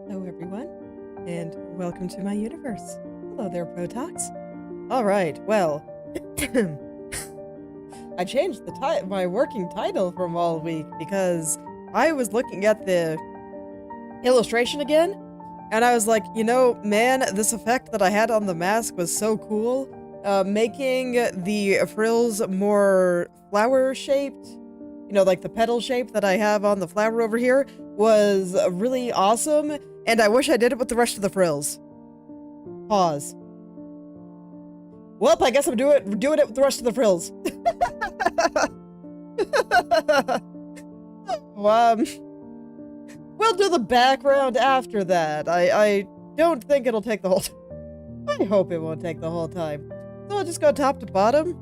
Hello, everyone, and welcome to my universe. Hello there, Protox. All right, well, I changed my working title from all week because I was looking at the illustration again, and I was like, you know, man, this effect that I had on the mask was so cool. Making the frills more flower-shaped, you know, like the petal shape that I have on the flower over here, was really awesome, and I wish I did it with the rest of the frills. Pause. Well, I guess I'm doing it with the rest of the frills. We'll do the background after that. I don't think it'll take the whole time. I hope it won't take the whole time. So I'll just go top to bottom.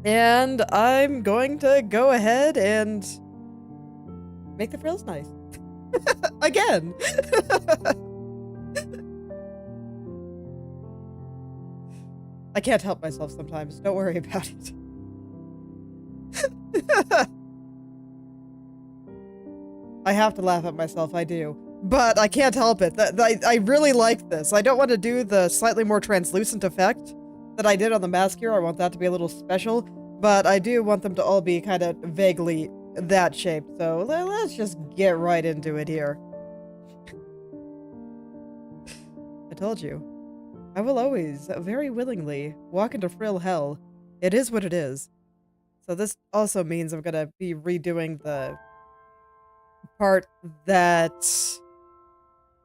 And I'm going to go ahead and make the frills nice. Again. I can't help myself sometimes. Don't worry about it. I have to laugh at myself, I do. But I can't help it. I really like this. I don't want to do the slightly more translucent effect that I did on the mask here. I want that to be a little special. But I do want them to all be kind of vaguely that shape. So let's just get right into it here. I told you. I will always, very willingly, walk into frill hell. It is what it is. So this also means I'm gonna be redoing the part that,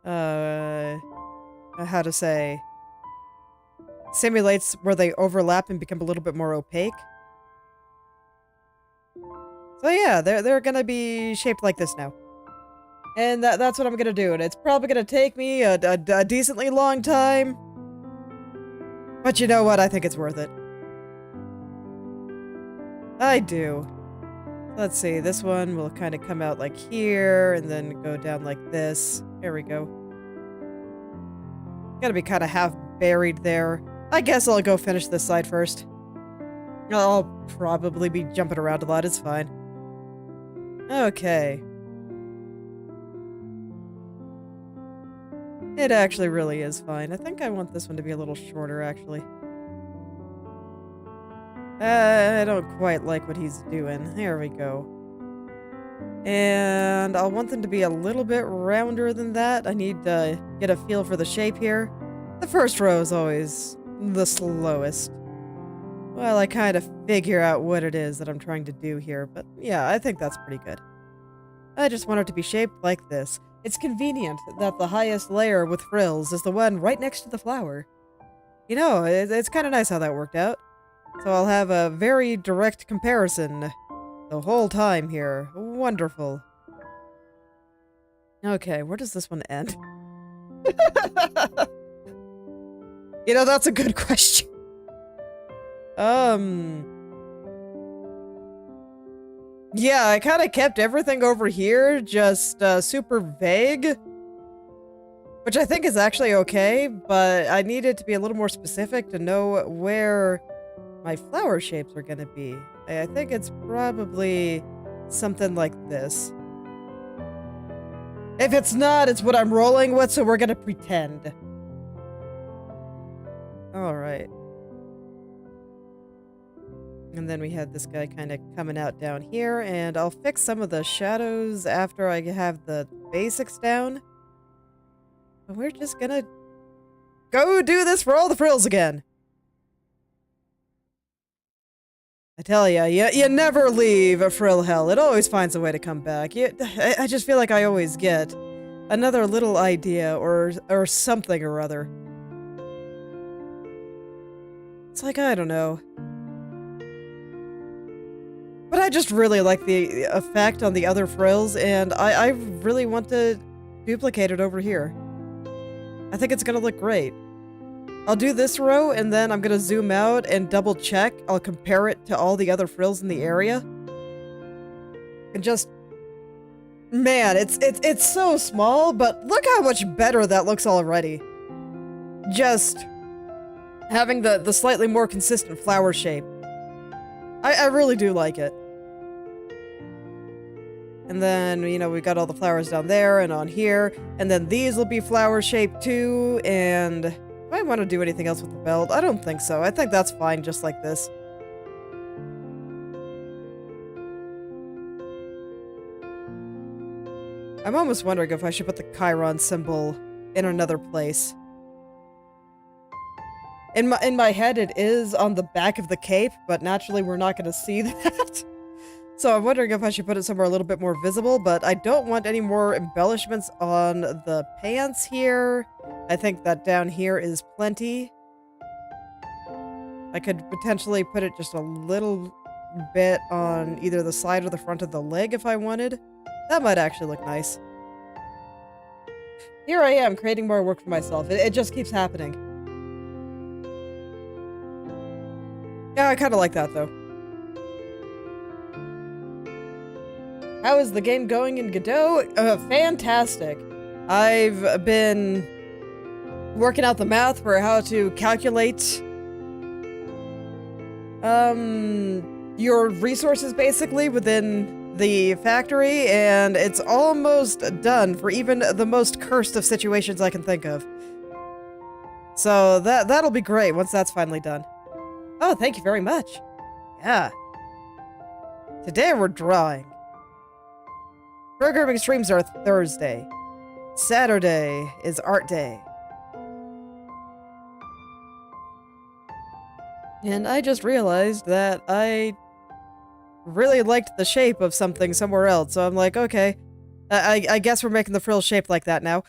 how to say, simulates where they overlap and become a little bit more opaque. So yeah, they're gonna be shaped like this now. And that's what I'm gonna do, and it's probably gonna take me a decently long time. But you know what? I think it's worth it. I do. Let's see, this one will kind of come out like here, and then go down like this. There we go. Gotta be kind of half buried there. I guess I'll go finish this side first. I'll probably be jumping around a lot, it's fine. Okay. It actually really is fine. I think I want this one to be a little shorter, actually. I don't quite like what he's doing. There we go. And I'll want them to be a little bit rounder than that. I need to get a feel for the shape here. The first row is always the slowest. Well, I kind of figure out what it is that I'm trying to do here, but yeah, I think that's pretty good. I just want it to be shaped like this. It's convenient that the highest layer with frills is the one right next to the flower. You know, it's kind of nice how that worked out. So I'll have a very direct comparison the whole time here. Wonderful. Okay, where does this one end? You know, that's a good question. Yeah, I kind of kept everything over here just super vague, which I think is actually okay, but I needed to be a little more specific to know where my flower shapes are going to be. I think it's probably something like this. If it's not, it's what I'm rolling with, so we're going to pretend. All right. And then we had this guy kind of coming out down here, and I'll fix some of the shadows after I have the basics down. But we're just gonna go do this for all the frills again. I tell ya, you never leave a frill hell. It always finds a way to come back. I just feel like I always get another little idea or something or other. It's like, I don't know. But I just really like the effect on the other frills, and I really want to duplicate it over here. I think it's gonna look great. I'll do this row, and then I'm gonna zoom out and double check. I'll compare it to all the other frills in the area. And just... Man, it's so small, but look how much better that looks already. Just having the slightly more consistent flower shape. I really do like it. And then, you know, we've got all the flowers down there and on here. And then these will be flower-shaped too. And do I want to do anything else with the belt? I don't think so. I think that's fine just like this. I'm almost wondering if I should put the Chiron symbol in another place. In my head, it is on the back of the cape, but naturally we're not going to see that. So I'm wondering if I should put it somewhere a little bit more visible, but I don't want any more embellishments on the pants here. I think that down here is plenty. I could potentially put it just a little bit on either the side or the front of the leg if I wanted. That might actually look nice. Here I am, creating more work for myself. It just keeps happening. Yeah, I kind of like that, though. How is the game going in Godot? Fantastic. I've been working out the math for how to calculate your resources, basically, within the factory, and it's almost done for even the most cursed of situations I can think of. So that'll be great once that's finally done. Oh, thank you very much. Yeah. Today we're drawing. Programming streams are Thursday. Saturday is art day. And I just realized that I really liked the shape of something somewhere else, so I'm like, okay, I guess we're making the frills shaped like that now.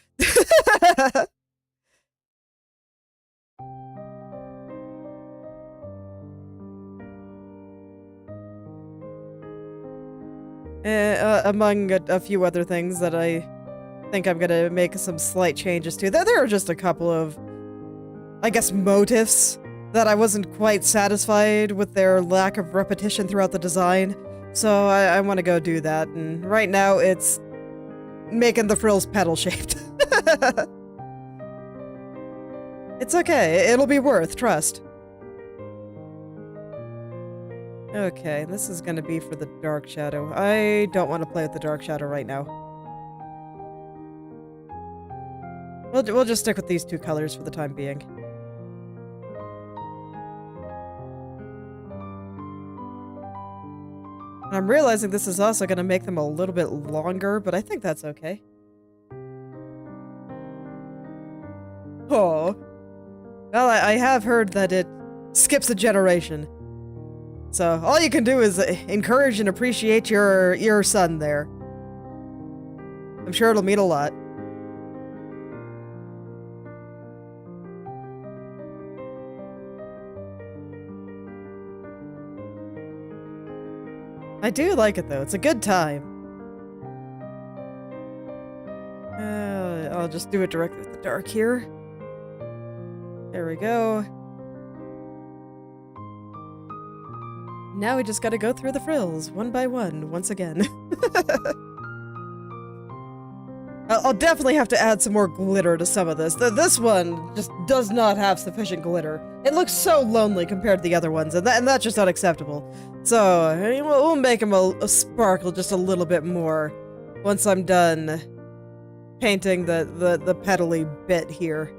Among a few other things that I think I'm gonna make some slight changes to. There are just a couple of, I guess, motifs that I wasn't quite satisfied with their lack of repetition throughout the design. So I want to go do that. And right now it's making the frills petal-shaped. It's okay. It'll be worth, trust. Okay, this is going to be for the dark shadow. I don't want to play with the dark shadow right now. We'll just stick with these two colors for the time being. I'm realizing this is also going to make them a little bit longer, but I think that's okay. Oh. Well, I have heard that it skips a generation. So, all you can do is encourage and appreciate your son there. I'm sure it'll mean a lot. I do like it, though. It's a good time. I'll just do it directly with the dark here. There we go. Now we just gotta go through the frills, one by one, once again. I'll definitely have to add some more glitter to some of this. This one just does not have sufficient glitter. It looks so lonely compared to the other ones, and that's just unacceptable. So, we'll make him a sparkle just a little bit more once I'm done painting the petally bit here.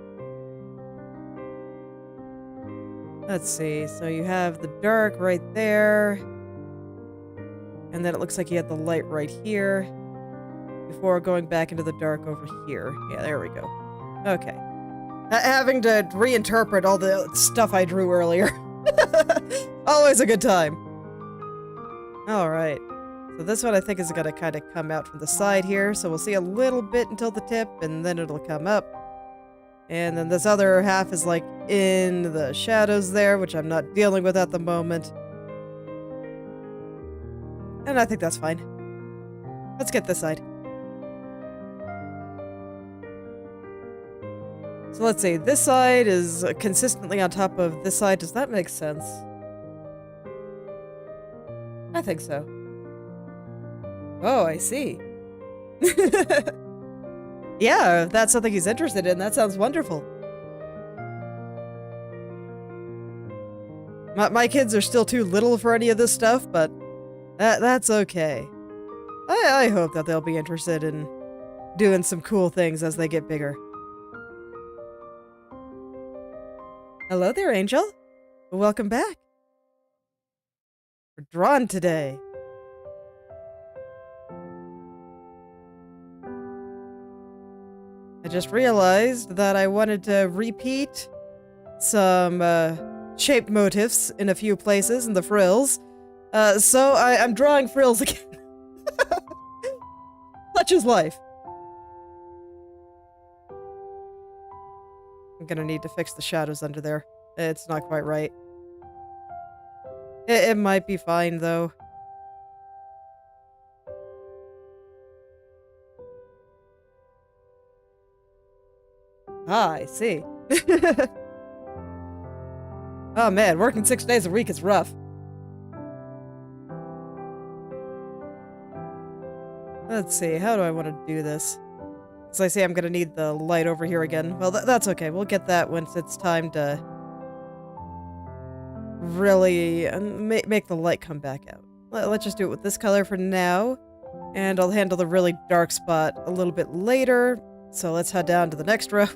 Let's see, so you have the dark right there, and then it looks like you had the light right here, before going back into the dark over here. Yeah, there we go. Okay. Having to reinterpret all the stuff I drew earlier. Always a good time. Alright. So this one I think is going to kind of come out from the side here, so we'll see a little bit until the tip, and then it'll come up. And then this other half is like in the shadows there, which I'm not dealing with at the moment. And I think that's fine. Let's get this side. So let's see, this side is consistently on top of this side. Does that make sense? I think so. Oh, I see. Yeah, if that's something he's interested in, that sounds wonderful. My kids are still too little for any of this stuff, but that's okay. I hope that they'll be interested in doing some cool things as they get bigger. Hello there, Angel. Welcome back. We're drawn today. I just realized that I wanted to repeat some shaped motifs in a few places in the frills. So I'm drawing frills again. Such is life. I'm gonna need to fix the shadows under there. It's not quite right. It might be fine, though. Ah, I see. Oh man, working 6 days a week is rough. Let's see, how do I want to do this? As I say, I'm gonna need the light over here again. Well, that's okay. We'll get that once it's time to really make the light come back out. Let's just do it with this color for now. And I'll handle the really dark spot a little bit later. So let's head down to the next row.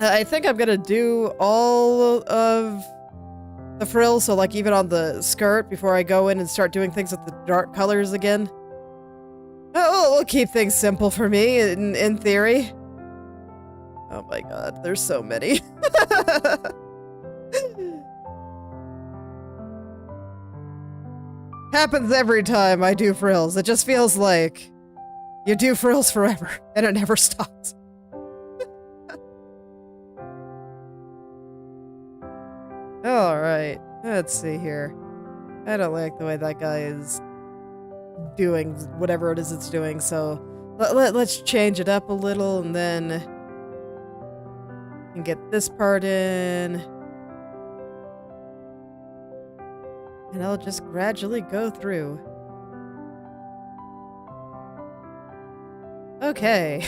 I think I'm gonna do all of the frills, so like even on the skirt, before I go in and start doing things with the dark colors again. Oh, we'll keep things simple for me, in theory. Oh my god, there's so many. Happens every time I do frills. It just feels like you do frills forever, and it never stops. Alright, let's see here. I don't like the way that guy is doing whatever it is it's doing, so let's change it up a little, and then and get this part in. And I'll just gradually go through. Okay.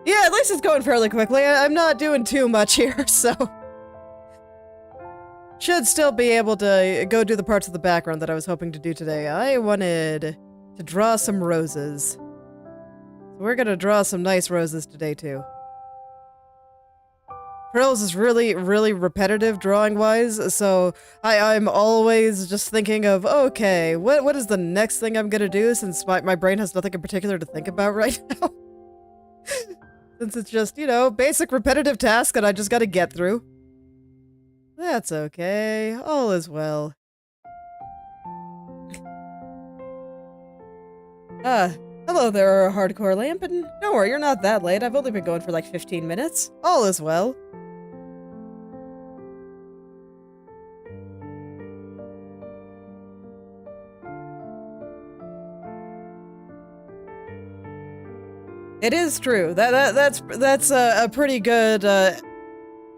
Yeah, at least it's going fairly quickly. I'm not doing too much here, so... Should still be able to go do the parts of the background that I was hoping to do today. I wanted to draw some roses. So we're gonna draw some nice roses today, too. Frills is really, really repetitive drawing-wise, so I'm always just thinking of, okay, what is the next thing I'm gonna do, since my brain has nothing in particular to think about right now? Since it's just, you know, basic repetitive task that I just gotta get through. That's okay. All is well. Hello there, Hardcore Lamp, and don't worry, you're not that late. I've only been going for like 15 minutes. All is well. It is true. That's a pretty good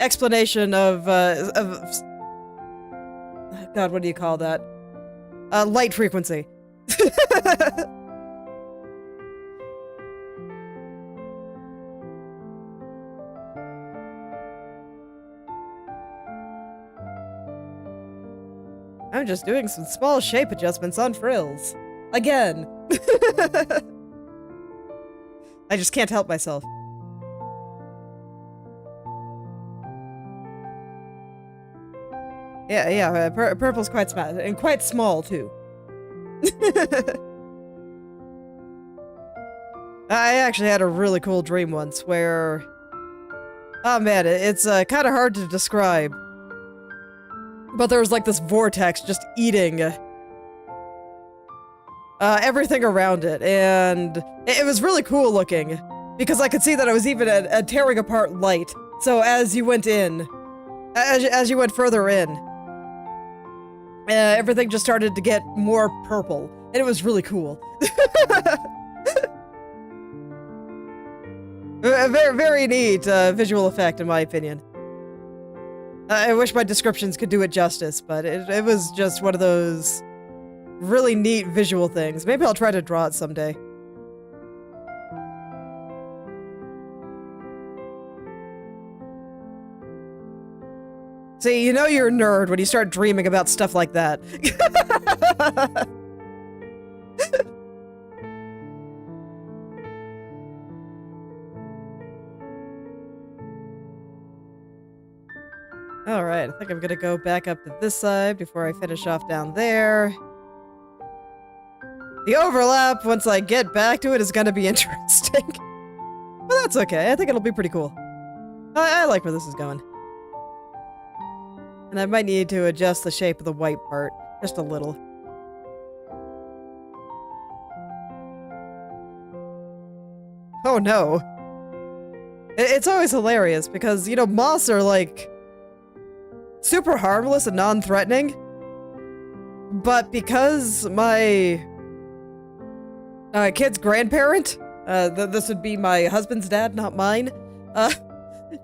explanation of God, what do you call that? Light frequency. I'm just doing some small shape adjustments on frills. Again. I just can't help myself. Yeah, purple's quite small, and quite small, too. I actually had a really cool dream once where... Oh man, it's kind of hard to describe. But there was like this vortex just eating everything around it, and it was really cool looking, because I could see that I was even tearing apart light. So as you went in, as you went further in, everything just started to get more purple, and it was really cool. Very, very neat visual effect, in my opinion. I wish my descriptions could do it justice, but it was just one of those really neat visual things. Maybe I'll try to draw it someday. See, you know you're a nerd when you start dreaming about stuff like that. Alright, I think I'm gonna go back up to this side before I finish off down there. The overlap, once I get back to it, is gonna be interesting. But that's okay, I think it'll be pretty cool. I like where this is going. And I might need to adjust the shape of the white part, just a little. Oh no. It's always hilarious because, you know, moths are like super harmless and non-threatening. But because my kid's grandparent, this would be my husband's dad, not mine,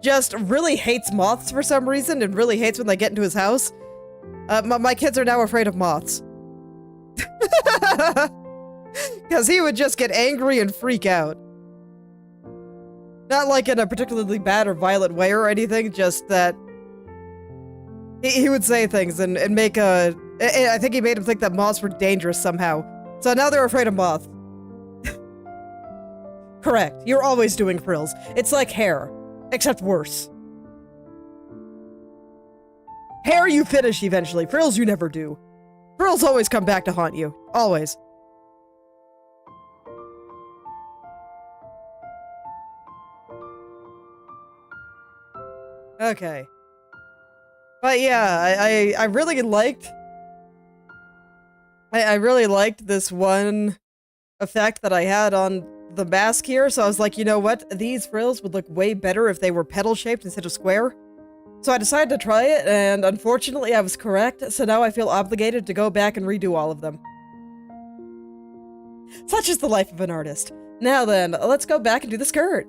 just really hates moths for some reason and really hates when they get into his house. My kids are now afraid of moths. Because he would just get angry and freak out. Not like in a particularly bad or violent way or anything, just that he would say things and make a... I think he made him think that moths were dangerous somehow. So now they're afraid of moths. Correct. You're always doing frills. It's like hair. Except worse. Hair you finish eventually. Frills you never do. Frills always come back to haunt you. Always. Okay. But yeah, I really liked... I really liked this one effect that I had on the mask here, so I was like, you know what? These frills would look way better if they were petal-shaped instead of square. So I decided to try it, and unfortunately I was correct, so now I feel obligated to go back and redo all of them. Such is the life of an artist. Now then, let's go back and do the skirt.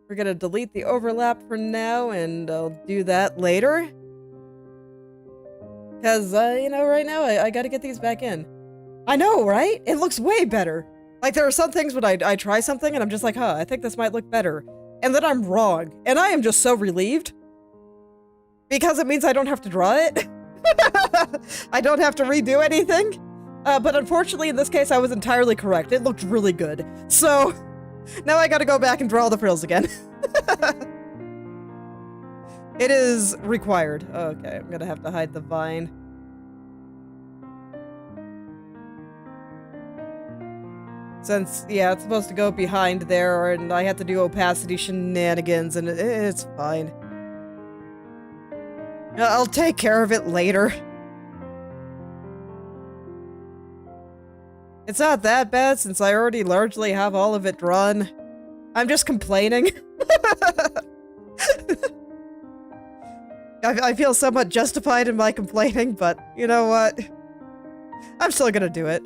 We're gonna delete the overlap for now, and I'll do that later. Because, you know, right now I gotta get these back in. I know, right? It looks way better. Like, there are some things when I try something and I'm just like, huh, I think this might look better. And then I'm wrong. And I am just so relieved. Because it means I don't have to draw it. I don't have to redo anything. But unfortunately, in this case, I was entirely correct. It looked really good. So, now I gotta go back and draw the frills again. It is required. Okay, I'm gonna have to hide the vine. Since, yeah, it's supposed to go behind there, and I had to do opacity shenanigans, and it's fine. I'll take care of it later. It's not that bad, since I already largely have all of it drawn. I'm just complaining. I feel somewhat justified in my complaining, but you know what? I'm still gonna do it.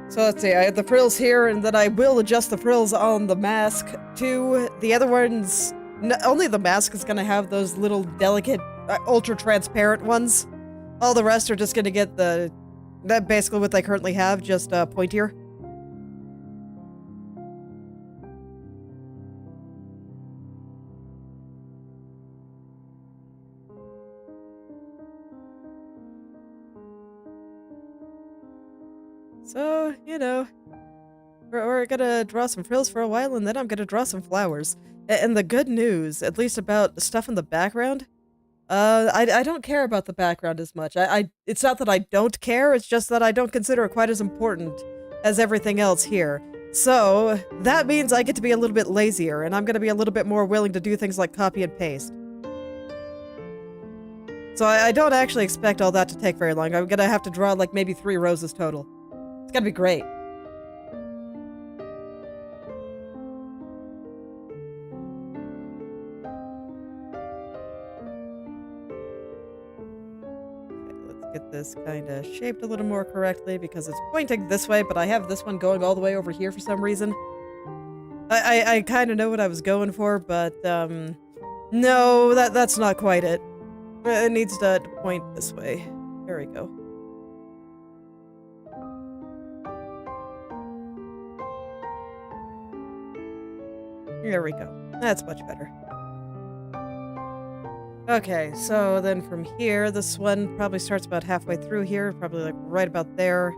So let's see, I have the frills here, and then I will adjust the frills on the mask too. The other ones, only the mask is gonna have those little delicate, ultra-transparent ones. All the rest are just gonna get that basically what they currently have, just pointier. So, you know, we're gonna draw some frills for a while, and then I'm gonna draw some flowers. And the good news, at least about the stuff in the background, I don't care about the background as much. It's not that I don't care, it's just that I don't consider it quite as important as everything else here. So, that means I get to be a little bit lazier, and I'm gonna be a little bit more willing to do things like copy and paste. So I don't actually expect all that to take very long. I'm gonna have to draw like maybe 3 roses total. It's gonna be great. Get this kind of shaped a little more correctly because it's pointing this way, but I have this one going all the way over here for some reason. I kind of know what I was going for, but no, that's not quite it. It needs to point this way. There we go. There we go. That's much better. Okay, so then from here, this one probably starts about halfway through here, probably like right about there.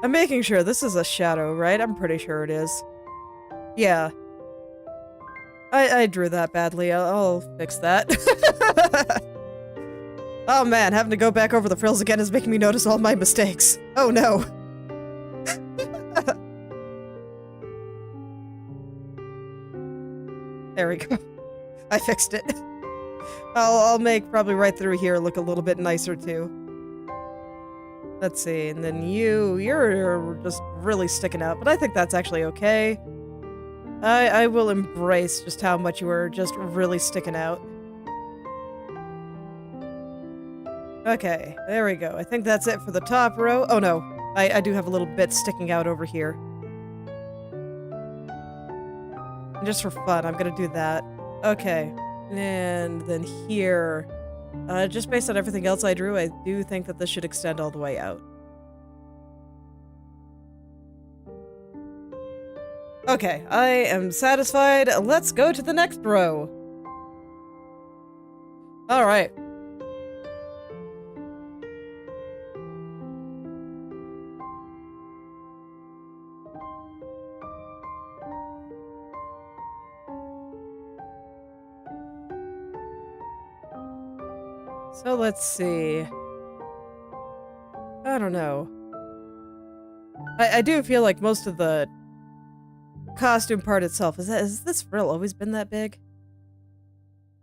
I'm making sure this is a shadow, right? I'm pretty sure it is. Yeah. I drew that badly. I'll fix that. Oh man, having to go back over the frills again is making me notice all my mistakes. Oh no. There we go. I fixed it. I'll make probably right through here look a little bit nicer too. Let's see, and then you're just really sticking out, but I think that's actually okay. I will embrace just how much you were just really sticking out. Okay, there we go. I think that's it for the top row. Oh no, I do have a little bit sticking out over here. And just for fun, I'm gonna do that. Okay, and then here, just based on everything else I drew, I do think that this should extend all the way out. Okay, I am satisfied. Let's go to the next row. All right. So let's see. I don't know. I do feel like most of the costume part itself, has this frill always been that big?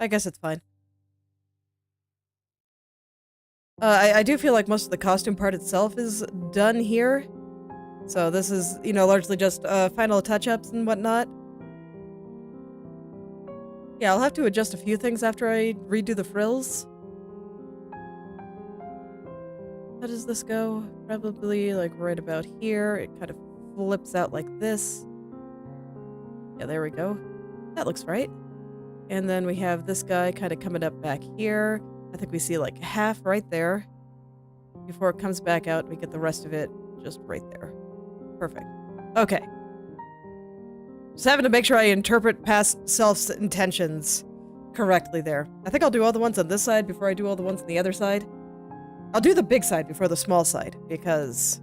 I guess it's fine. I do feel like most of the costume part itself is done here. So this is, you know, largely just final touch-ups and whatnot. Yeah, I'll have to adjust a few things after I redo the frills. How does this go? Probably like right about here. It kind of flips out like this. Yeah, there we go. That looks right. And then we have this guy kind of coming up back here. I think we see like half right there. Before it comes back out, we get the rest of it just right there. Perfect. Okay. Just having to make sure I interpret past self's intentions correctly there. I think I'll do all the ones on this side before I do all the ones on the other side. I'll do the big side before the small side, because,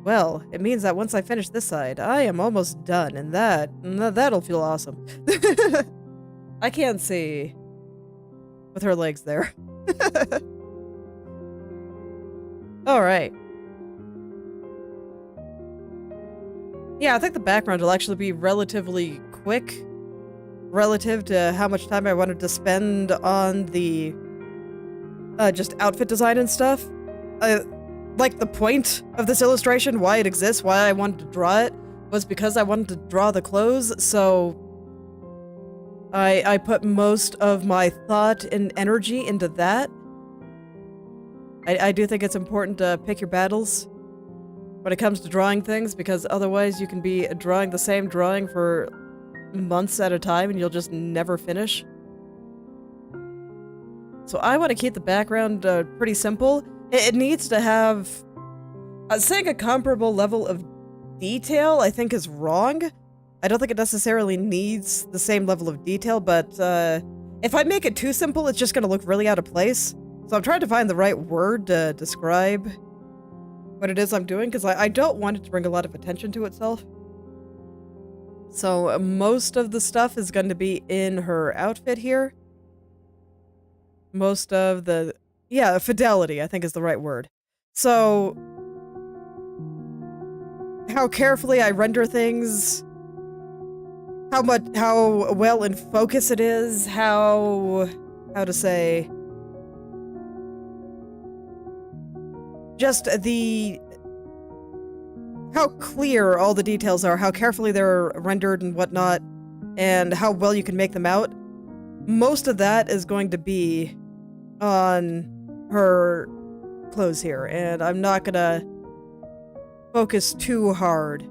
well, it means that once I finish this side, I am almost done, and that'll feel awesome. I can't see with her legs there. Alright. Yeah, I think the background will actually be relatively quick relative to how much time I wanted to spend on the just outfit design and stuff. Like the point of this illustration, why it exists, why I wanted to draw it, was because I wanted to draw the clothes, so I put most of my thought and energy into that. I do think it's important to pick your battles when it comes to drawing things, because otherwise you can be drawing the same drawing for months at a time and you'll just never finish. So I want to keep the background pretty simple. It needs to have, saying a comparable level of detail, I think is wrong. I don't think it necessarily needs the same level of detail, but if I make it too simple, it's just going to look really out of place. So I'm trying to find the right word to describe what it is I'm doing, because I don't want it to bring a lot of attention to itself. So most of the stuff is going to be in her outfit here. Most of the, yeah, fidelity, I think is the right word. So, how carefully I render things, how well in focus it is, how to say, just how clear all the details are, how carefully they're rendered and whatnot, and how well you can make them out. Most of that is going to be on her clothes here, and I'm not gonna focus too hard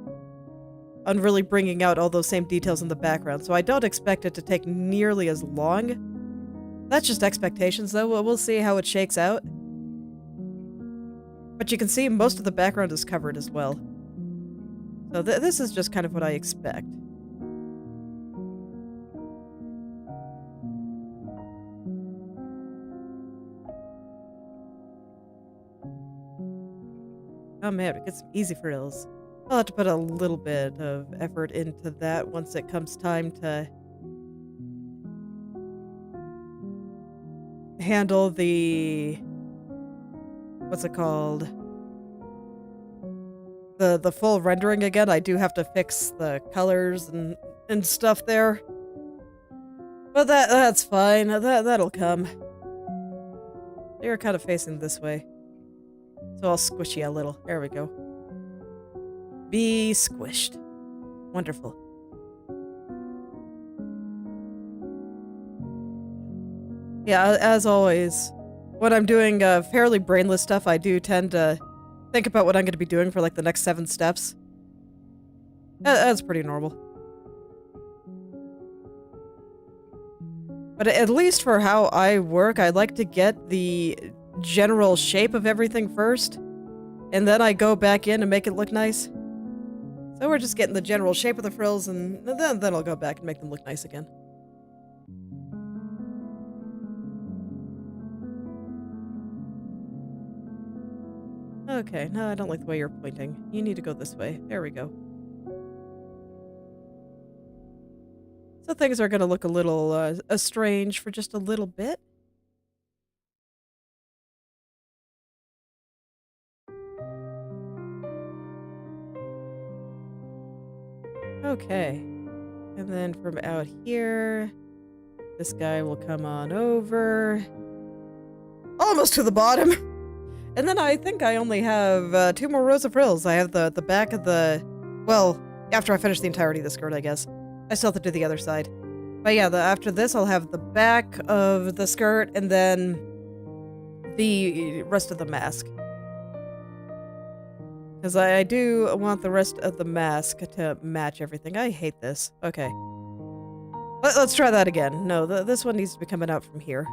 on really bringing out all those same details in the background, so I don't expect it to take nearly as long. That's just expectations, though. We'll see how it shakes out. But you can see most of the background is covered as well. So this is just kind of what I expect. Oh man, we get some easy frills. I'll have to put a little bit of effort into that once it comes time to handle the... what's it called? The full rendering again. I do have to fix the colors and stuff there. But that's fine. That'll come. You're kind of facing this way. So I'll squish you a little. There we go. Be squished. Wonderful. Yeah, as always, when I'm doing fairly brainless stuff, I do tend to think about what I'm going to be doing for like the next 7 steps. That's pretty normal. But at least for how I work, I like to get the general shape of everything first, and then I go back in and make it look nice. So we're just getting the general shape of the frills, and then I'll go back and make them look nice again. Okay, no, I don't like the way you're pointing. You need to go this way. There we go. So things are going to look a little strange for just a little bit. Okay. And then from out here, this guy will come on over. Almost to the bottom. And then I think I only have 2 more rows of frills. I have the back of the... well, after I finish the entirety of the skirt, I guess. I still have to do the other side. But yeah, after this, I'll have the back of the skirt and then the rest of the mask. Because I do want the rest of the mask to match everything. I hate this. Okay. Let's try that again. No, this one needs to be coming out from here.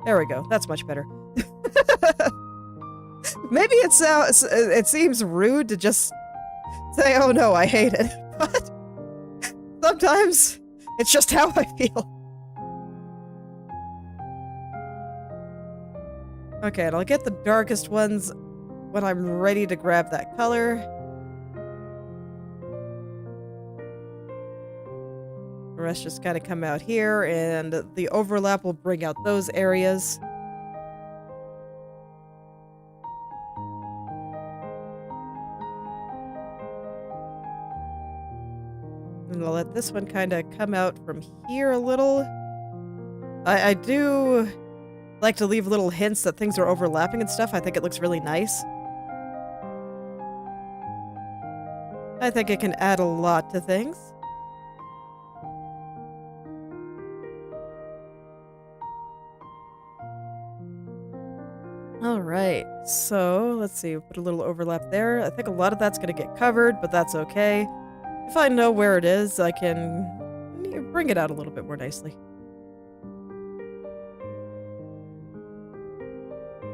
There we go. That's much better. Maybe it seems rude to just say, oh no, I hate it. But sometimes it's just how I feel. Okay, and I'll get the darkest ones when I'm ready to grab that color. The rest just kind of come out here, and the overlap will bring out those areas. And I'll let this one kind of come out from here a little. I do like to leave little hints that things are overlapping and stuff. I think it looks really nice. I think it can add a lot to things. Alright, so let's see, put a little overlap there. I think a lot of that's going to get covered, but that's okay. If I know where it is, I can bring it out a little bit more nicely.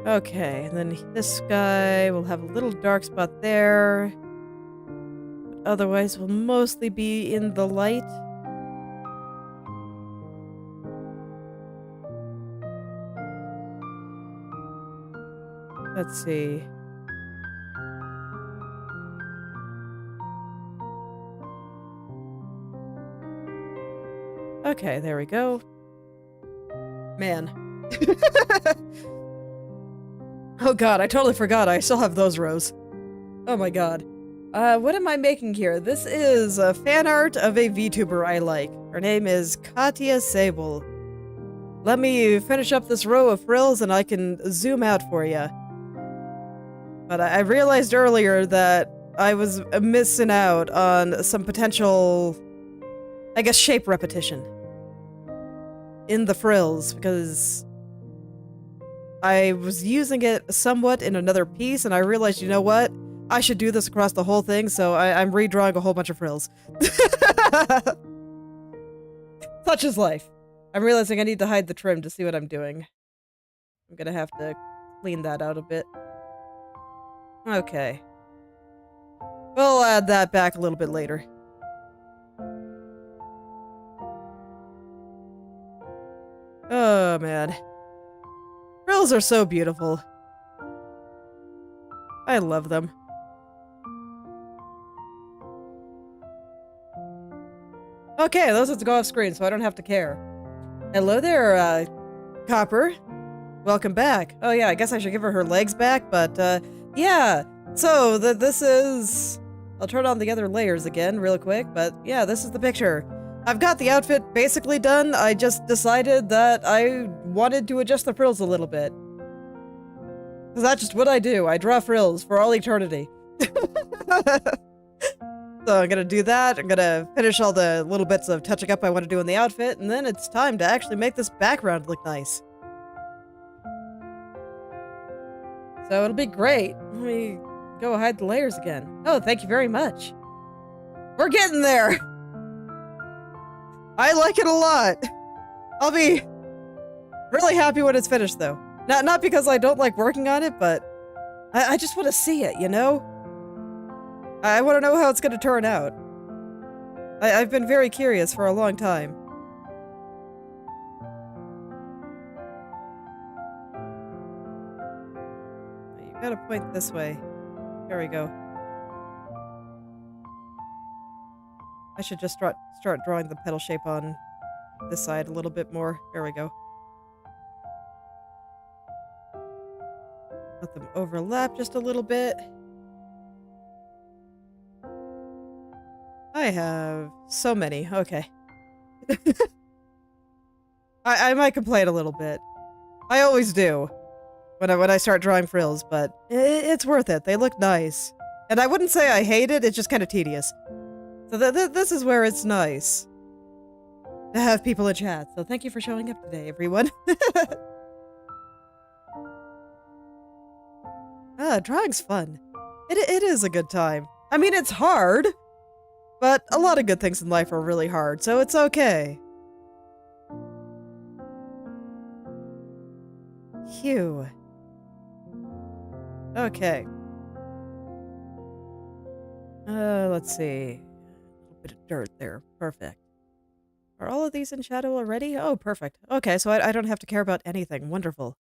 Okay, and then this guy will have a little dark spot there. But otherwise, will mostly be in the light. Let's see. Okay, there we go. Man. Oh god, I totally forgot. I still have those rows. Oh my god. What am I making here? This is a fan art of a VTuber I like. Her name is Katya Sable. Let me finish up this row of frills and I can zoom out for you. But I realized earlier that I was missing out on some potential, I guess, shape repetition in the frills, because I was using it somewhat in another piece, and I realized, you know what? I should do this across the whole thing, so I'm redrawing a whole bunch of frills. Such is life. I'm realizing I need to hide the trim to see what I'm doing. I'm gonna have to clean that out a bit. Okay. We'll add that back a little bit later. Oh, man. Frills are so beautiful. I love them. Okay, those have to go off screen, so I don't have to care. Hello there, Copper. Welcome back. Oh yeah, I guess I should give her legs back, but, yeah. So, this is... I'll turn on the other layers again real quick, but yeah, this is the picture. I've got the outfit basically done. I just decided that I wanted to adjust the frills a little bit. Because that's just what I do. I draw frills for all eternity. So I'm gonna do that. I'm gonna finish all the little bits of touching up I want to do in the outfit, and then it's time to actually make this background look nice. So it'll be great. Let me go hide the layers again. Oh, thank you very much. We're getting there! I like it a lot. I'll be really happy when it's finished, though. Not because I don't like working on it, but I just want to see it, you know? I want to know how it's going to turn out. I've been very curious for a long time. You gotta point this way. There we go. I should just start drawing the petal shape on this side a little bit more. There we go. Let them overlap just a little bit. I have so many. Okay. I might complain a little bit. I always do when I start drawing frills, but it's worth it. They look nice. And I wouldn't say I hate it, it's just kind of tedious. So this is where it's nice to have people in chat. So thank you for showing up today, everyone. Drawing's fun. It is a good time. I mean, it's hard, but a lot of good things in life are really hard, so it's okay. Phew. Okay. Let's see. A little bit of dirt there. Perfect. Are all of these in shadow already? Oh, perfect. Okay, so I don't have to care about anything. Wonderful.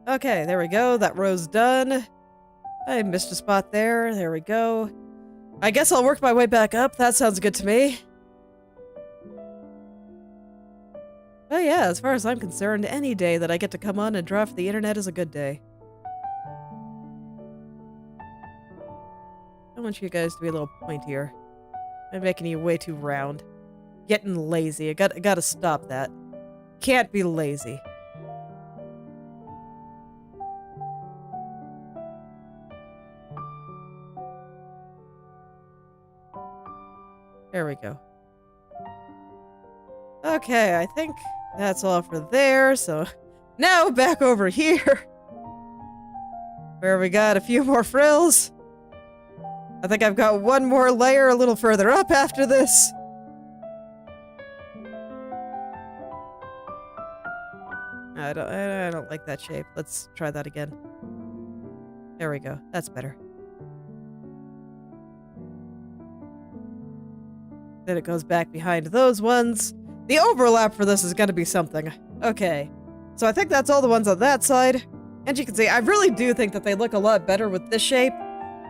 Okay, there we go. That row's done. I missed a spot there. There we go. I guess I'll work my way back up. That sounds good to me. Oh yeah, as far as I'm concerned, any day that I get to come on and draw for the internet is a good day. I want you guys to be a little pointier. I'm making you way too round. Getting lazy. I gotta stop that. Can't be lazy. There we go. Okay, I think that's all for there, so now back over here, where we got a few more frills. I think I've got one more layer a little further up after this. I don't like that shape. Let's try that again. There we go. That's better. Then it goes back behind those ones. The overlap for this is gonna be something. Okay. So I think that's all the ones on that side. And you can see, I really do think that they look a lot better with this shape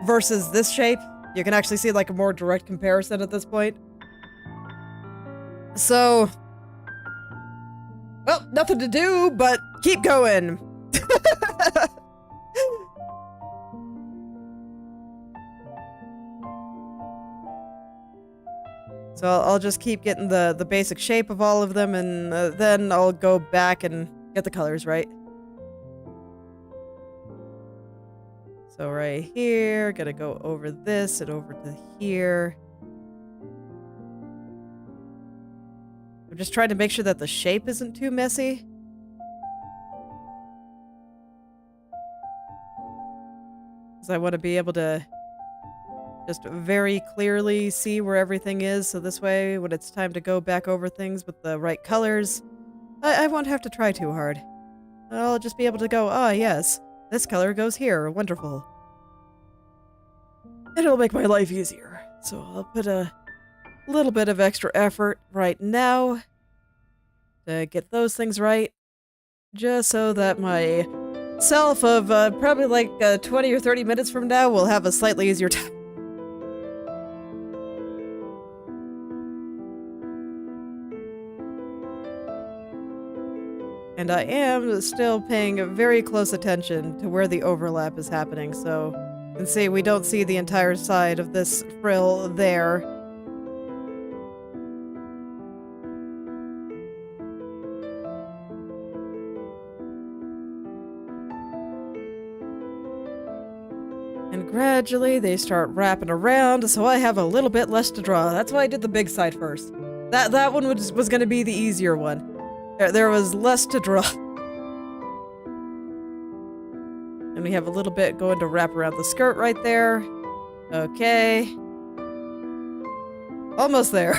versus this shape. You can actually see like a more direct comparison at this point. So, well, nothing to do but keep going. So I'll just keep getting the basic shape of all of them, and then I'll go back and get the colors right. So right here, gotta go over this and over to here. I'm just trying to make sure that the shape isn't too messy. Because I want to be able to just very clearly see where everything is, so this way, when it's time to go back over things with the right colors, I won't have to try too hard. I'll just be able to go, ah, yes, this color goes here. Wonderful. And it'll make my life easier. So I'll put a little bit of extra effort right now to get those things right, just so that my self of probably like 20 or 30 minutes from now will have a slightly easier time. And I am still paying very close attention to where the overlap is happening, so you can see we don't see the entire side of this frill there. And gradually they start wrapping around, so I have a little bit less to draw. That's why I did the big side first. That one was going to be the easier one. There was less to draw. And we have a little bit going to wrap around the skirt right there. Okay. Almost there.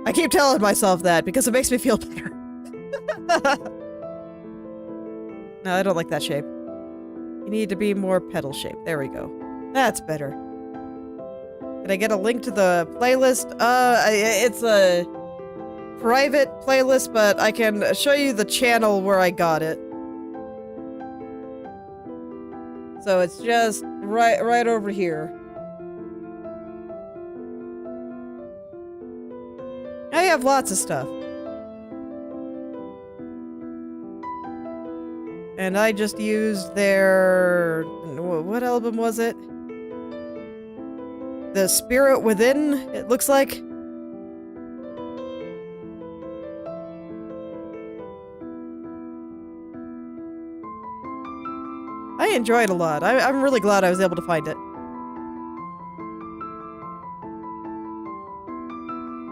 I keep telling myself that because it makes me feel better. No, I don't like that shape. You need to be more petal shape. There we go. That's better. Did I get a link to the playlist? It's a private playlist, but I can show you the channel where I got it. So it's just right over here. I have lots of stuff. And I just used their... what album was it? The Spirit Within, it looks like. I enjoy it a lot. I'm really glad I was able to find it.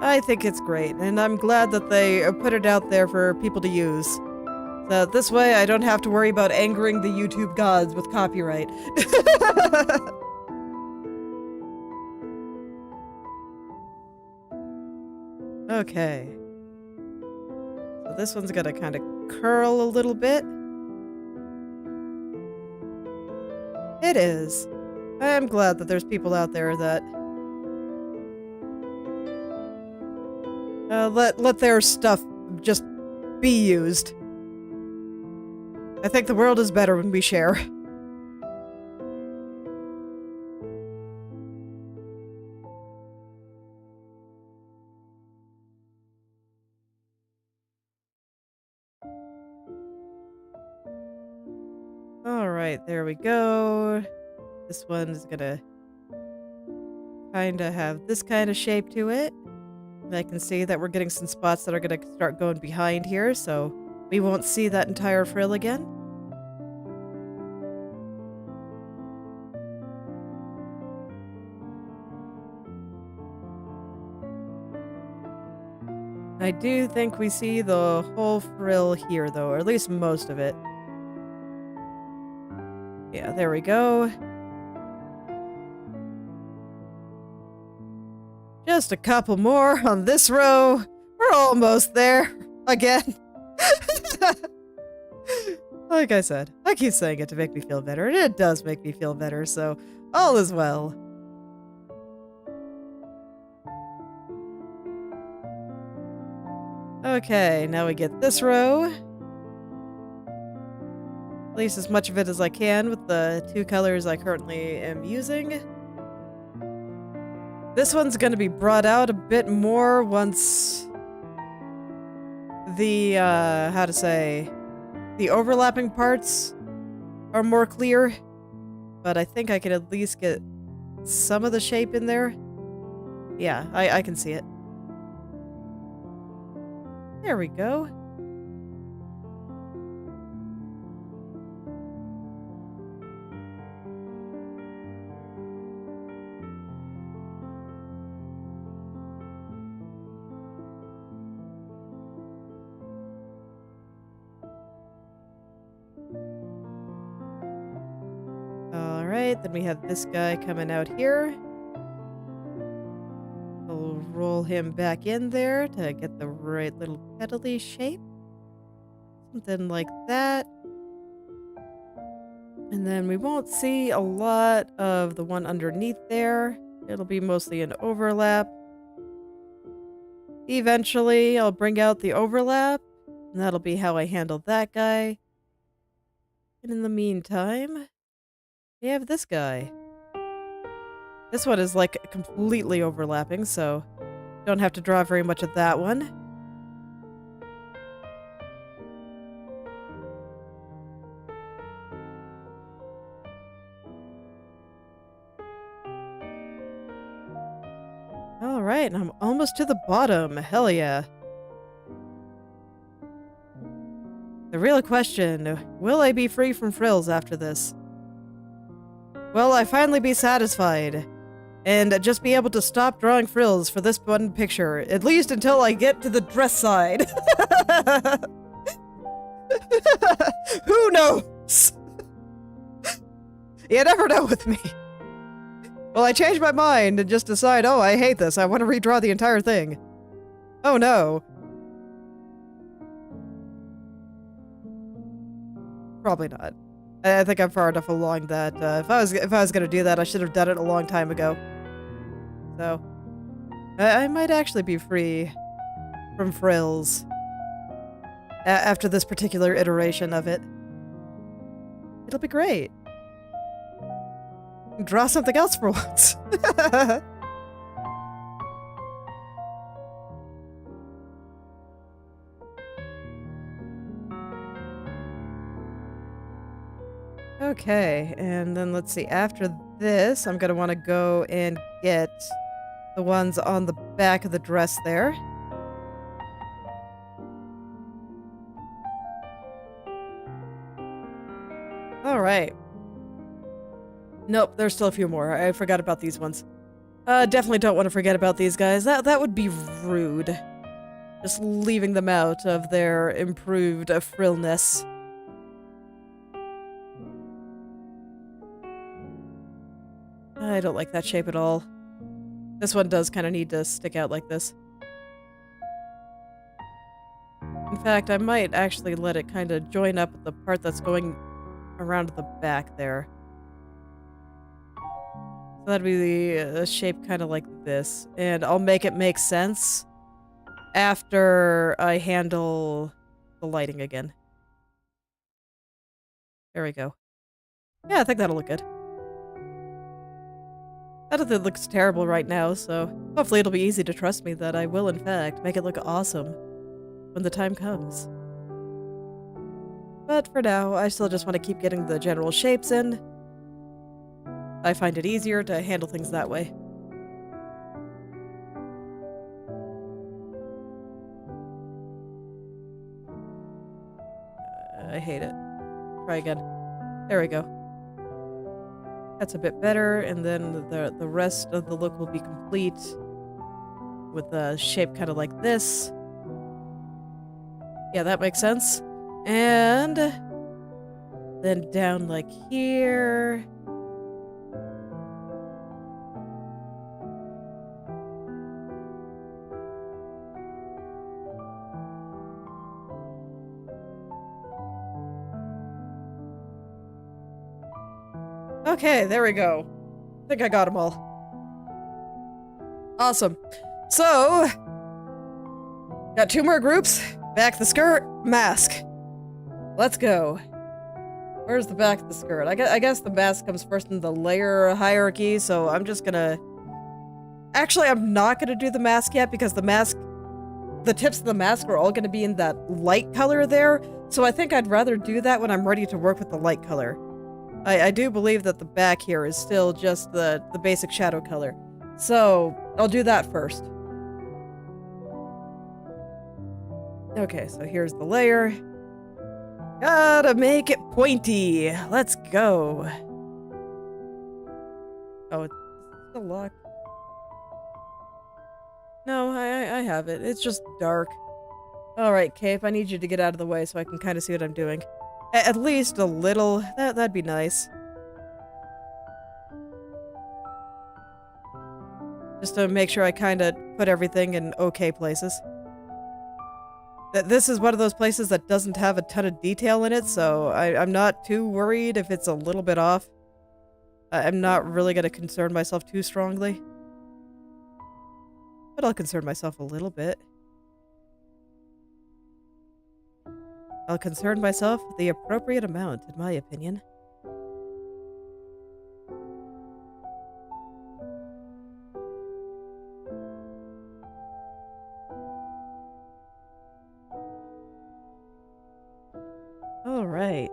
I think it's great, and I'm glad that they put it out there for people to use. So this way I don't have to worry about angering the YouTube gods with copyright. Okay. So this one's gonna kind of curl a little bit. It is. I am glad that there's people out there that let their stuff just be used. I think the world is better when we share. Alright, there we go. This one's gonna kinda have this kind of shape to it. And I can see that we're getting some spots that are gonna start going behind here, so we won't see that entire frill again. I do think we see the whole frill here, though, or at least most of it. Yeah, there we go. Just a couple more on this row. We're almost there. Again. Like I said, I keep saying it to make me feel better, and it does make me feel better, so all is well. Okay, now we get this row. At least as much of it as I can with the two colors I currently am using. This one's going to be brought out a bit more once the, how to say, the overlapping parts are more clear. But I think I can at least get some of the shape in there. Yeah, I can see it. There we go. Alright, then we have this guy coming out here. We'll roll him back in there to get the right little petally shape. Something like that. And then we won't see a lot of the one underneath there. It'll be mostly an overlap. Eventually, I'll bring out the overlap, and that'll be how I handle that guy. And in the meantime, we have this guy. This one is like completely overlapping, so don't have to draw very much of that one. Alright, and I'm almost to the bottom. Hell yeah. The real question, will I be free from frills after this? Will I finally be satisfied? And just be able to stop drawing frills for this one picture, at least until I get to the dress side. Who knows? You never know with me. Well, I changed my mind and just decide, oh, I hate this. I want to redraw the entire thing. Oh no. Probably not. I think I'm far enough along that if I was gonna do that, I should have done it a long time ago. So, I might actually be free from frills after this particular iteration of it. It'll be great. Draw something else for once. Okay, and then let's see, after this, I'm gonna want to go and get the ones on the back of the dress there. Alright. Nope, there's still a few more. I forgot about these ones. Definitely don't want to forget about these guys. That would be rude. Just leaving them out of their improved frillness. I don't like that shape at all. This one does kind of need to stick out like this. In fact, I might actually let it kind of join up with the part that's going around the back there. So that'd be the shape kind of like this. And I'll make it make sense after I handle the lighting again. There we go. Yeah, I think that'll look good. I don't think it looks terrible right now, so hopefully it'll be easy to trust me that I will, in fact, make it look awesome when the time comes. But for now, I still just want to keep getting the general shapes in. I find it easier to handle things that way. I hate it. Try again. There we go. That's a bit better, and then the rest of the look will be complete with a shape kind of like this. Yeah, that makes sense. And then down like here. Okay, there we go. I think I got them all. Awesome. So, got 2 more groups. Back the skirt, mask. Let's go. Where's the back of the skirt? I guess the mask comes first in the layer hierarchy, so I'm just gonna... Actually, I'm not gonna do the mask yet because the tips of the mask are all gonna be in that light color there, so I think I'd rather do that when I'm ready to work with the light color. I do believe that the back here is still just the basic shadow color. So, I'll do that first. Okay, so here's the layer. Gotta make it pointy. Let's go. Oh, it's still locked. No, I have it. It's just dark. Alright, Cape, I need you to get out of the way so I can kind of see what I'm doing. At least a little. That'd be nice. Just to make sure I kind of put everything in okay places. This is one of those places that doesn't have a ton of detail in it, so I'm not too worried if it's a little bit off. I'm not really going to concern myself too strongly. But I'll concern myself a little bit. I'll concern myself with the appropriate amount, in my opinion. Alright.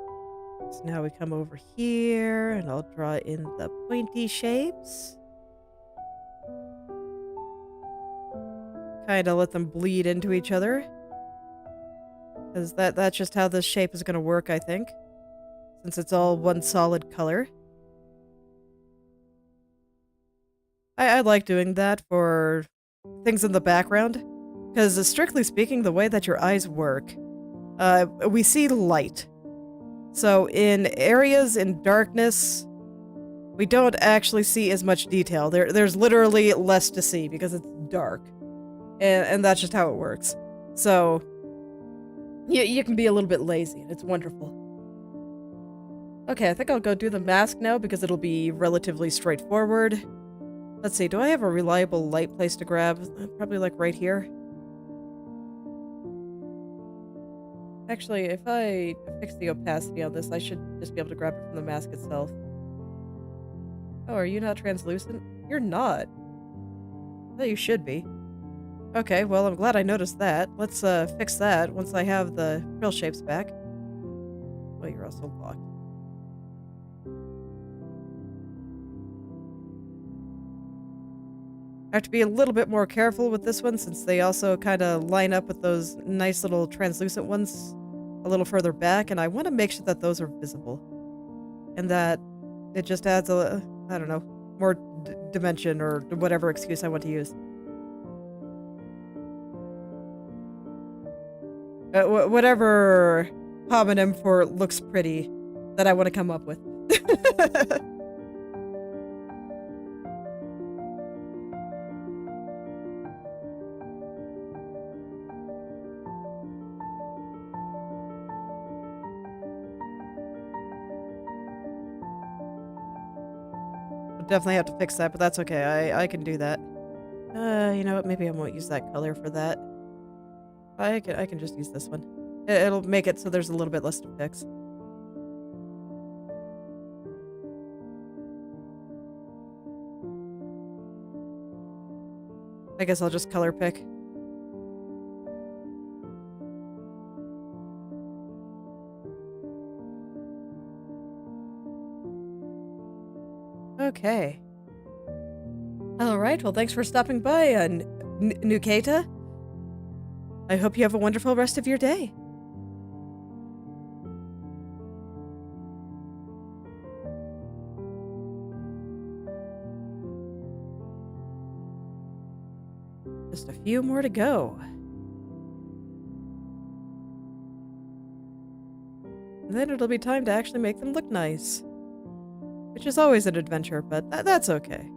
So now we come over here, and I'll draw in the pointy shapes. Kind of let them bleed into each other. Because that's just how this shape is going to work, I think. Since it's all one solid color. I like doing that for things in the background. Because strictly speaking, the way that your eyes work, we see light. So in areas in darkness, we don't actually see as much detail. There's literally less to see because it's dark. And that's just how it works. So, you can be a little bit lazy, and it's wonderful. Okay, I think I'll go do the mask now because it'll be relatively straightforward. Let's see, do I have a reliable light place to grab? Probably like right here. Actually, if I fix the opacity on this, I should just be able to grab it from the mask itself. Oh, are you not translucent? You're not. Well, you should be. Okay, well, I'm glad I noticed that. Let's fix that once I have the frill shapes back. Well, you're also locked. I have to be a little bit more careful with this one since they also kind of line up with those nice little translucent ones a little further back, and I want to make sure that those are visible. And that it just adds a, I don't know, more dimension or whatever excuse I want to use. Whatever homonym for looks pretty that I want to come up with. Definitely have to fix that, but that's okay. I can do that. You know what? Maybe I won't use that color for that. I can just use this one. It'll make it so there's a little bit less to fix. I guess I'll just color pick. Okay. Alright, well thanks for stopping by, New Krita. I hope you have a wonderful rest of your day. Just a few more to go. And then it'll be time to actually make them look nice. Which is always an adventure, but that's okay.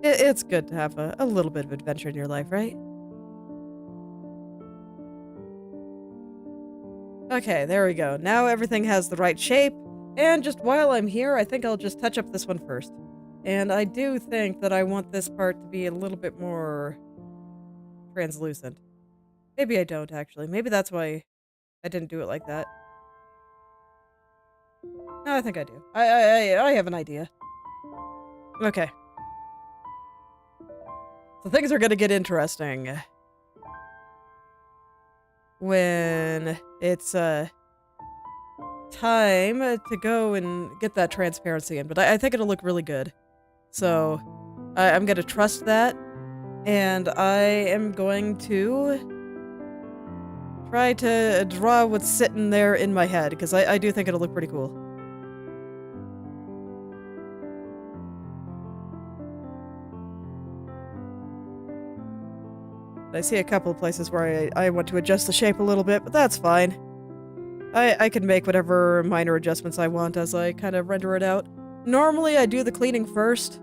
It's good to have a little bit of adventure in your life, right? Okay, there we go. Now everything has the right shape, and just while I'm here, I think I'll just touch up this one first. And I do think that I want this part to be a little bit more translucent. Maybe I don't, actually. Maybe that's why I didn't do it like that. No, I think I do. I have an idea. Okay. So things are gonna get interesting when it's time to go and get that transparency in, but I think it'll look really good. So I'm gonna trust that, and I am going to try to draw what's sitting there in my head, because I do think it'll look pretty cool. I see a couple of places where I want to adjust the shape a little bit, but that's fine. I can make whatever minor adjustments I want as I kind of render it out. Normally I do the cleaning first,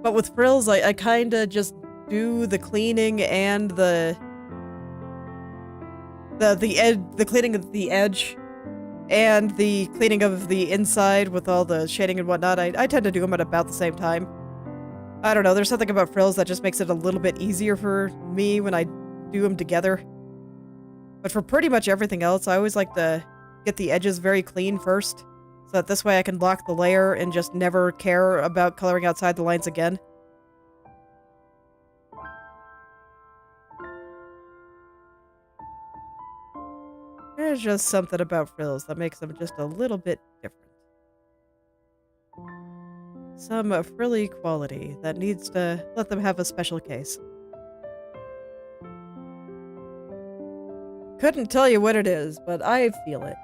but with frills I kind of just do the cleaning and the The cleaning of the edge and the cleaning of the inside with all the shading and whatnot, I tend to do them at about the same time. I don't know, there's something about frills that just makes it a little bit easier for me when I do them together. But for pretty much everything else, I always like to get the edges very clean first, so that this way I can lock the layer and just never care about coloring outside the lines again. There's just something about frills that makes them just a little bit different. Some frilly quality that needs to let them have a special case. Couldn't tell you what it is, but I feel it.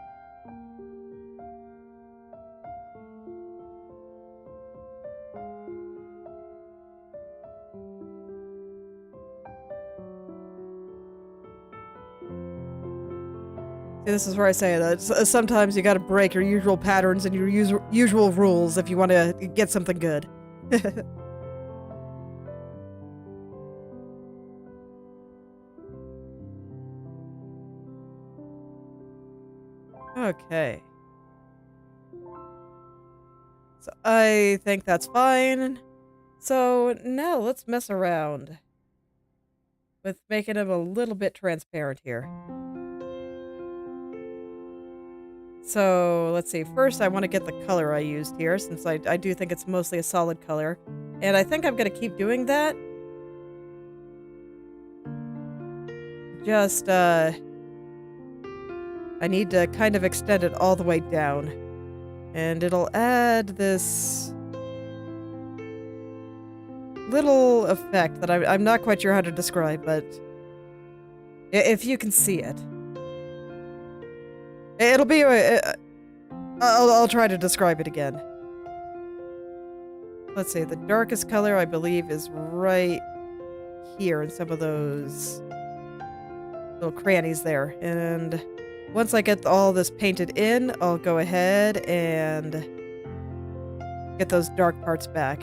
See, this is where I say that sometimes you gotta break your usual patterns and your usual rules if you want to get something good. Okay. So I think that's fine. So now let's mess around with making him a little bit transparent here. So let's see. First, I want to get the color I used here, since I do think it's mostly a solid color. And I think I'm going to keep doing that. Just, I need to kind of extend it all the way down. And it'll add this little effect that I'm not quite sure how to describe, but if you can see it. It'll be... I'll try to describe it again. Let's see, the darkest color, I believe, is right here in some of those little crannies there. And once I get all this painted in, I'll go ahead and get those dark parts back.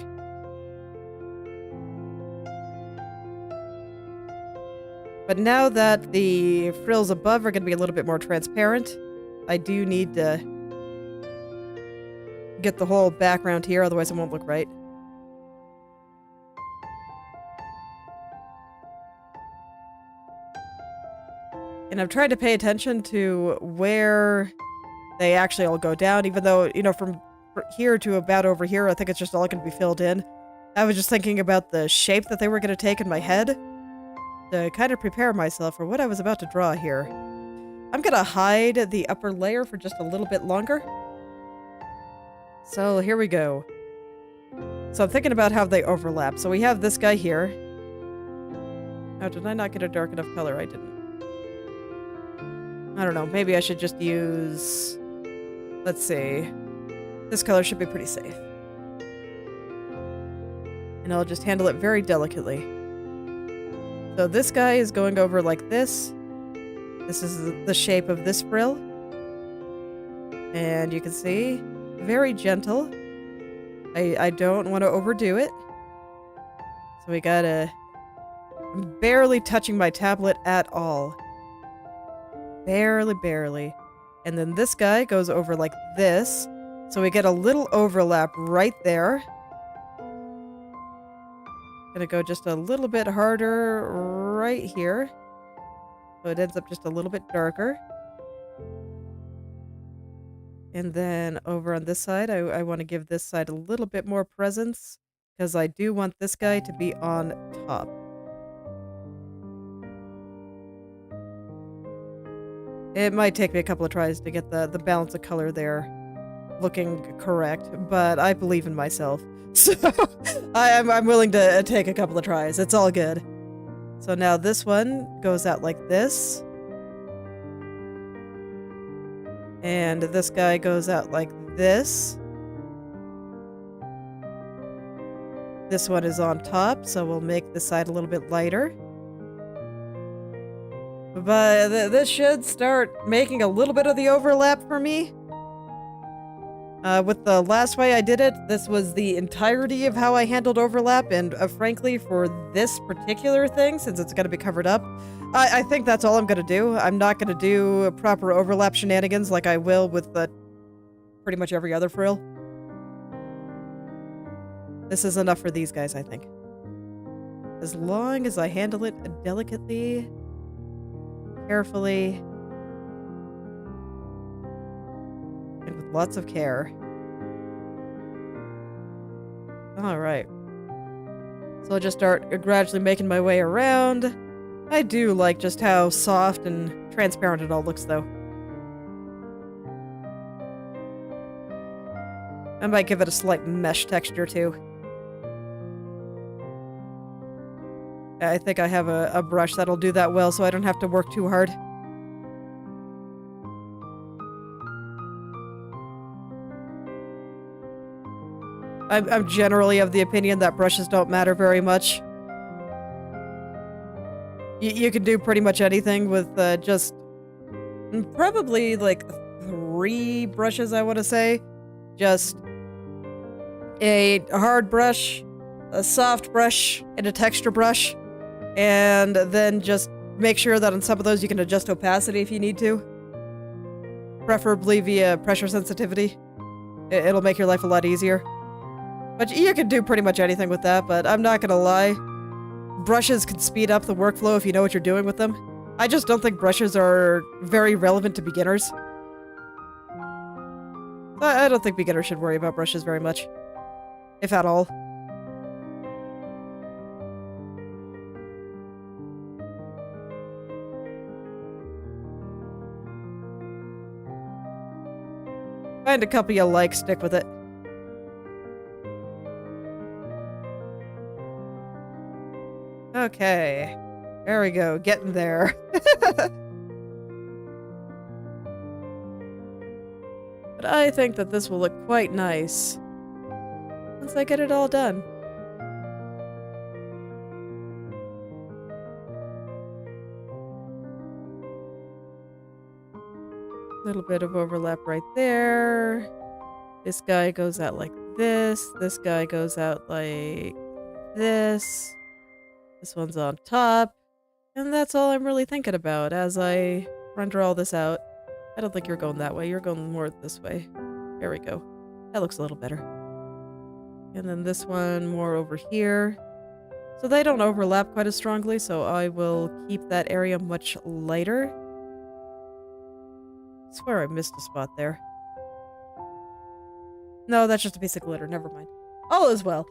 But now that the frills above are going to be a little bit more transparent, I do need to get the whole background here, otherwise it won't look right. And I've tried to pay attention to where they actually all go down, even though, you know, from here to about over here, I think it's just all going to be filled in. I was just thinking about the shape that they were going to take in my head to kind of prepare myself for what I was about to draw here. I'm going to hide the upper layer for just a little bit longer. So here we go. So I'm thinking about how they overlap. So we have this guy here. Oh, did I not get a dark enough color? I didn't. I don't know. Maybe I should just use... Let's see. This color should be pretty safe. And I'll just handle it very delicately. So this guy is going over like this. This is the shape of this frill. And you can see, very gentle. I don't want to overdo it. So we gotta... I'm barely touching my tablet at all. Barely, barely. And then this guy goes over like this. So we get a little overlap right there. Gonna go just a little bit harder right here. So it ends up just a little bit darker. And then over on this side, I want to give this side a little bit more presence, because I do want this guy to be on top. It might take me a couple of tries to get the balance of color there looking correct, but I believe in myself. So I'm willing to take a couple of tries. It's all good. So now this one goes out like this. And this guy goes out like this. This one is on top, so we'll make this side a little bit lighter. But this should start making a little bit of the overlap for me. With the last way I did it, this was the entirety of how I handled overlap, and frankly, for this particular thing, since it's going to be covered up, I think that's all I'm going to do. I'm not going to do proper overlap shenanigans like I will with pretty much every other frill. This is enough for these guys, I think. As long as I handle it delicately, carefully, and with lots of care. Alright. So I'll just start gradually making my way around. I do like just how soft and transparent it all looks, though. I might give it a slight mesh texture, too. I think I have a brush that'll do that well, so I don't have to work too hard. I'm generally of the opinion that brushes don't matter very much. You can do pretty much anything with just probably like 3 brushes, I want to say. Just a hard brush, a soft brush, and a texture brush. And then just make sure that on some of those you can adjust opacity if you need to. Preferably via pressure sensitivity. It'll make your life a lot easier. But you can do pretty much anything with that, but I'm not gonna lie. Brushes can speed up the workflow if you know what you're doing with them. I just don't think brushes are very relevant to beginners. I don't think beginners should worry about brushes very much. If at all. Find a couple you like, stick with it. Okay. There we go, getting there. But I think that this will look quite nice once I get it all done. Little bit of overlap right there. This guy goes out like this. This guy goes out like this. This one's on top. And that's all I'm really thinking about as I render all this out. I don't think you're going that way. You're going more this way. There we go. That looks a little better. And then this one more over here. So they don't overlap quite as strongly, so I will keep that area much lighter. I swear I missed a spot there. No, that's just a piece of glitter. Never mind. All is well.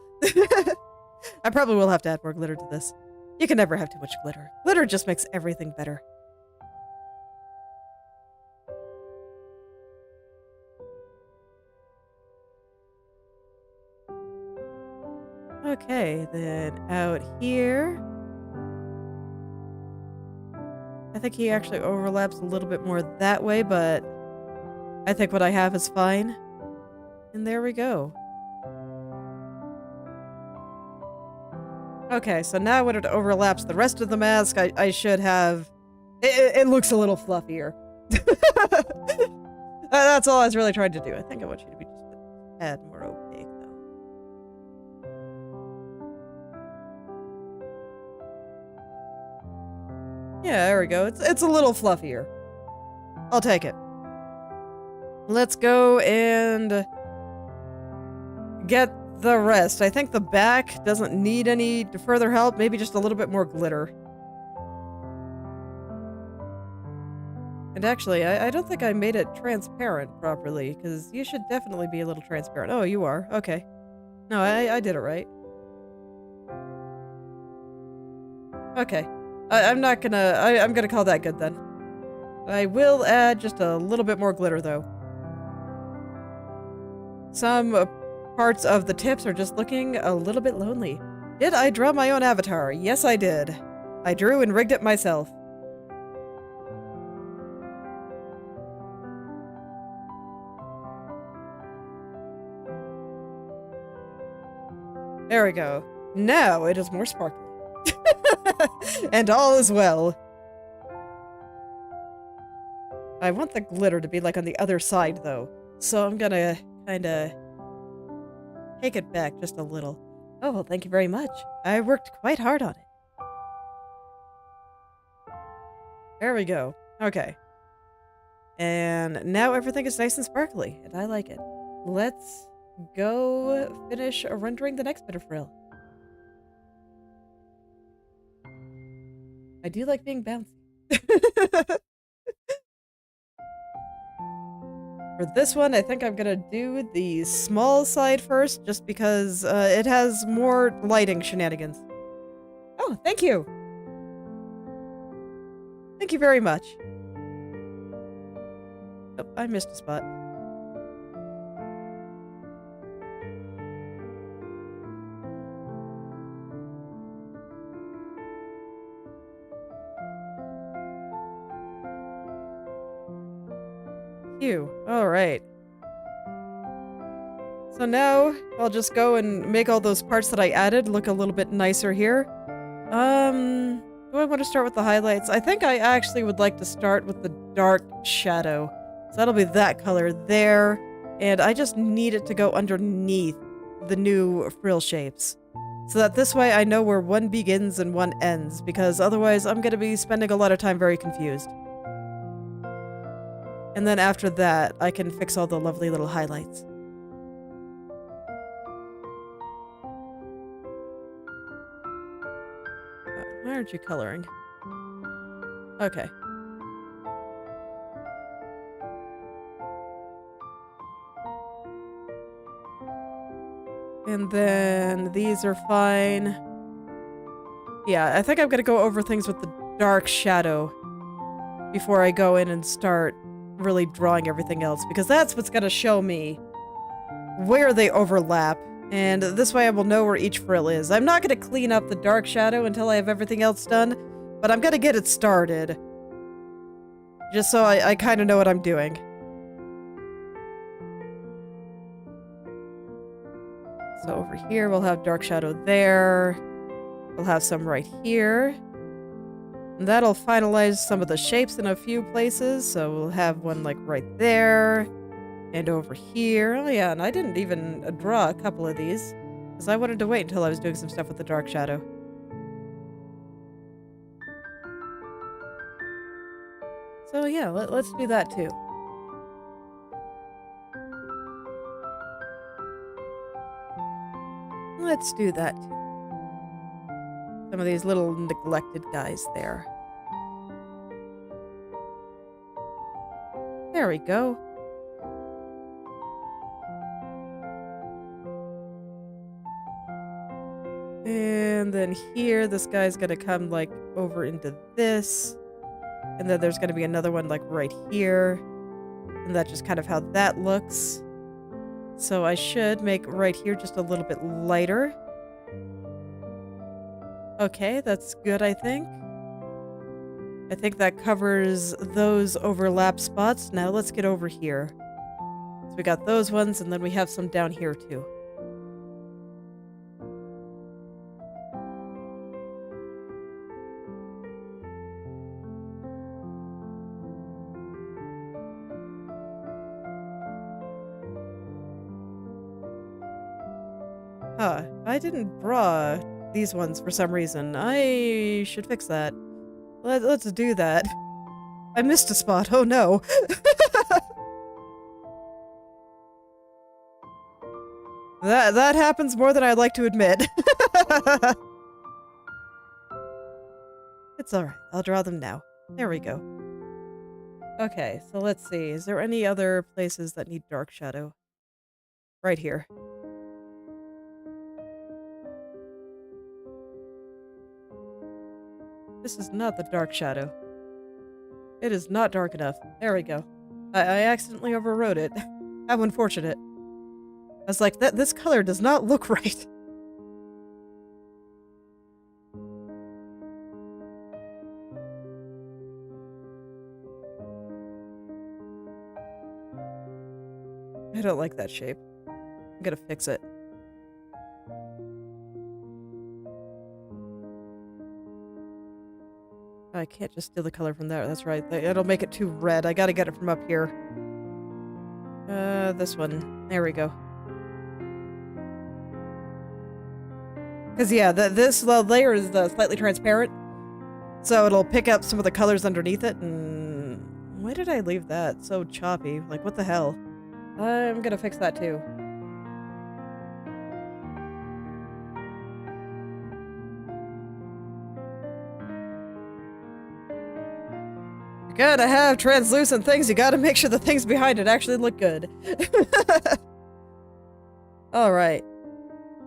I probably will have to add more glitter to this. You can never have too much glitter. Glitter just makes everything better. Okay, then out here. I think he actually overlaps a little bit more that way, but I think what I have is fine. And there we go. Okay, so now when it overlaps the rest of the mask, I should have... It looks a little fluffier. That's all I was really trying to do. I think I want you to be just a tad more opaque, though. Yeah, there we go. It's a little fluffier. I'll take it. Let's go and get the rest. I think the back doesn't need any further help. Maybe just a little bit more glitter. And actually, I don't think I made it transparent properly, because you should definitely be a little transparent. Oh, you are. Okay. No, I did it right. Okay. I'm not gonna... I'm gonna call that good, then. I will add just a little bit more glitter, though. Some parts of the tips are just looking a little bit lonely. Did I draw my own avatar? Yes, I did. I drew and rigged it myself. There we go. Now it is more sparkly. And all is well. I want the glitter to be like on the other side, though. So I'm gonna kinda take it back just a little. Oh, well, thank you very much. I worked quite hard on it. There we go. Okay. And now everything is nice and sparkly, and I like it. Let's go finish rendering the next bit of frill. I do like being bouncy. For this one, I think I'm gonna do the small side first, just because it has more lighting shenanigans. Oh, thank you! Thank you very much. Oh, I missed a spot. Phew. Alright. So now, I'll just go and make all those parts that I added look a little bit nicer here. Do I want to start with the highlights? I think I actually would like to start with the dark shadow. So that'll be that color there. And I just need it to go underneath the new frill shapes. So that this way I know where one begins and one ends, because otherwise I'm going to be spending a lot of time very confused. And then after that, I can fix all the lovely little highlights. Why aren't you coloring? Okay. And then these are fine. Yeah, I think I'm gonna go over things with the dark shadow before I go in and start really drawing everything else, because that's what's gonna show me where they overlap, and this way I will know where each frill is. I'm not gonna clean up the dark shadow until I have everything else done, but I'm gonna get it started. Just so I kind of know what I'm doing. So over here we'll have dark shadow there. We'll have some right here. And that'll finalize some of the shapes in a few places, so we'll have one like right there. And over here. Oh yeah, and I didn't even draw a couple of these, because I wanted to wait until I was doing some stuff with the dark shadow. So yeah, let's do that too. Let's do that too. Some of these little neglected guys there. There we go. And then here, this guy's gonna come like over into this. And then there's gonna be another one like right here. And that's just kind of how that looks. So I should make right here just a little bit lighter. Okay, that's good, I think. I think that covers those overlap spots. Now let's get over here. So we got those ones, and then we have some down here too. Huh, I didn't draw these ones for some reason. I should fix that. Let's do that. I missed a spot, oh no. That happens more than I'd like to admit. It's alright, I'll draw them now. There we go. Okay, so let's see. Is there any other places that need dark shadow? Right here. This is not the dark shadow. It is not dark enough. There we go. I accidentally overwrote it. How unfortunate. I was like, this color does not look right. I don't like that shape. I'm gonna fix it. I can't just steal the color from there. That's right. It'll make it too red. I gotta get it from up here. This one. There we go. Because, yeah, this layer is slightly transparent, so it'll pick up some of the colors underneath it, and... Why did I leave that so choppy? Like, what the hell? I'm gonna fix that, too. You gotta have translucent things, you gotta make sure the things behind it actually look good. Alright.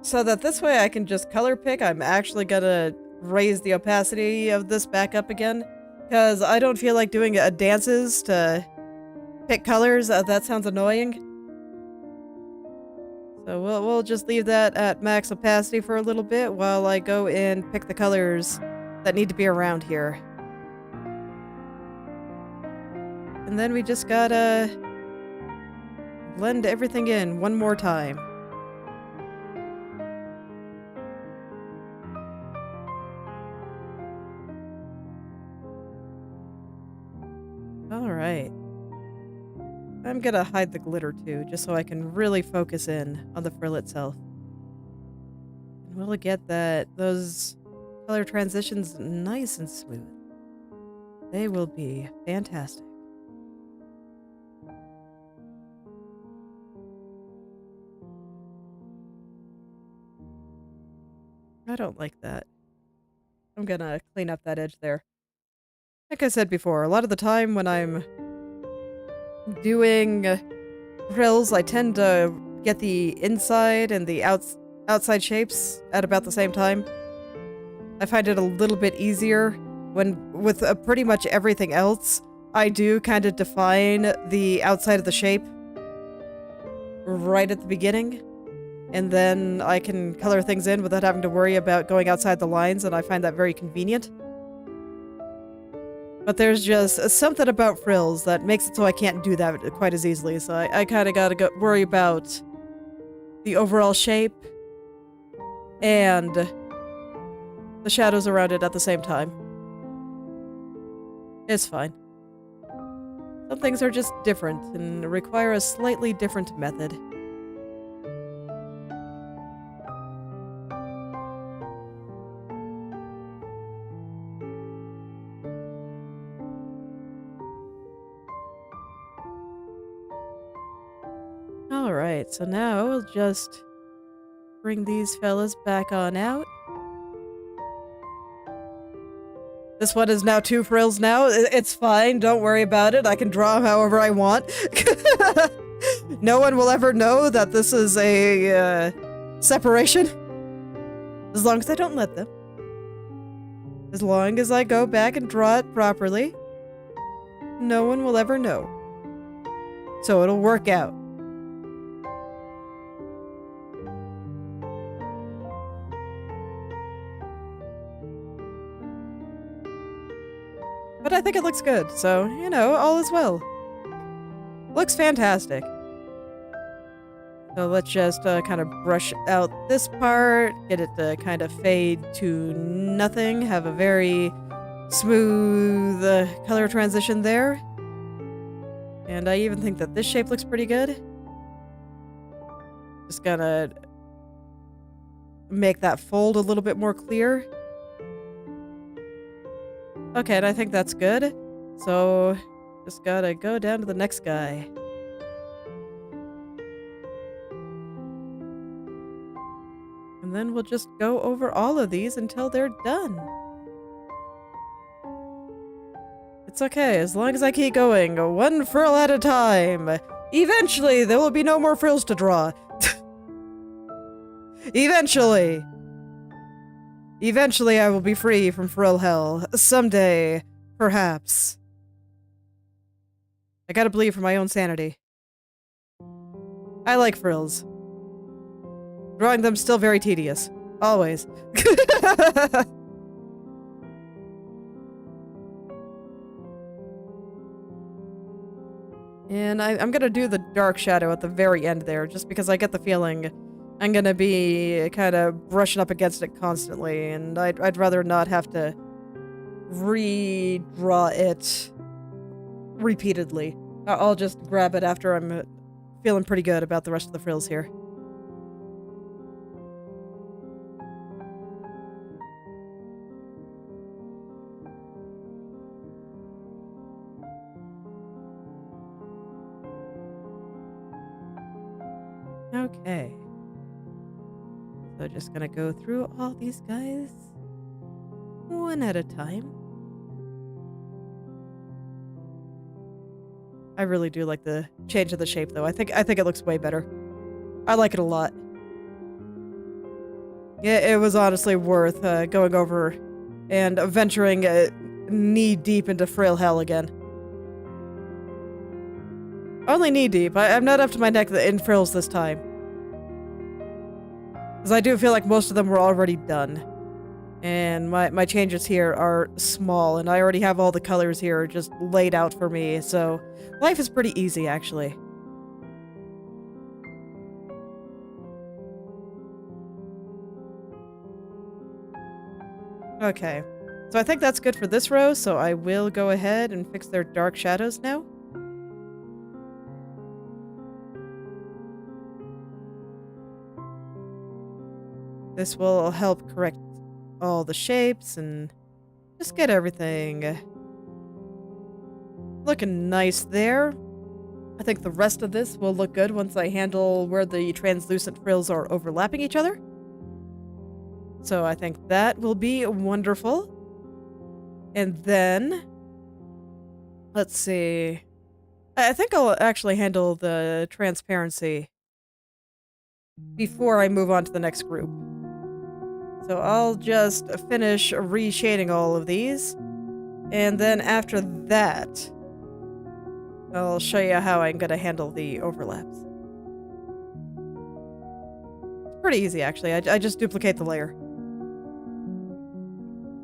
So that this way I can just color pick, I'm actually gonna raise the opacity of this back up again. Because I don't feel like doing dances to pick colors, that sounds annoying. So we'll just leave that at max opacity for a little bit while I go and pick the colors that need to be around here. And then we just gotta blend everything in one more time. Alright. I'm gonna hide the glitter too, just so I can really focus in on the frill itself. And we'll get those color transitions nice and smooth. They will be fantastic. I don't like that. I'm gonna clean up that edge there. Like I said before, a lot of the time when I'm doing frills, I tend to get the inside and the outside shapes at about the same time. I find it a little bit easier when, with pretty much everything else, I do kind of define the outside of the shape right at the beginning. And then I can color things in without having to worry about going outside the lines, and I find that very convenient. But there's just something about frills that makes it so I can't do that quite as easily, so I kind of gotta worry about the overall shape and the shadows around it at the same time. It's fine. Some things are just different and require a slightly different method. Alright, so now we'll just bring these fellas back on out. This one is now 2 frills now. It's fine, don't worry about it. I can draw them however I want. No one will ever know that this is a separation. As long as I don't let them. As long as I go back and draw it properly, no one will ever know. So it'll work out. But I think it looks good, so, you know, all is well. Looks fantastic. So let's just kind of brush out this part, get it to kind of fade to nothing, have a very smooth color transition there. And I even think that this shape looks pretty good. Just gonna make that fold a little bit more clear. Okay, and I think that's good. So, just gotta go down to the next guy. And then we'll just go over all of these until they're done. It's okay, as long as I keep going, 1 frill at a time. Eventually, there will be no more frills to draw. Eventually. Eventually I will be free from frill hell. Someday, perhaps. I gotta believe for my own sanity. I like frills. Drawing them still very tedious. Always. And I'm gonna do the dark shadow at the very end there, just because I get the feeling I'm gonna be kind of brushing up against it constantly, and I'd rather not have to redraw it repeatedly. I'll just grab it after I'm feeling pretty good about the rest of the frills here. Okay. So just gonna go through all these guys one at a time. I really do like the change of the shape though. I think it looks way better. I like it a lot. Yeah, it was honestly worth going over and venturing knee deep into frail hell again. Only knee deep. I'm not up to my neck in frills this time. Because I do feel like most of them were already done. And my changes here are small, and I already have all the colors here just laid out for me, so life is pretty easy, actually. Okay, so I think that's good for this row, so I will go ahead and fix their dark shadows now. This will help correct all the shapes and just get everything looking nice there. I think the rest of this will look good once I handle where the translucent frills are overlapping each other. So I think that will be wonderful. And then, let's see. I think I'll actually handle the transparency before I move on to the next group. So I'll just finish reshading all of these. And then after that, I'll show you how I'm going to handle the overlaps. It's pretty easy, actually. I just duplicate the layer.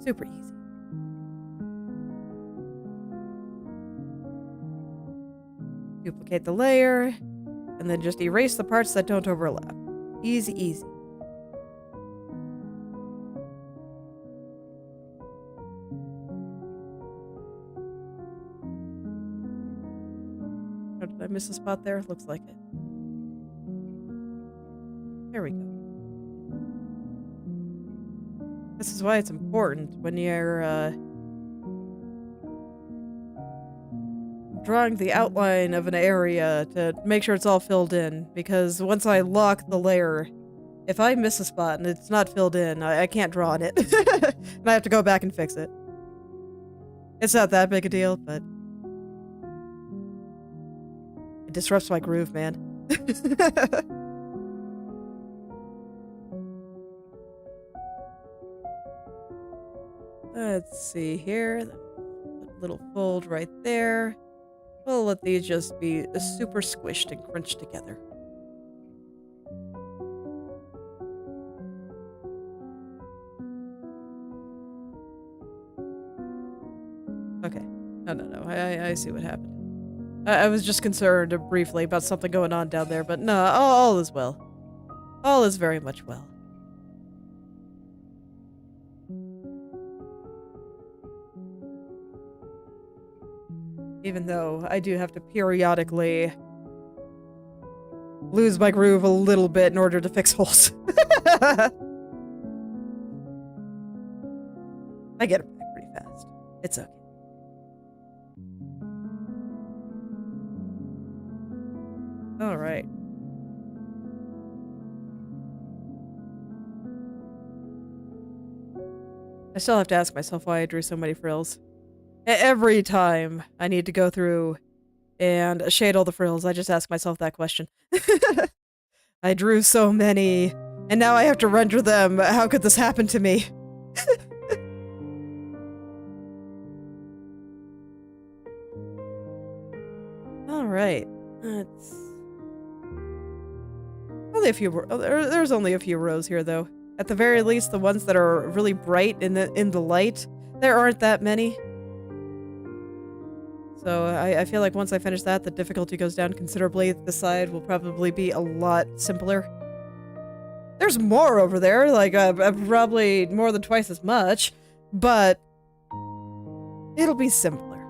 Super easy. Duplicate the layer, and then just erase the parts that don't overlap. Easy, easy. Oh, did I miss a spot there? Looks like it. There we go. This is why it's important when you're, drawing the outline of an area to make sure it's all filled in, because once I lock the layer, if I miss a spot and it's not filled in, I can't draw on it. And I have to go back and fix it. It's not that big a deal, but it disrupts my groove, man. Let's see here. Little fold right there. We'll let these just be super squished and crunched together. Okay. No. I see what happened. I was just concerned briefly about something going on down there, but no, all is well. All is very much well. Even though I do have to periodically lose my groove a little bit in order to fix holes. I get it back pretty fast. It's okay. Alright. I still have to ask myself why I drew so many frills. Every time I need to go through and shade all the frills, I just ask myself that question. I drew so many, and now I have to render them. How could this happen to me? Alright, let's... Only a few... There's only a few rows here, though. At the very least, the ones that are really bright in the light, there aren't that many. So I feel like once I finish that, the difficulty goes down considerably. This side will probably be a lot simpler. There's more over there, like probably more than twice as much, but it'll be simpler.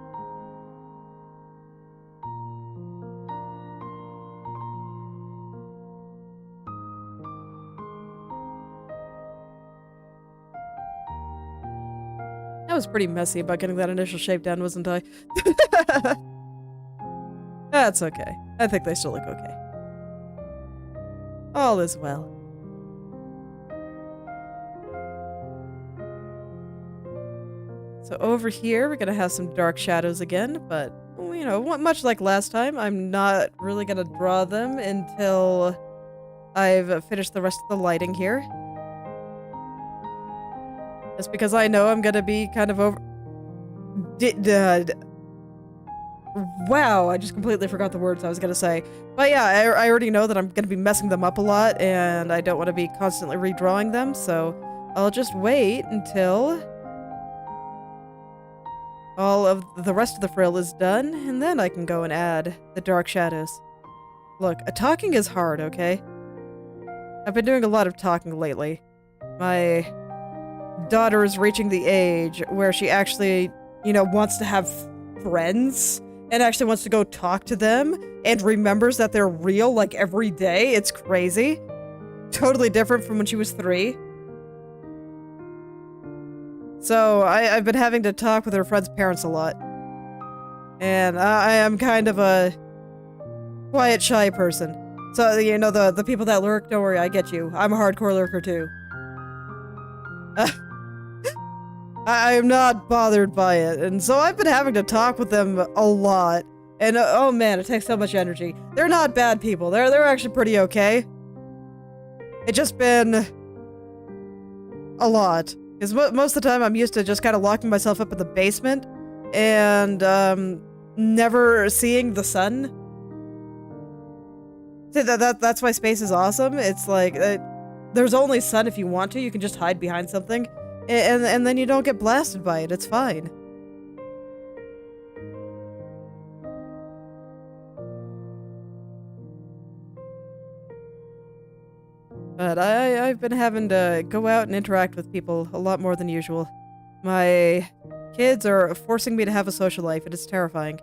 I was pretty messy about getting that initial shape down, wasn't I? That's okay. I think they still look okay. All is well. So over here, we're gonna have some dark shadows again, but, you know, much like last time, I'm not really gonna draw them until I've finished the rest of the lighting here. Just because I know I'm gonna be kind of over... Wow, I just completely forgot the words I was gonna say. But yeah, I already know that I'm gonna be messing them up a lot, and I don't want to be constantly redrawing them, so I'll just wait until all of the rest of the frill is done, and then I can go and add the dark shadows. Look, talking is hard, okay? I've been doing a lot of talking lately. My daughter is reaching the age where she actually, you know, wants to have friends and actually wants to go talk to them and remembers that they're real, like, every day. It's crazy. Totally different from when she was 3. So, I've been having to talk with her friend's parents a lot. And I am kind of a quiet, shy person. So, you know, the people that lurk, don't worry, I get you. I'm a hardcore lurker, too. I am not bothered by it, and so I've been having to talk with them a lot. And, oh man, it takes so much energy. They're not bad people. They're actually pretty okay. It's just been a lot. Because most of the time I'm used to just kind of locking myself up in the basement and never seeing the sun. See, that's why space is awesome. It's like, there's only sun if you want to. You can just hide behind something. And then you don't get blasted by it. It's fine. But I've been having to go out and interact with people a lot more than usual. My kids are forcing me to have a social life, and it's terrifying.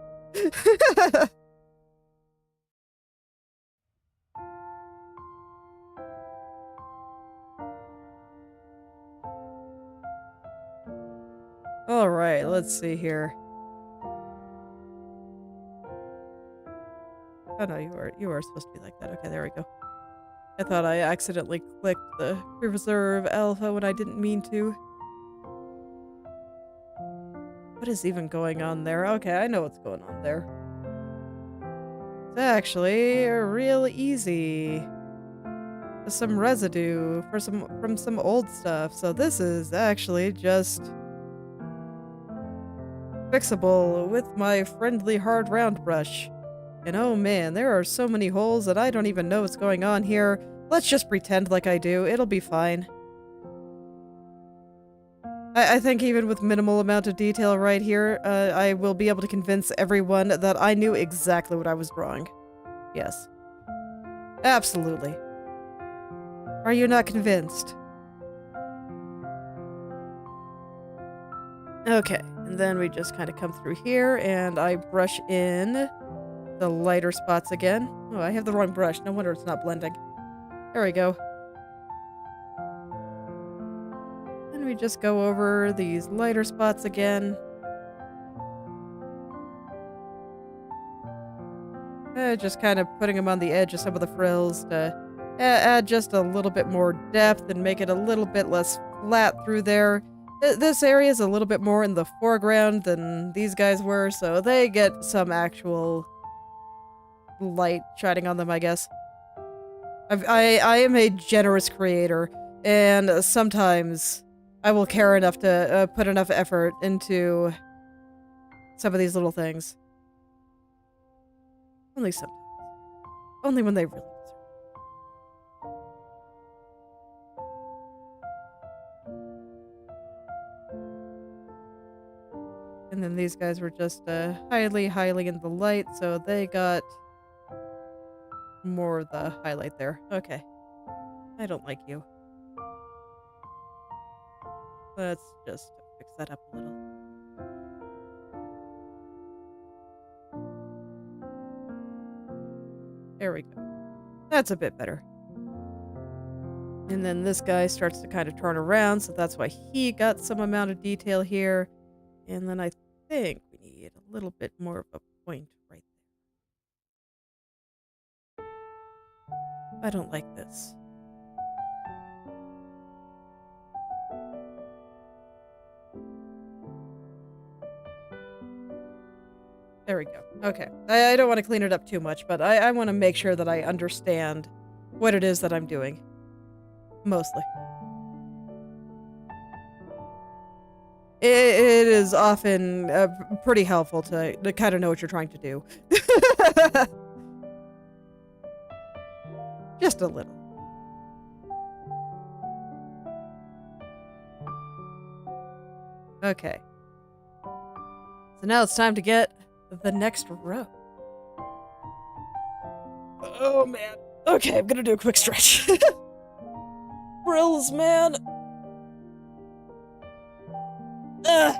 Alright, let's see here. Oh no, you are supposed to be like that. Okay, there we go. I thought I accidentally clicked the preserve alpha when I didn't mean to. What is even going on there? Okay, I know what's going on there. It's actually real easy. Some residue from some old stuff. So this is actually just fixable with my friendly hard round brush. And oh man, there are so many holes that I don't even know what's going on here. Let's just pretend like I do. It'll be fine. I think even with minimal amount of detail right here, I will be able to convince everyone that I knew exactly what I was drawing. Yes. Absolutely. Are you not convinced? Okay, and then we just kind of come through here, and I brush in the lighter spots again. Oh, I have the wrong brush. No wonder it's not blending. There we go. And we just go over these lighter spots again. Just kind of putting them on the edge of some of the frills to add just a little bit more depth and make it a little bit less flat through there. This area is a little bit more in the foreground than these guys were, so they get some actual light shining on them, I guess. I am a generous creator, and sometimes I will care enough to put enough effort into some of these little things. Only sometimes. Only when they really deserve it. And then these guys were just highly in the light, so they got more of the highlight there. Okay. I don't like you. Let's just fix that up a little. There we go. That's a bit better. And then this guy starts to kind of turn around, so that's why he got some amount of detail here. And then I think we need a little bit more of a point right there. I don't like this. There we go. Okay. I don't want to clean it up too much, but I want to make sure that I understand what it is that I'm doing. Mostly. It is often pretty helpful to kind of know what you're trying to do. Just a little. Okay. So now it's time to get the next row. Oh, man. Okay, I'm gonna do a quick stretch. Frills, man. Ugh.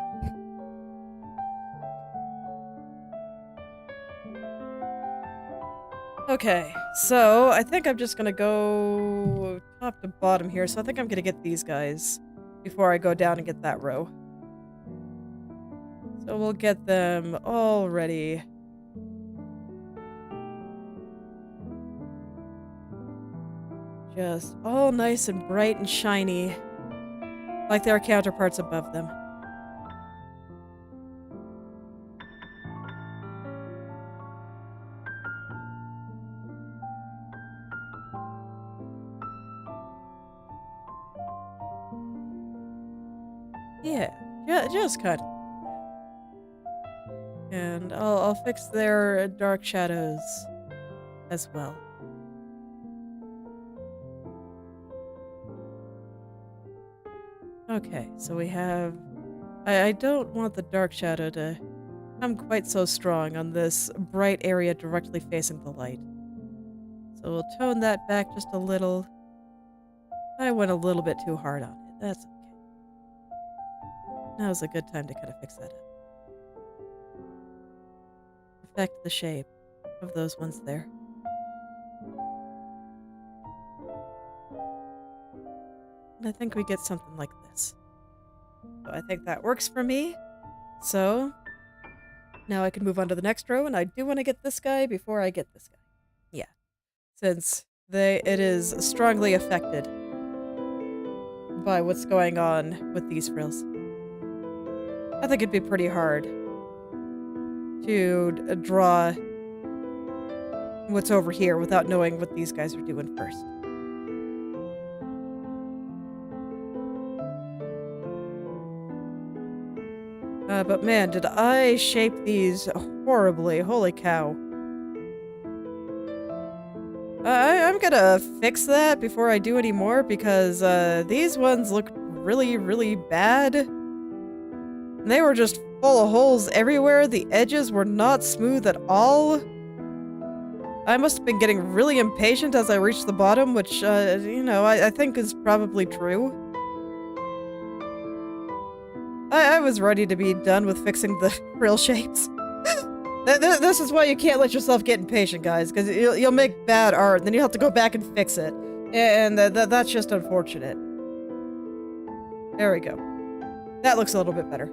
Okay, so I think I'm just gonna go top to bottom here. So I think I'm gonna get these guys before I go down and get that row. So we'll get them all ready. Just all nice and bright and shiny, like their counterparts above them. Yeah, just kind of. And I'll fix their dark shadows as well. Okay, so we have... I don't want the dark shadow to come quite so strong on this bright area directly facing the light. So we'll tone that back just a little. I went a little bit too hard on it. That's okay. Now's a good time to kind of fix that up. Affect the shape of those ones there. And I think we get something like this. So I think that works for me. So now I can move on to the next row, and I do want to get this guy before I get this guy. Yeah. Since it is strongly affected by what's going on with these frills. I think it'd be pretty hard to draw what's over here without knowing what these guys are doing first. But man, did I shape these horribly. Holy cow. I'm gonna fix that before I do any more because these ones look really, really bad. They were just full of holes everywhere. The edges were not smooth at all. I must have been getting really impatient as I reached the bottom, which, you know, I think is probably true. I was ready to be done with fixing the frill shapes. This is why you can't let yourself get impatient, guys, because you'll make bad art, and then you'll have to go back and fix it. And that's just unfortunate. There we go. That looks a little bit better.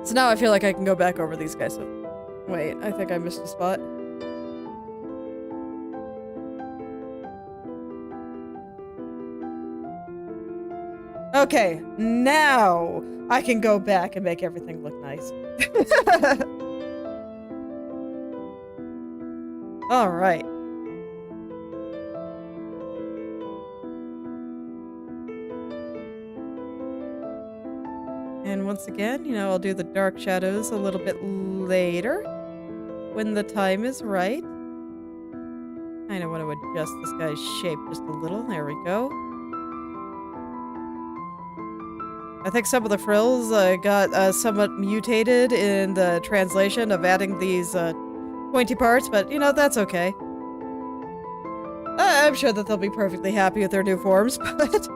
So now I feel like I can go back over these guys. So, wait, I think I missed a spot. Okay, now I can go back and make everything look nice. All right. And once again, you know, I'll do the dark shadows a little bit later when the time is right. Kind of want to adjust this guy's shape just a little. There we go. I think some of the frills got somewhat mutated in the translation of adding these pointy parts, but, you know, that's okay. I'm sure that they'll be perfectly happy with their new forms, but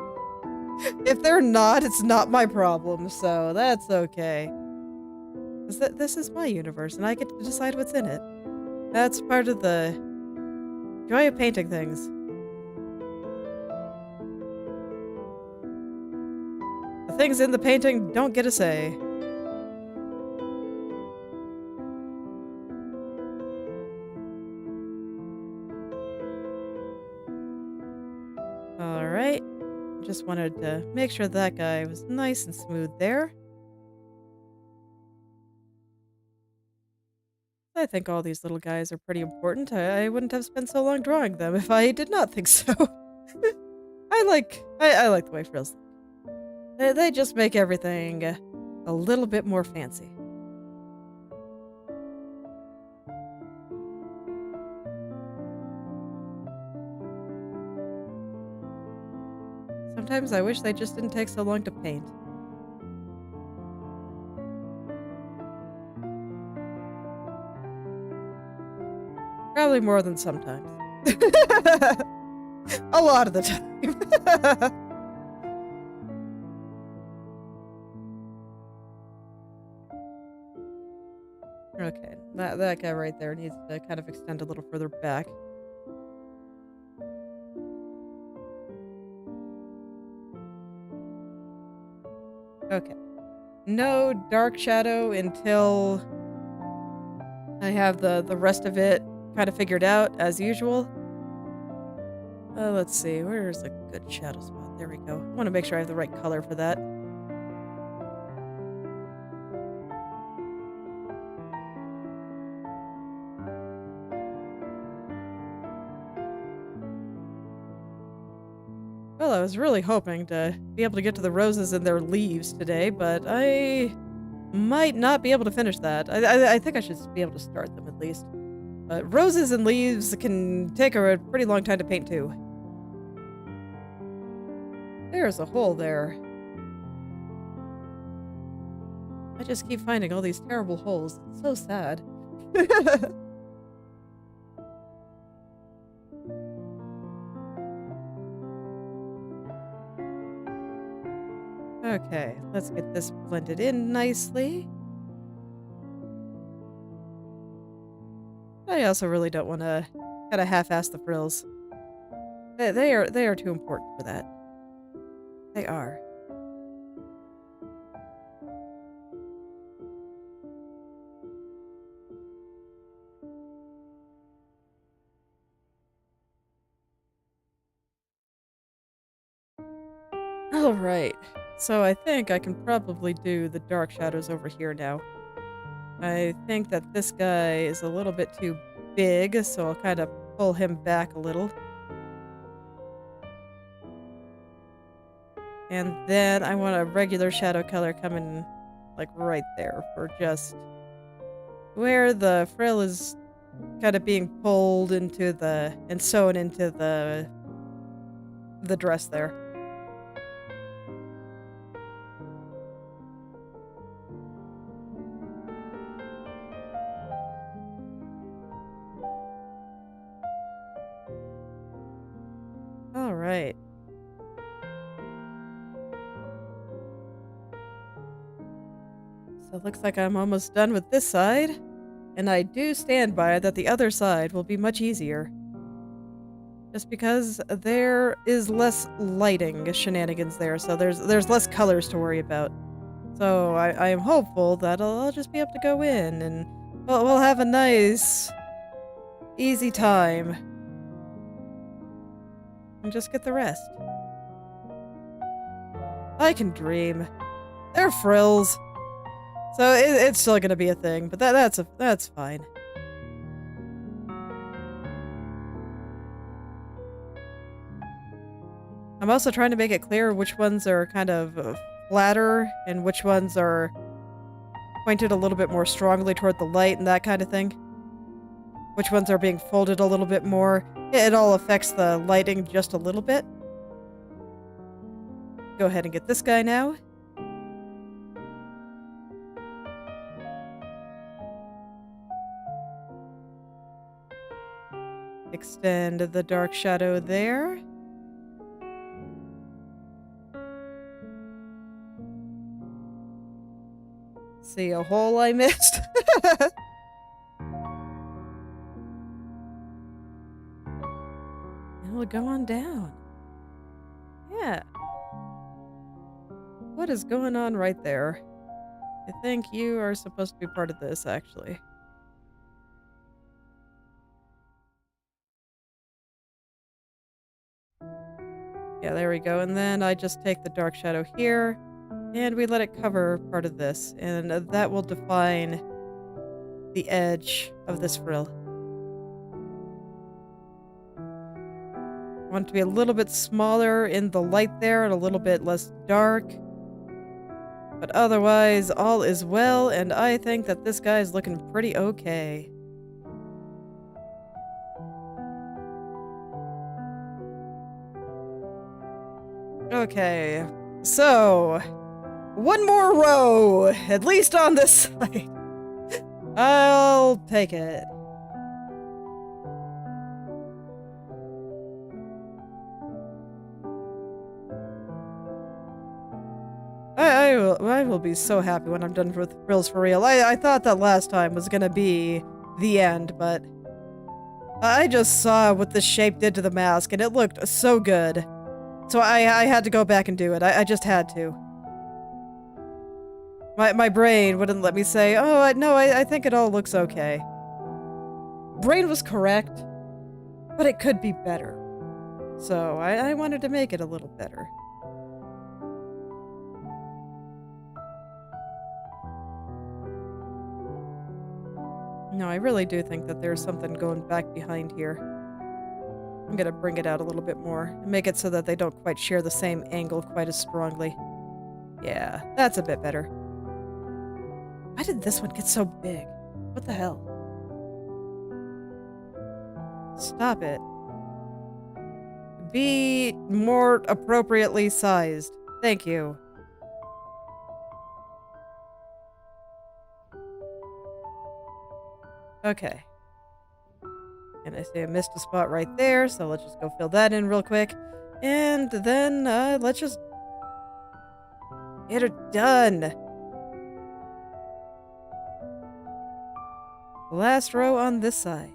if they're not, it's not my problem, so that's okay. This is my universe, and I get to decide what's in it. That's part of the joy of painting things. The things in the painting don't get a say. Alright. Just wanted to make sure that guy was nice and smooth there. I think all these little guys are pretty important. I wouldn't have spent so long drawing them if I did not think so. I like the way frills look. They just make everything a little bit more fancy. Sometimes I wish they just didn't take so long to paint. Probably more than sometimes. A lot of the time. Okay, that guy right there needs to kind of extend a little further back. Okay. No dark shadow until I have the rest of it kind of figured out, as usual. Let's see, where's a good shadow spot? There we go. I want to make sure I have the right color for that. Well, I was really hoping to be able to get to the roses and their leaves today, but I might not be able to finish that. I think I should be able to start them at least. But roses and leaves can take a pretty long time to paint too. There's a hole there. I just keep finding all these terrible holes. It's so sad. Okay, let's get this blended in nicely. I also really don't want to kind of half-ass the frills. They are too important for that. They are. Alright, so I think I can probably do the dark shadows over here now. I think that this guy is a little bit too big, so I'll kind of pull him back a little. And then I want a regular shadow color coming like right there for just where the frill is kind of being pulled into and sewn into the dress there. All right. So it looks like I'm almost done with this side, and I do stand by that the other side will be much easier. Just because there is less lighting shenanigans there, so there's less colors to worry about. So I am hopeful that I'll just be able to go in and we'll have a nice, easy time. And just get the rest. I can dream. They're frills. So it's still gonna be a thing, but that's fine. I'm also trying to make it clear which ones are kind of flatter and which ones are pointed a little bit more strongly toward the light and that kind of thing. Which ones are being folded a little bit more. It all affects the lighting just a little bit. Go ahead and get this guy now. Extend the dark shadow there. See a hole I missed? And we'll go on down. Yeah. what is going on right there? I think you are supposed to be part of this, actually. Yeah, there we go. And then I just take the dark shadow here, and we let it cover part of this, and that will define the edge of this frill. I want it to be a little bit smaller in the light there and a little bit less dark. But otherwise, all is well, and I think that this guy is looking pretty okay. Okay, so one more row, at least on this side. I'll take it. I will be so happy when I'm done with frills for real. I thought that last time was gonna be the end, but I just saw what this shape did to the mask, and it looked so good. So I had to go back and do it. I just had to. My brain wouldn't let me say, oh, no, I think it all looks okay. Brain was correct, but it could be better. So I wanted to make it a little better. No, I really do think that there's something going back behind here. I'm gonna bring it out a little bit more and make it so that they don't quite share the same angle quite as strongly. Yeah, that's a bit better. Why did this one get so big? What the hell? Stop it. Be more appropriately sized. Thank you. Okay. And I see I missed a spot right there, so let's just go fill that in real quick. And then, let's just get it done. Last row on this side.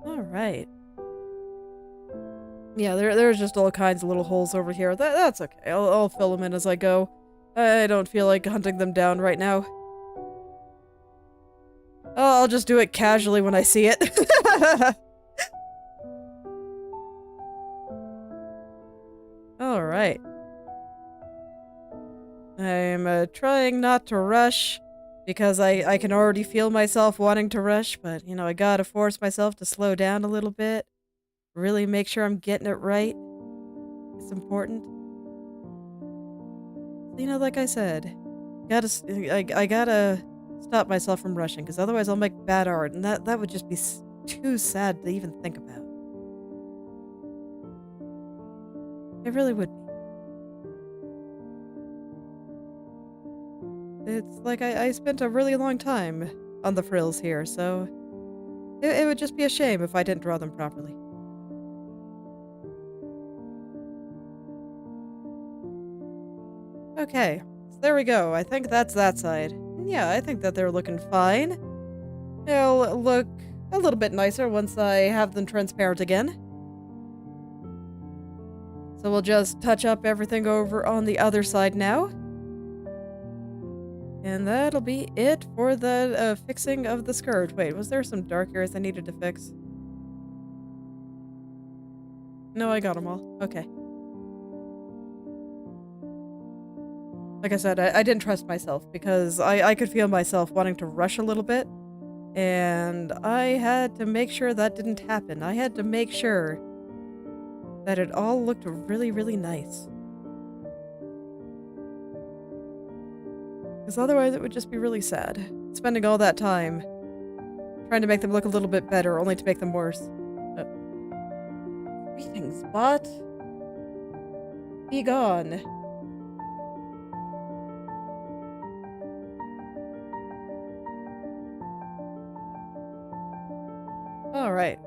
Alright. Yeah, there's just all kinds of little holes over here. That's okay. I'll fill them in as I go. I don't feel like hunting them down right now. I'll just do it casually when I see it. Alright. I'm trying not to rush because I can already feel myself wanting to rush, but, you know, I gotta force myself to slow down a little bit. Really make sure I'm getting it right. It's important. You know, like I said, I gotta stop myself from rushing, because otherwise I'll make bad art, and that would just be too sad to even think about. It really would be. It's like I spent a really long time on the frills here, so it would just be a shame if I didn't draw them properly. Okay, so there we go. I think that's that side. Yeah, I think that they're looking fine. They'll look a little bit nicer once I have them transparent again. So we'll just touch up everything over on the other side now. And that'll be it for the fixing of the skirt. Wait, was there some dark areas I needed to fix? No, I got them all. Okay. Like I said, I didn't trust myself because I could feel myself wanting to rush a little bit. And I had to make sure that didn't happen. I had to make sure that it all looked really, really nice. Because otherwise it would just be really sad. Spending all that time trying to make them look a little bit better, only to make them worse. Greetings, bot. Be gone. Alright.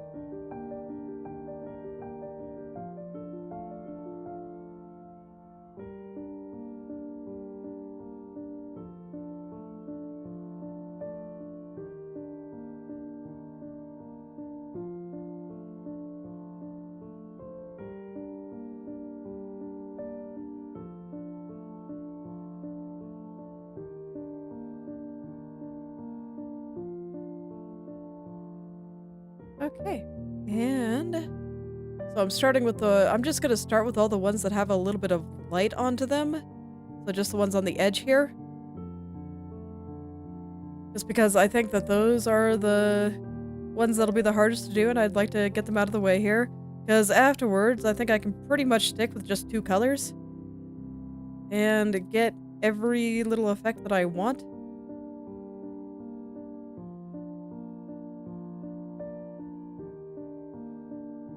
Okay. And so I'm just gonna start with all the ones that have a little bit of light onto them. So just the ones on the edge here. Just because I think that those are the ones that'll be the hardest to do, and I'd like to get them out of the way here. Because afterwards, I think I can pretty much stick with just 2 colors and get every little effect that I want.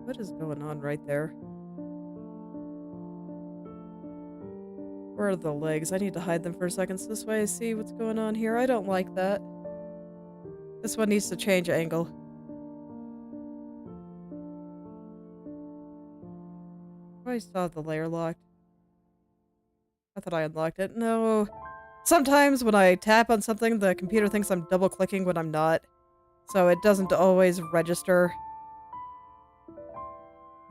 What is going on right there? Where are the legs? I need to hide them for a second so this way I see what's going on here. I don't like that. This one needs to change angle. I saw the layer locked. I thought I unlocked it. No. Sometimes when I tap on something, the computer thinks I'm double-clicking when I'm not. So it doesn't always register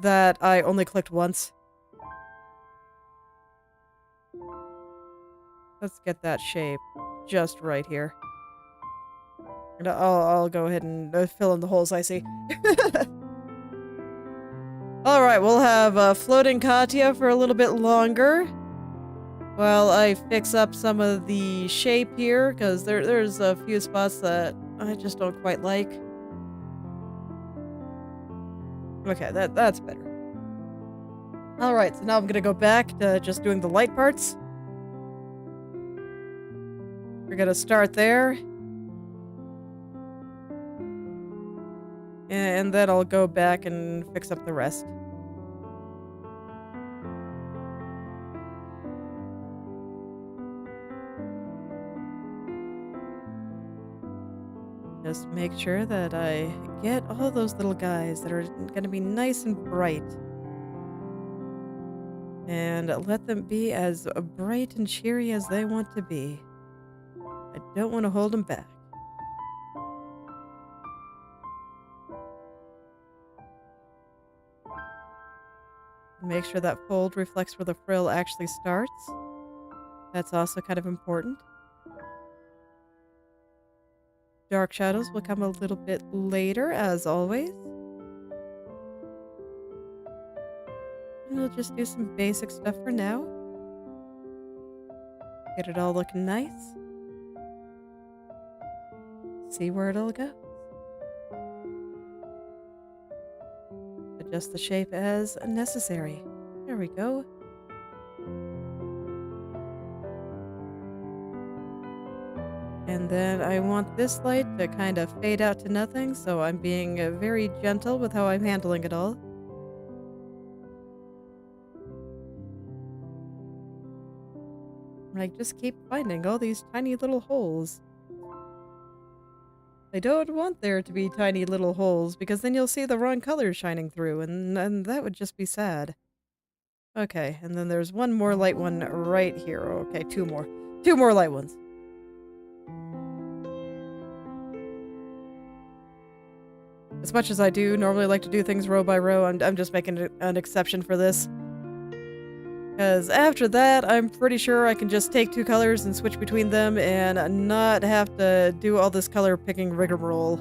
that I only clicked once. Let's get that shape just right here. And I'll go ahead and fill in the holes I see. Alright, we'll have floating Katya for a little bit longer. While I fix up some of the shape here, because there's a few spots that I just don't quite like. Okay, that's better. Alright, so now I'm gonna go back to just doing the light parts. We're gonna start there. And then I'll go back and fix up the rest. Just make sure that I get all those little guys that are going to be nice and bright. And let them be as bright and cheery as they want to be. I don't want to hold them back. Make sure that fold reflects where the frill actually starts. That's also kind of important. Dark shadows will come a little bit later, as always. And we'll just do some basic stuff for now. Get it all looking nice. See where it'll go. Adjust the shape as necessary. There we go. And then I want this light to kind of fade out to nothing, so I'm being very gentle with how I'm handling it all. I just keep finding all these tiny little holes. I don't want there to be tiny little holes, because then you'll see the wrong colors shining through, and that would just be sad. Okay, and then there's one more light one right here. Okay, 2 more. 2 more light ones. As much as I do normally like to do things row by row, I'm just making an exception for this. Because after that, I'm pretty sure I can just take 2 colors and switch between them and not have to do all this color picking rigmarole.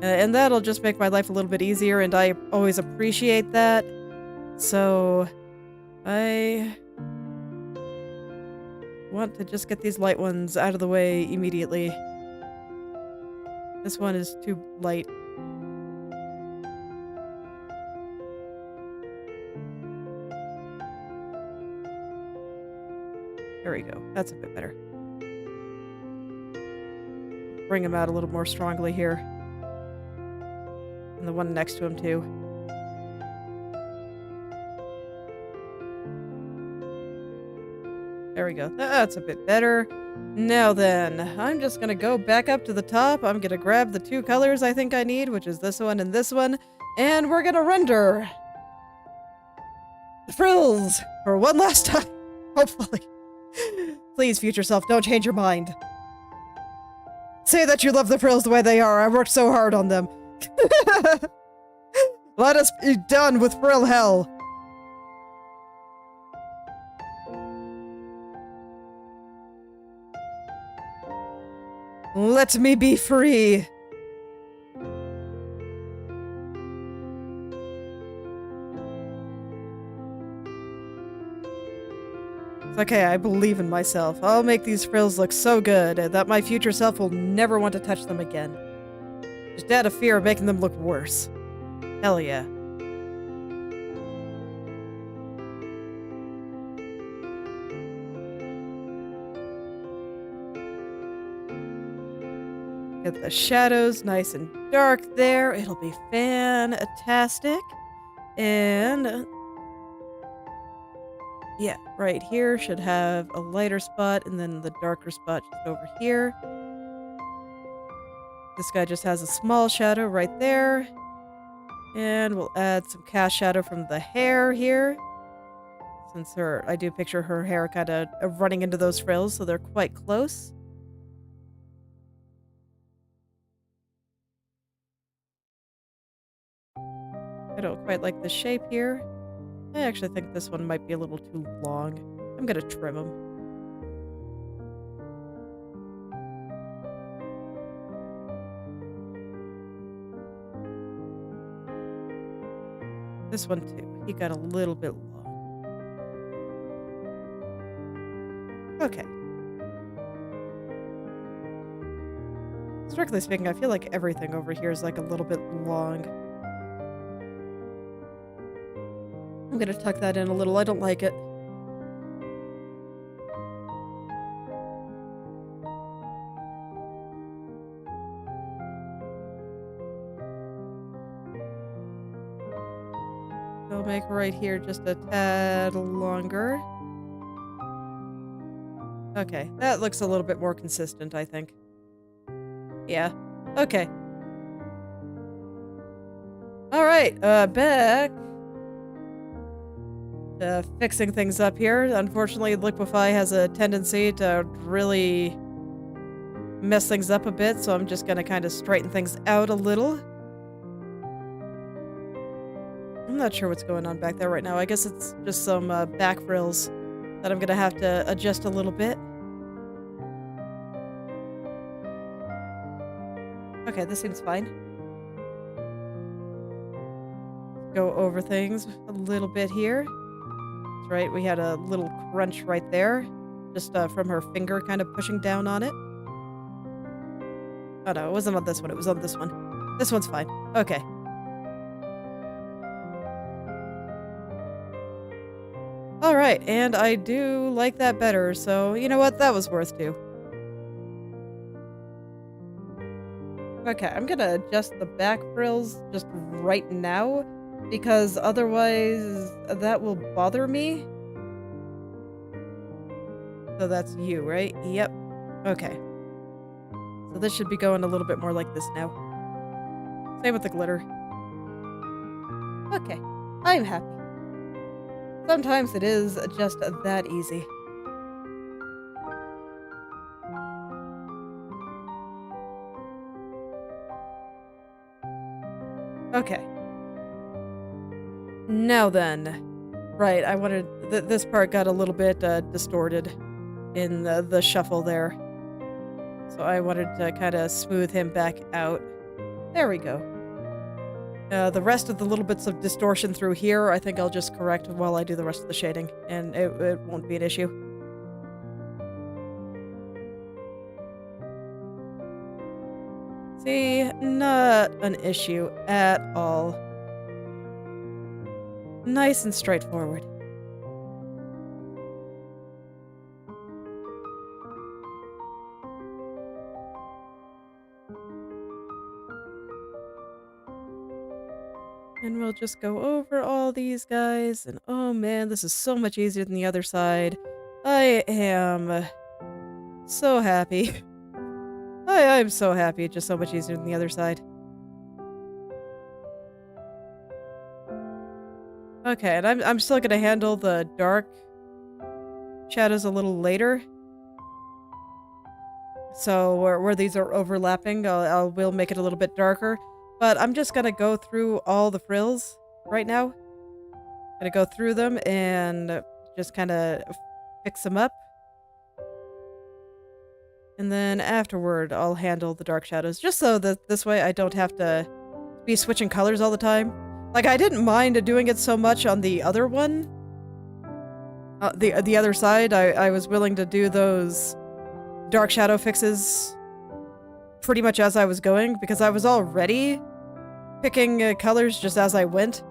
And that'll just make my life a little bit easier, and I always appreciate that. So, I want to just get these light ones out of the way immediately. This one is too light. There we go. That's a bit better. Bring him out a little more strongly here. And the one next to him, too. There we go. That's a bit better. Now then, I'm just gonna go back up to the top. I'm gonna grab the 2 colors I think I need, which is this one and this one. And we're gonna render the frills for one last time. Hopefully. Please, future self, don't change your mind. Say that you love the frills the way they are. I worked so hard on them. Let us be done with frill hell. Let me be free. It's okay, I believe in myself. I'll make these frills look so good that my future self will never want to touch them again. Just out of fear of making them look worse. Hell yeah. Get the shadows nice and dark there. It'll be fantastic. And yeah, right here should have a lighter spot and then the darker spot just over here. This guy just has a small shadow right there. And we'll add some cast shadow from the hair here. Since I do picture her hair kind of running into those frills, so they're quite close. I don't quite like the shape here. I actually think this one might be a little too long. I'm gonna trim them. This one too. He got a little bit long. Okay. Strictly speaking, I feel like everything over here is like a little bit long. I'm gonna tuck that in a little. I don't like it. I'll make right here just a tad longer. Okay, that looks a little bit more consistent, I think. Yeah. Okay. Alright, back to fixing things up here. Unfortunately, Liquify has a tendency to really mess things up a bit, so I'm just gonna kind of straighten things out a little. I'm not sure what's going on back there right now. I guess it's just some back frills that I'm gonna have to adjust a little bit. Okay, this seems fine. Go over things a little bit here. That's right, we had a little crunch right there. Just from her finger kind of pushing down on it. Oh no, it wasn't on this one, it was on this one. This one's fine. Okay. Alright, and I do like that better, so you know what? That was worth two. Okay, I'm gonna adjust the back frills just right now, because otherwise that will bother me. So that's you, right? Yep. Okay. So this should be going a little bit more like this now. Same with the glitter. Okay, I'm happy. Sometimes it is just that easy. Okay. Now then. Right, I wanted... this part got a little bit distorted in the shuffle there. So I wanted to kind of smooth him back out. There we go. The rest of the little bits of distortion through here, I think I'll just correct while I do the rest of the shading, and it won't be an issue. See, not an issue at all. Nice and straightforward. And we'll just go over all these guys, and oh man, this is so much easier than the other side. I am so happy. I'm so happy, it's just so much easier than the other side. Okay, and I'm still gonna handle the dark shadows a little later. So where these are overlapping, we'll make it a little bit darker. But I'm just gonna go through all the frills right now. Gonna go through them and just kind of fix them up. And then afterward, I'll handle the dark shadows, just so that this way I don't have to be switching colors all the time. Like, I didn't mind doing it so much on the other one. The other side, I was willing to do those dark shadow fixes pretty much as I was going, because I was already picking colors just as I went.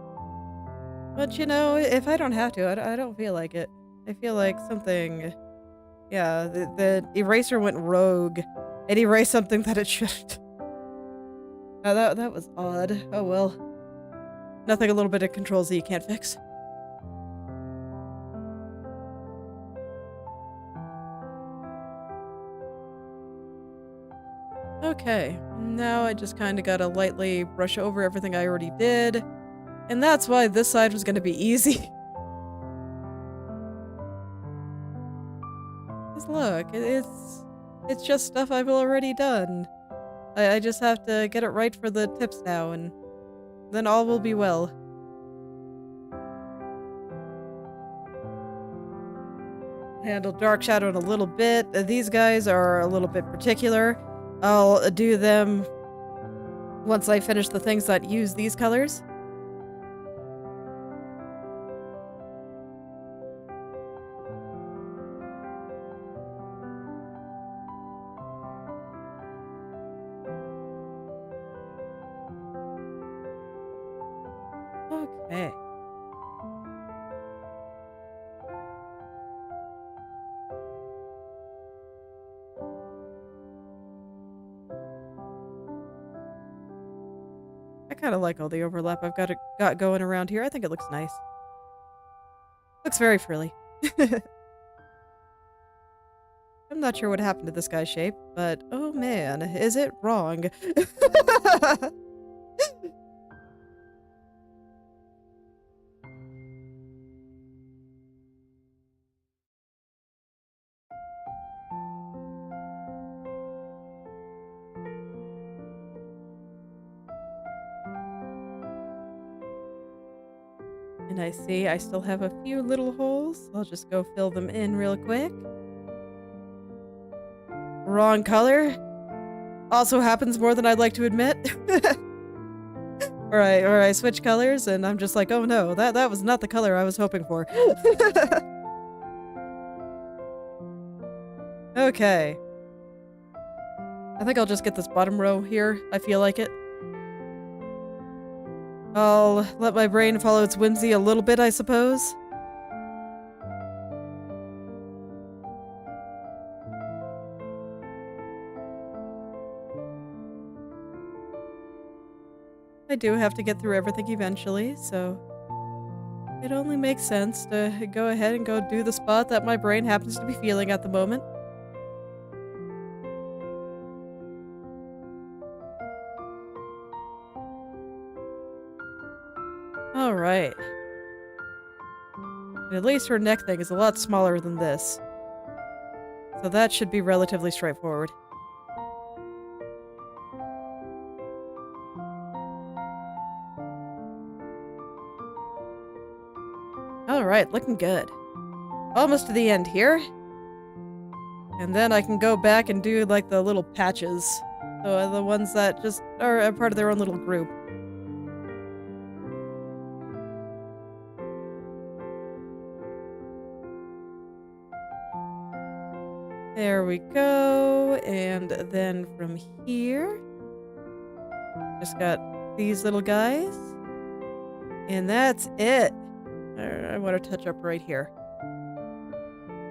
But you know, if I don't have to, I don't feel like it. I feel like something... Yeah, the eraser went rogue. It erased something that it shouldn't. That was odd. Oh well. Nothing a little bit of Control-Z can't fix. Okay, now I just kind of gotta lightly brush over everything I already did. And that's why this side was gonna be easy. Just look, it's just stuff I've already done. I just have to get it right for the tips now, and then all will be well. Handle dark shadow in a little bit. These guys are a little bit particular. I'll do them once I finish the things that use these colors. Okay. I kind of like all the overlap I've got going around here. I think it looks nice. Looks very frilly. I'm not sure what happened to this guy's shape, but oh man, is it wrong? And I see I still have a few little holes. I'll just go fill them in real quick. Wrong color. Also happens more than I'd like to admit. or I switch colors and I'm just like, oh no, that was not the color I was hoping for. Okay. I think I'll just get this bottom row here. I feel like it. I'll let my brain follow its whimsy a little bit, I suppose. I do have to get through everything eventually, so it only makes sense to go ahead and go do the spot that my brain happens to be feeling at the moment. Alright. At least her neck thing is a lot smaller than this. So that should be relatively straightforward. Alright, looking good. Almost to the end here. And then I can go back and do like the little patches. So the ones that just are a part of their own little group. There we go. And then from here, just got these little guys. And that's it. I want to touch up right here.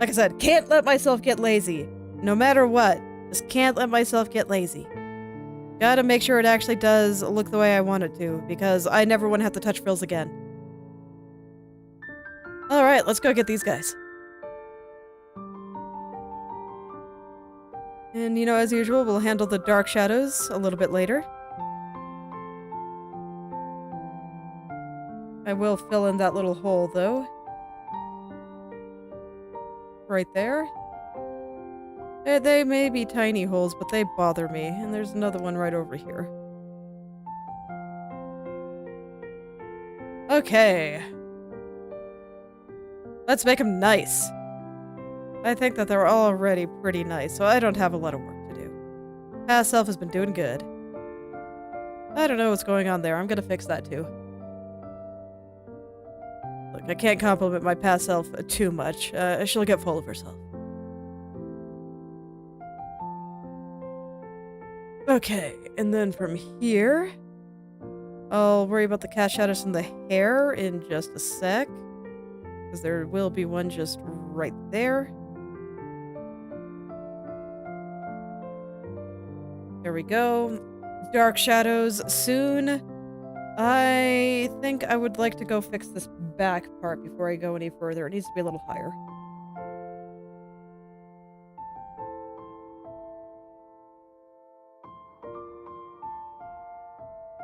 Like I said, can't let myself get lazy. No matter what. Just can't let myself get lazy. Gotta make sure it actually does look the way I want it to, because I never want to have to touch frills again. Alright, let's go get these guys. And you know, as usual, we'll handle the dark shadows a little bit later. I will fill in that little hole, though. Right there. They may be tiny holes, but they bother me. And there's another one right over here. Okay. Let's make them nice. I think that they're already pretty nice, so I don't have a lot of work to do. Past self has been doing good. I don't know what's going on there. I'm gonna fix that too. Look, Look, I can't compliment my past self too much. She'll get full of herself. Okay, and then from here, I'll worry about the cast shadows from the hair in just a sec. Because there will be one just right there. There we go. Dark shadows soon. I think I would like to go fix this back part before I go any further. It needs to be a little higher.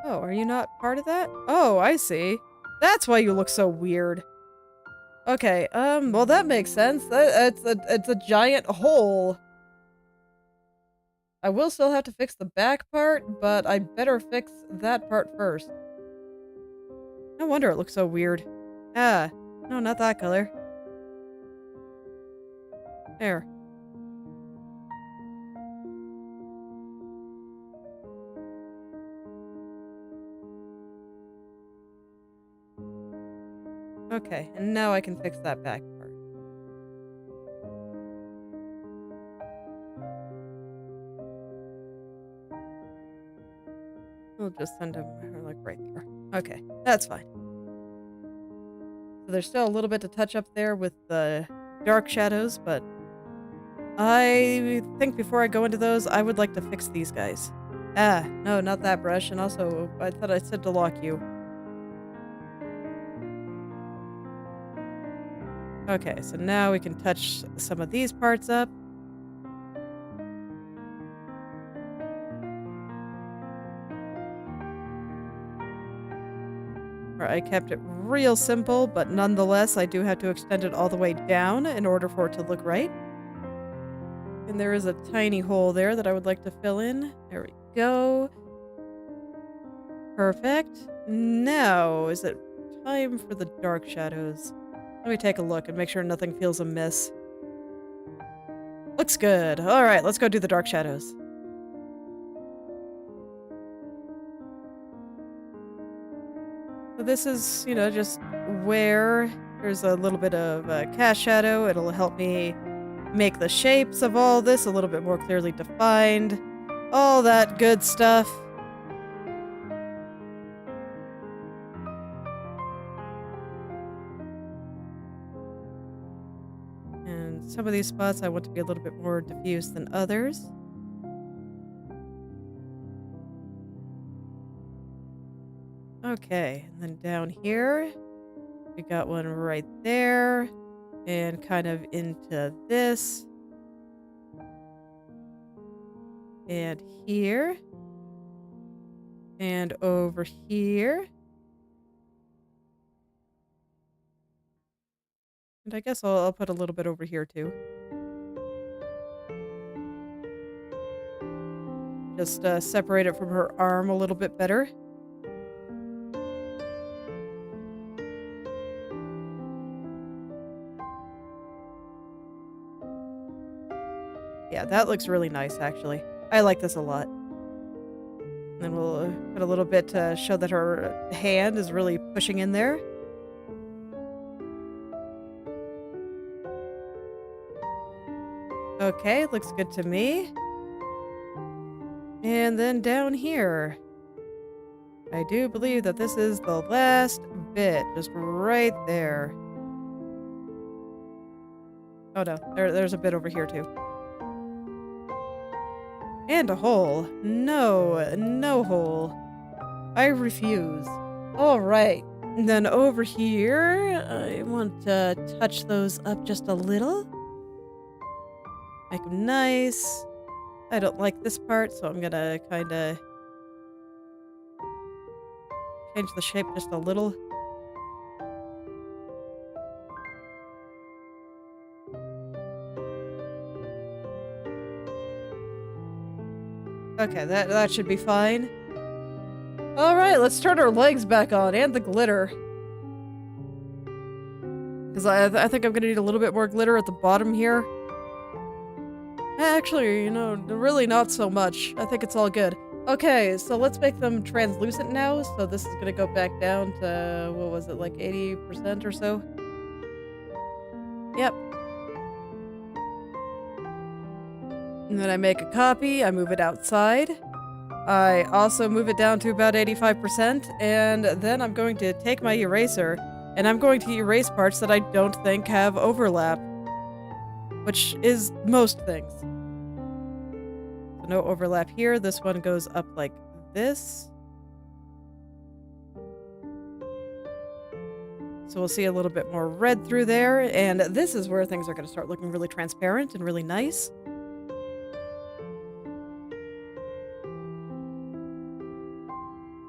Oh, are you not part of that? Oh, I see. That's why you look so weird. Okay, well that makes sense. It's a giant hole. I will still have to fix the back part, but I better fix that part first. No wonder it looks so weird. Ah, no, not that color. There. Okay, and now I can fix that back part. We'll just send him like right there. Okay, that's fine. So there's still a little bit to touch up there with the dark shadows, but I think before I go into those, I would like to fix these guys. Ah, no, not that brush, and also, I thought I said to lock you. Okay, so now we can touch some of these parts up. I kept it real simple, but nonetheless, I do have to extend it all the way down in order for it to look right. And there is a tiny hole there that I would like to fill in. There we go. Perfect. Now, is it time for the dark shadows? Let me take a look and make sure nothing feels amiss. Looks good. Alright, let's go do the dark shadows. So this is, you know, just where there's a little bit of cast shadow. It'll help me make the shapes of all this a little bit more clearly defined. All that good stuff. And some of these spots I want to be a little bit more diffuse than others. Okay, and then down here, we got one right there, and kind of into this, and here, and over here, and I guess I'll put a little bit over here too. Just separate it from her arm a little bit better. Yeah, that looks really nice, actually. I like this a lot. And then we'll put a little bit to show that her hand is really pushing in there. Okay, looks good to me. And then down here, I do believe that this is the last bit, just right there. Oh no, there's a bit over here too. And a hole. No, no hole. I refuse. Alright. And then over here, I want to touch those up just a little. Make them nice. I don't like this part, so I'm gonna kinda change the shape just a little. Okay, that should be fine. Alright, let's turn our legs back on, and the glitter. Because I think I'm gonna need a little bit more glitter at the bottom here. Actually, you know, really not so much. I think it's all good. Okay, so let's make them translucent now. So this is gonna go back down to, what was it, like 80% or so? Yep. And then I make a copy, I move it outside. I also move it down to about 85%, and then I'm going to take my eraser, and I'm going to erase parts that I don't think have overlap. Which is most things. So no overlap here. This one goes up like this. So we'll see a little bit more red through there, and this is where things are going to start looking really transparent and really nice.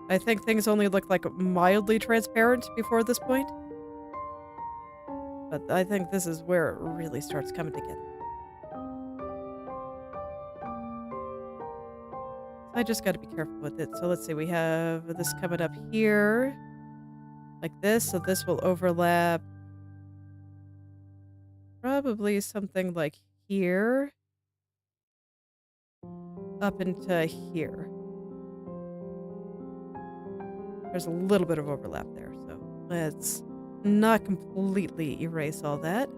I think things only look like mildly transparent before this point. But I think this is where it really starts coming together. I just got to be careful with it. So let's see, we have this coming up here. Like this, so this will overlap. Probably something like here. Up into here. There's a little bit of overlap there, so let's not completely erase all that.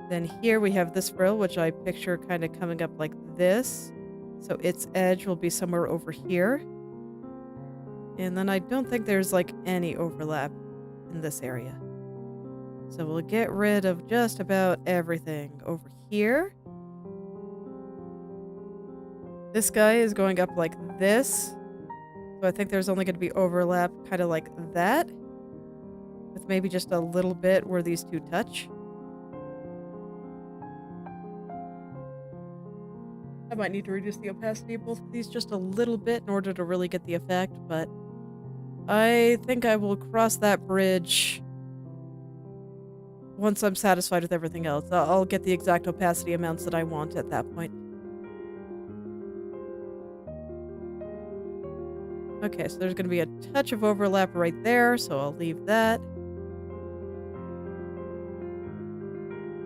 Then here we have this frill, which I picture kind of coming up like this. So its edge will be somewhere over here. And then I don't think there's like any overlap in this area. So we'll get rid of just about everything over here. This guy is going up like this. So I think there's only going to be overlap kind of like that. With maybe just a little bit where these two touch. I might need to reduce the opacity of both of these just a little bit in order to really get the effect, but I think I will cross that bridge once I'm satisfied with everything else. I'll get the exact opacity amounts that I want at that point. Okay, so there's going to be a touch of overlap right there, so I'll leave that.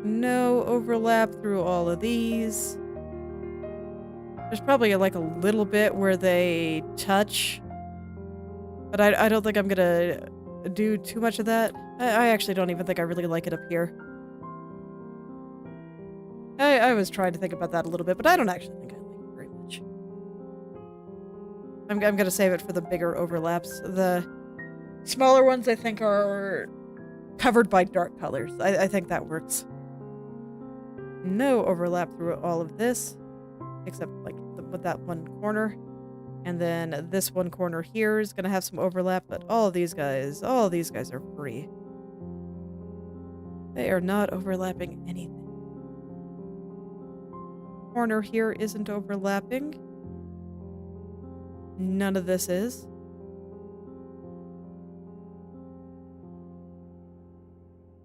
No overlap through all of these. There's probably like a little bit where they touch, but I don't think I'm gonna do too much of that. I actually don't even think I really like it up here. I was trying to think about that a little bit, but I don't actually think I like it very much. I'm gonna save it for the bigger overlaps. The smaller ones I think are covered by dark colors. I think that works. No overlap through all of this. Except like with that one corner. And then this one corner here is going to have some overlap, but all of these guys are free. They are not overlapping anything. Corner here isn't overlapping. None of this is.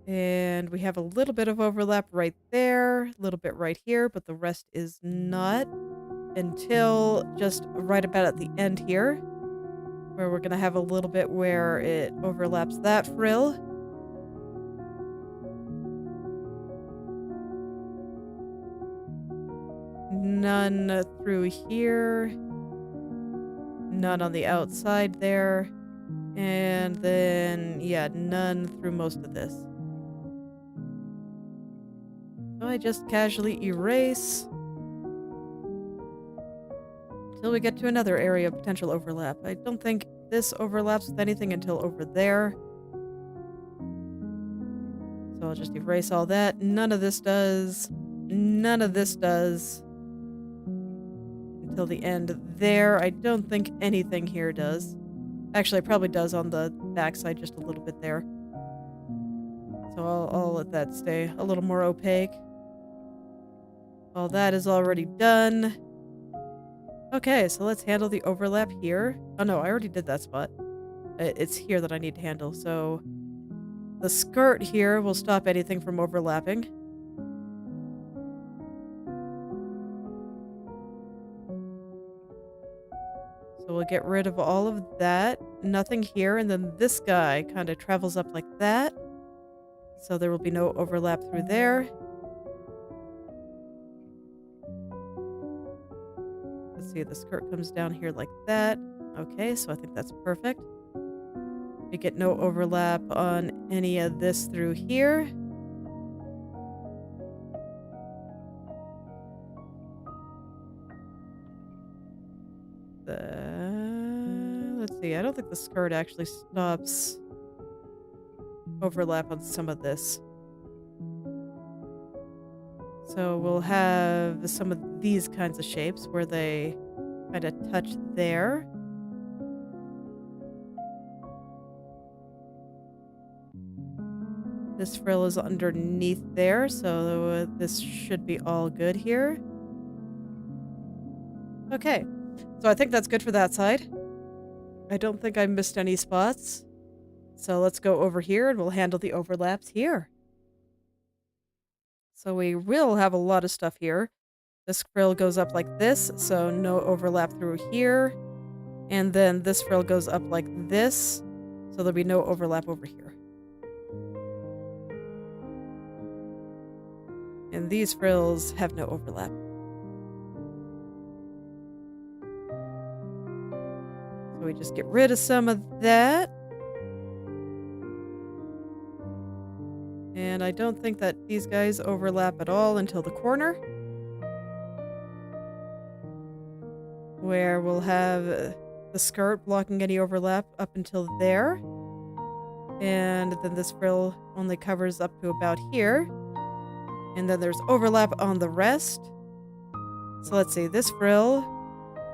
And we have a little bit of overlap right there, a little bit right here, but the rest is not until just right about at the end here, where we're going to have a little bit where it overlaps that frill. None through here. None on the outside there. And then, yeah, none through most of this. So I just casually erase until we get to another area of potential overlap. I don't think this overlaps with anything until over there. So I'll just erase all that. None of this does. None of this does. Until the end there. I don't think anything here does. Actually, it probably does on the backside just a little bit there. So I'll let that stay a little more opaque. All that is already done. Okay, so let's handle the overlap here. Oh no, I already did that spot. It's here that I need to handle. So the skirt here will stop anything from overlapping. So we'll get rid of all of that. Nothing here. And then this guy kind of travels up like that. So there will be no overlap through there. see, the skirt comes down here like that. Okay, so I think that's perfect. We get no overlap on any of this through here. Let's see, I don't think the skirt actually stops overlap on some of this. So we'll have some of these kinds of shapes where they kind of touch there. This frill is underneath there, so this should be all good here. Okay, so I think that's good for that side. I don't think I missed any spots. So let's go over here and we'll handle the overlaps here. So we will have a lot of stuff here. This frill goes up like this, so no overlap through here. And then this frill goes up like this, so there'll be no overlap over here. And these frills have no overlap. So we just get rid of some of that. And I don't think that these guys overlap at all until the corner, where we'll have the skirt blocking any overlap up until there. And then this frill only covers up to about here. And then there's overlap on the rest. So let's see, this frill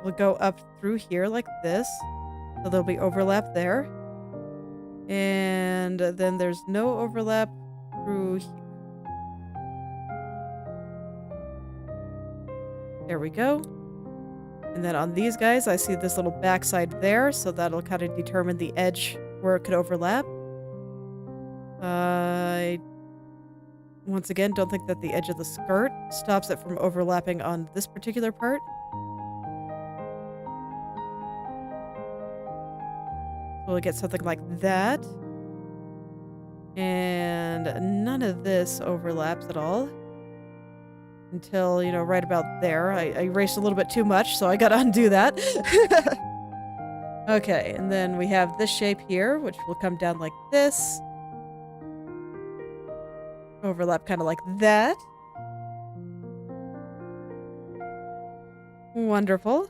will go up through here like this. So there'll be overlap there. And then there's no overlap through here. There we go. And then on these guys, I see this little backside there, so that'll kind of determine the edge where it could overlap. I once again don't think that the edge of the skirt stops it from overlapping on this particular part. We'll get something like that. And none of this overlaps at all. Until, you know, right about there. I erased a little bit too much, so I gotta undo that. Okay, and then we have this shape here, which will come down like this. Overlap kind of like that. Wonderful.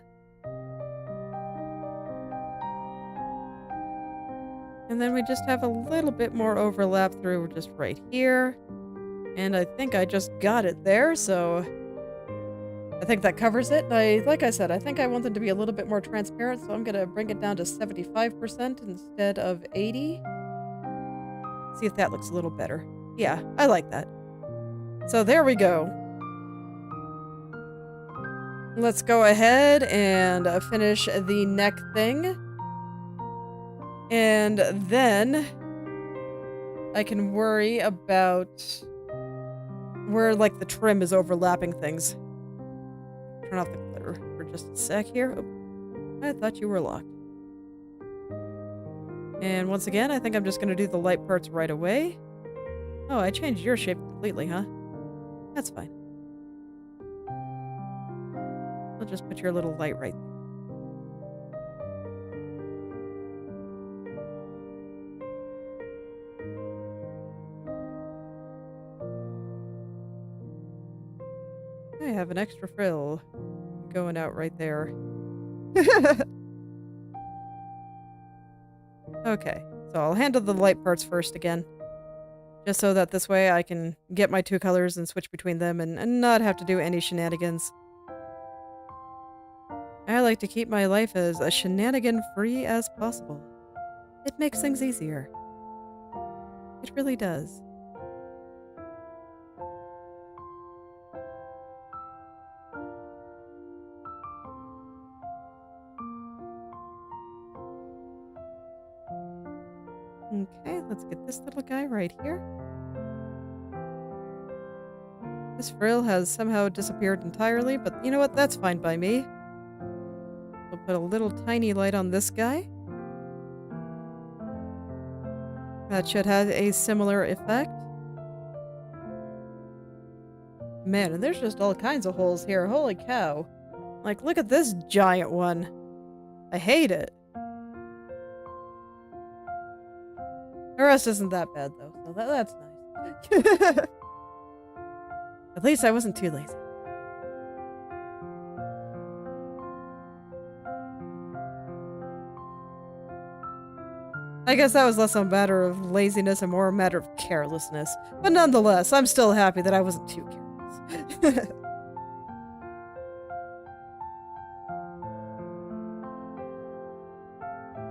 And then we just have a little bit more overlap through just right here. And I think I just got it there, so I think that covers it. Like I said, I think I want them to be a little bit more transparent, so I'm going to bring it down to 75% instead of 80. See if that looks a little better. Yeah, I like that. So there we go. Let's go ahead and finish the neck thing. And then I can worry about where, like, the trim is overlapping things. Turn off the glitter for just a sec here. Oh, I thought you were locked. And once again, I think I'm just going to do the light parts right away. Oh, I changed your shape completely, huh? That's fine. I'll just put your little light right there. I have an extra frill going out right there. Okay, so I'll handle the light parts first again. Just so that this way I can get my two colors and switch between them and not have to do any shenanigans. I like to keep my life as shenanigan-free as possible. It makes things easier. It really does. Okay, let's get this little guy right here. This frill has somehow disappeared entirely, but you know what? That's fine by me. We'll put a little tiny light on this guy. That should have a similar effect. Man, and there's just all kinds of holes here. Holy cow. Like, look at this giant one. I hate it. The rest isn't that bad, though, so that's nice. At least I wasn't too lazy. I guess that was less a matter of laziness and more a matter of carelessness. But nonetheless, I'm still happy that I wasn't too careless.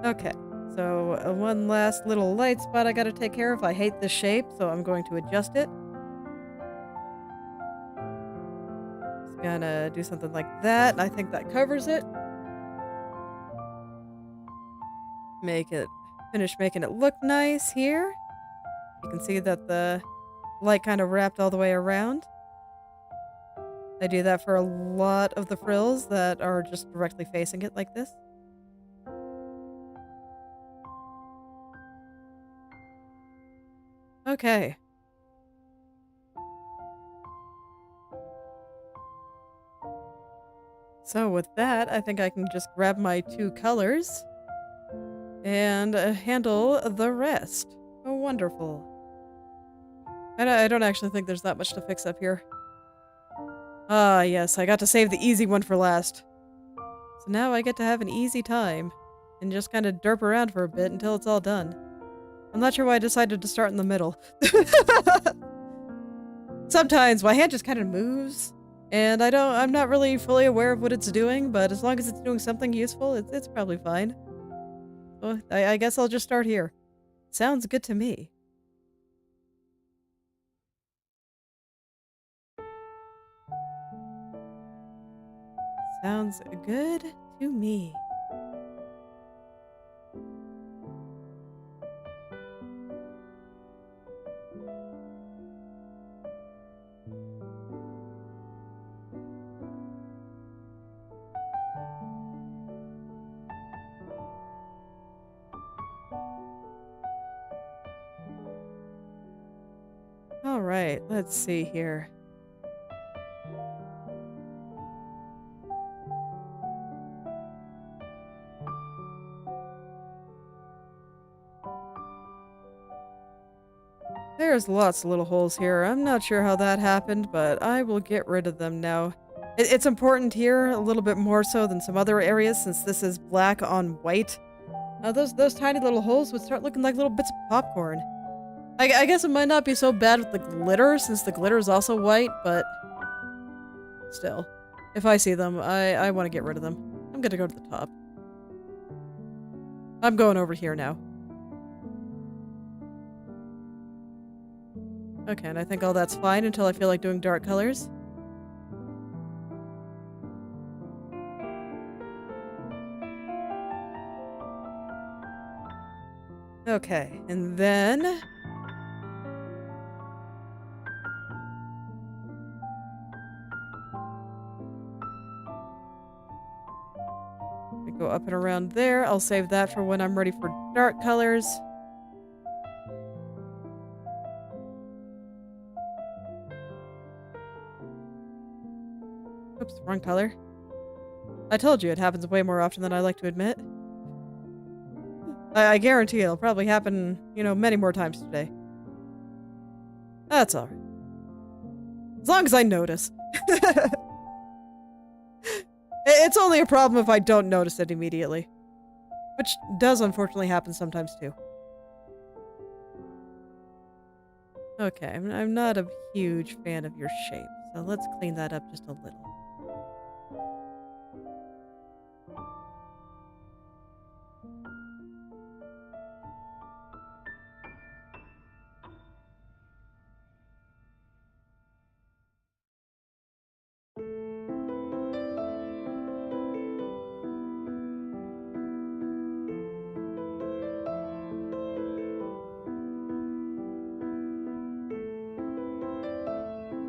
Okay, so one last little light spot I gotta take care of. I hate this shape, so I'm going to adjust it. Just gonna do something like that. I think that covers it. Finish making it look nice here. You can see that the light kind of wrapped all the way around. I do that for a lot of the frills that are just directly facing it like this. Okay. So with that, I think I can just grab my 2 colors and handle the rest. Oh, wonderful. I don't actually think there's that much to fix up here. Ah, yes, I got to save the easy one for last. So now I get to have an easy time and just kind of derp around for a bit until it's all done. I'm not sure why I decided to start in the middle. Sometimes my hand just kind of moves and I'm not really fully aware of what it's doing, but as long as it's doing something useful, it's probably fine. Well, I guess I'll just start here. Sounds good to me. Sounds good to me. All right, let's see here. There's lots of little holes here. I'm not sure how that happened, but I will get rid of them now. It's important here, a little bit more so than some other areas, since this is black on white. Those tiny little holes would start looking like little bits of popcorn. I guess it might not be so bad with the glitter, since the glitter is also white, but still. If I see them, I want to get rid of them. I'm gonna go to the top. I'm going over here now. Okay, and I think all that's fine until I feel like doing dark colors. Okay, and then we go up and around there. I'll save that for when I'm ready for dark colors. Oops, wrong color. I told you it happens way more often than I like to admit. I guarantee it'll probably happen, many more times today. That's alright. As long as I notice. It's only a problem if I don't notice it immediately. Which does unfortunately happen sometimes too. Okay, I'm not a huge fan of your shape, so let's clean that up just a little.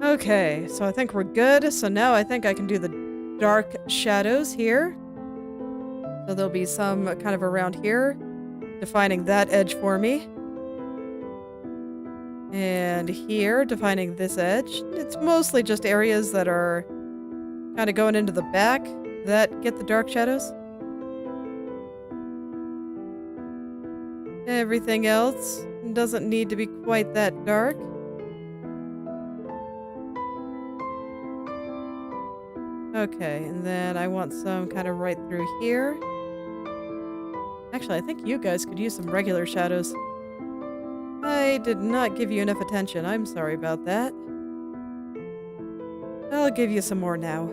Okay, so I think we're good. So now I think I can do the dark shadows here. So there'll be some kind of around here, defining that edge for me. And here, defining this edge. It's mostly just areas that are kind of going into the back. That get the dark shadows? Everything else doesn't need to be quite that dark. Okay, and then I want some kind of right through here. Actually, I think you guys could use some regular shadows. I did not give you enough attention. I'm sorry about that. I'll give you some more now.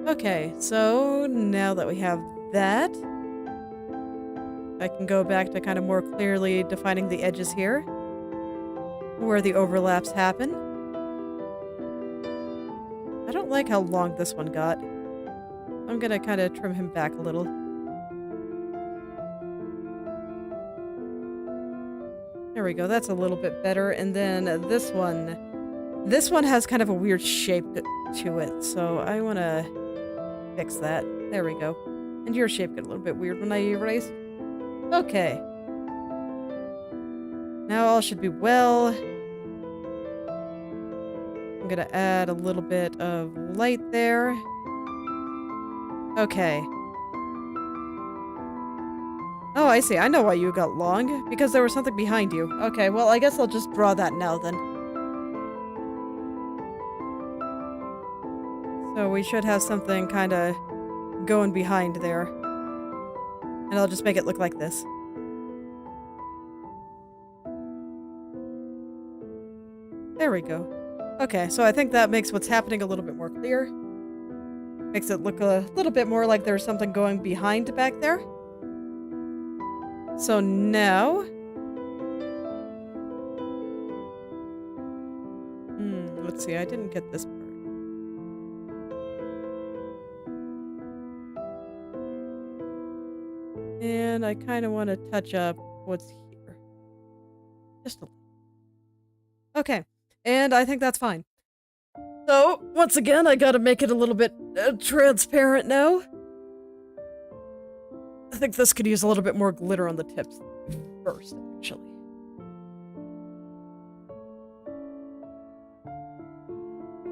Okay, so now that we have that, I can go back to kind of more clearly defining the edges here, where the overlaps happen. I don't like how long this one got. I'm gonna kind of trim him back a little. There we go, that's a little bit better. And then this one has kind of a weird shape to it, so I want to fix that. There we go. And your shape got a little bit weird when I erased. Okay. Now all should be well. I'm gonna add a little bit of light there. Okay. Oh, I see. I know why you got long. Because there was something behind you. Okay, well, I guess I'll just draw that now then. So we should have something kind of going behind there. And I'll just make it look like this. There we go. Okay, so I think that makes what's happening a little bit more clear. Makes it look a little bit more like there's something going behind back there. So now... let's see, I didn't get this part. And I kind of want to touch up what's here. Just a little. Okay, and I think that's fine. So, once again, I gotta make it a little bit transparent now. I think this could use a little bit more glitter on the tips first, actually.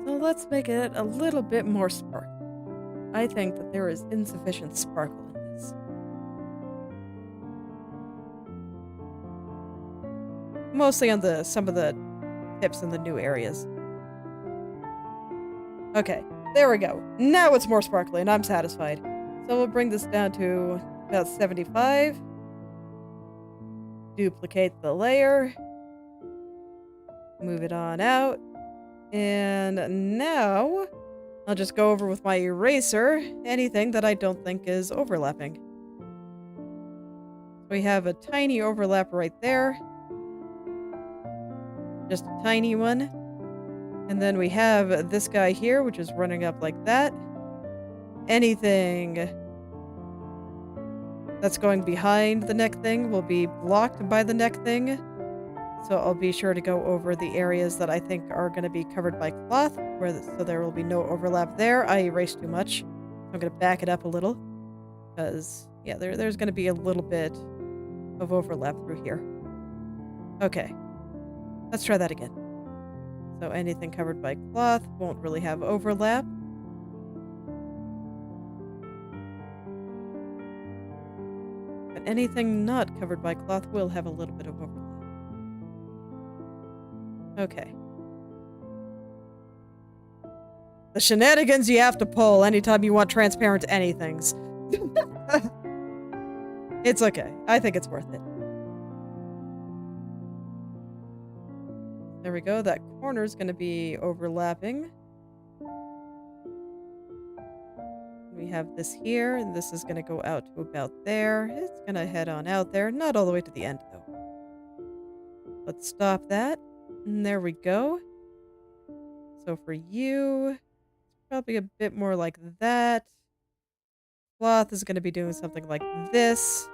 So let's make it a little bit more sparkly. I think that there is insufficient sparkle in this. Mostly on some of the tips in the new areas. Okay, there we go. Now it's more sparkly and I'm satisfied. So we'll bring this down to about 75. Duplicate the layer. Move it on out. And now I'll just go over with my eraser anything that I don't think is overlapping. We have a tiny overlap right there. Just a tiny one. And then we have this guy here, which is running up like that. Anything that's going behind the neck thing will be blocked by the neck thing. So I'll be sure to go over the areas that I think are going to be covered by cloth, so there will be no overlap there. I erased too much. I'm going to back it up a little. Because, yeah, there's going to be a little bit of overlap through here. Okay. Let's try that again. So anything covered by cloth won't really have overlap. But anything not covered by cloth will have a little bit of overlap. Okay. The shenanigans you have to pull anytime you want transparent anythings. It's okay. I think it's worth it. There we go. That corner is going to be overlapping. We have this here, and this is going to go out to about there. It's going to head on out there. Not all the way to the end, though. Let's stop that. And there we go. So for you, it's probably a bit more like that. Cloth is going to be doing something like this.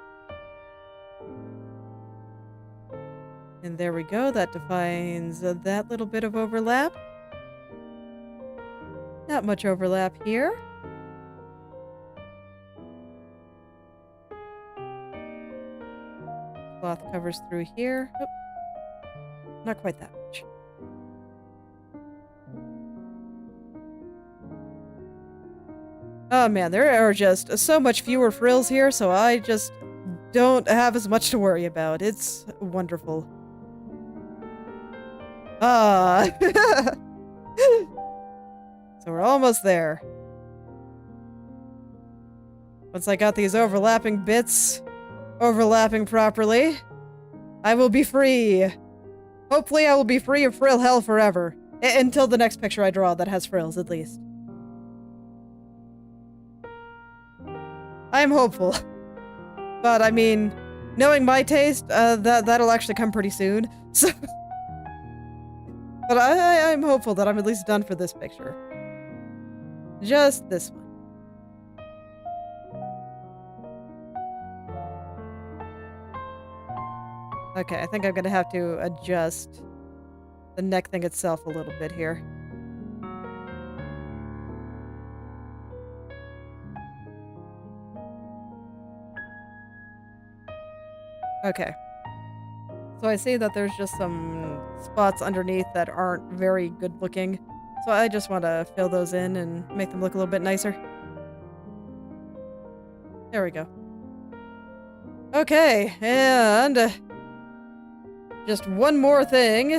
And there we go. That defines that little bit of overlap. Not much overlap here. Cloth covers through here. Oh, not quite that much. Oh man, there are just so much fewer frills here, so I just don't have as much to worry about. It's wonderful. Ah. So we're almost there. Once I got these overlapping bits overlapping properly, I will be free. Hopefully I will be free of frill hell forever. Until the next picture I draw that has frills, at least. I'm hopeful. But, I mean, knowing my taste, that'll actually come pretty soon. So, but I'm hopeful that I'm at least done for this picture. Just this one. Okay, I think I'm gonna have to adjust the neck thing itself a little bit here. Okay. So I see that there's just some spots underneath that aren't very good looking. So I just want to fill those in and make them look a little bit nicer. There we go. Okay, and just one more thing,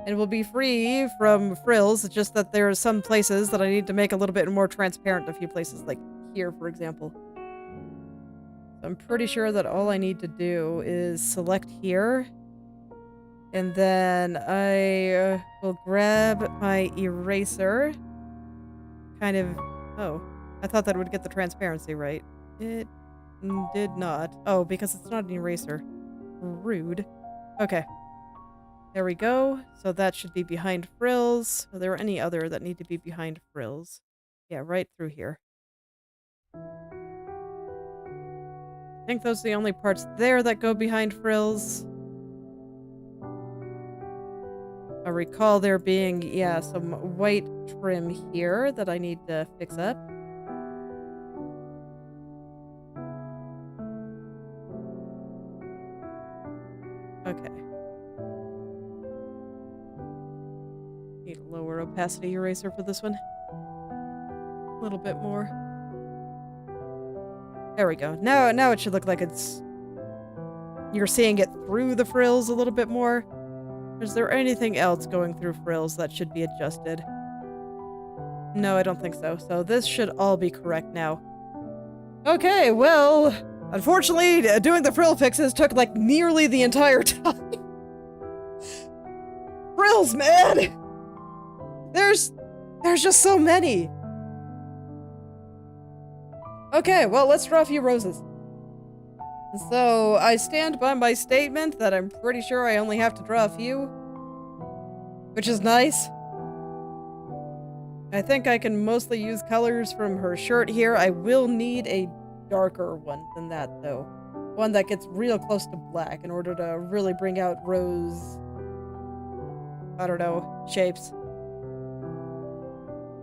and we'll be free from frills. It's just that there are some places that I need to make a little bit more transparent. A few places, like here, for example. I'm pretty sure that all I need to do is select here. And then I will grab my eraser. Kind of... Oh, I thought that would get the transparency right. It did not. Oh, because it's not an eraser. Rude. Okay. There we go. So that should be behind frills. Are there any other that need to be behind frills? Yeah, right through here. I think those are the only parts there that go behind frills. I recall there being, yeah, some white trim here that I need to fix up. Okay. Need a lower opacity eraser for this one. A little bit more. There we go. Now it should look like it's... You're seeing it through the frills a little bit more. Is there anything else going through frills that should be adjusted? No, I don't think so. So this should all be correct now. Okay, well, unfortunately, doing the frill fixes took like nearly the entire time. Frills, man! There's just so many. Okay, well, let's draw a few roses. So, I stand by my statement that I'm pretty sure I only have to draw a few. Which is nice. I think I can mostly use colors from her shirt here. I will need a darker one than that, though. One that gets real close to black in order to really bring out rose... I don't know, shapes.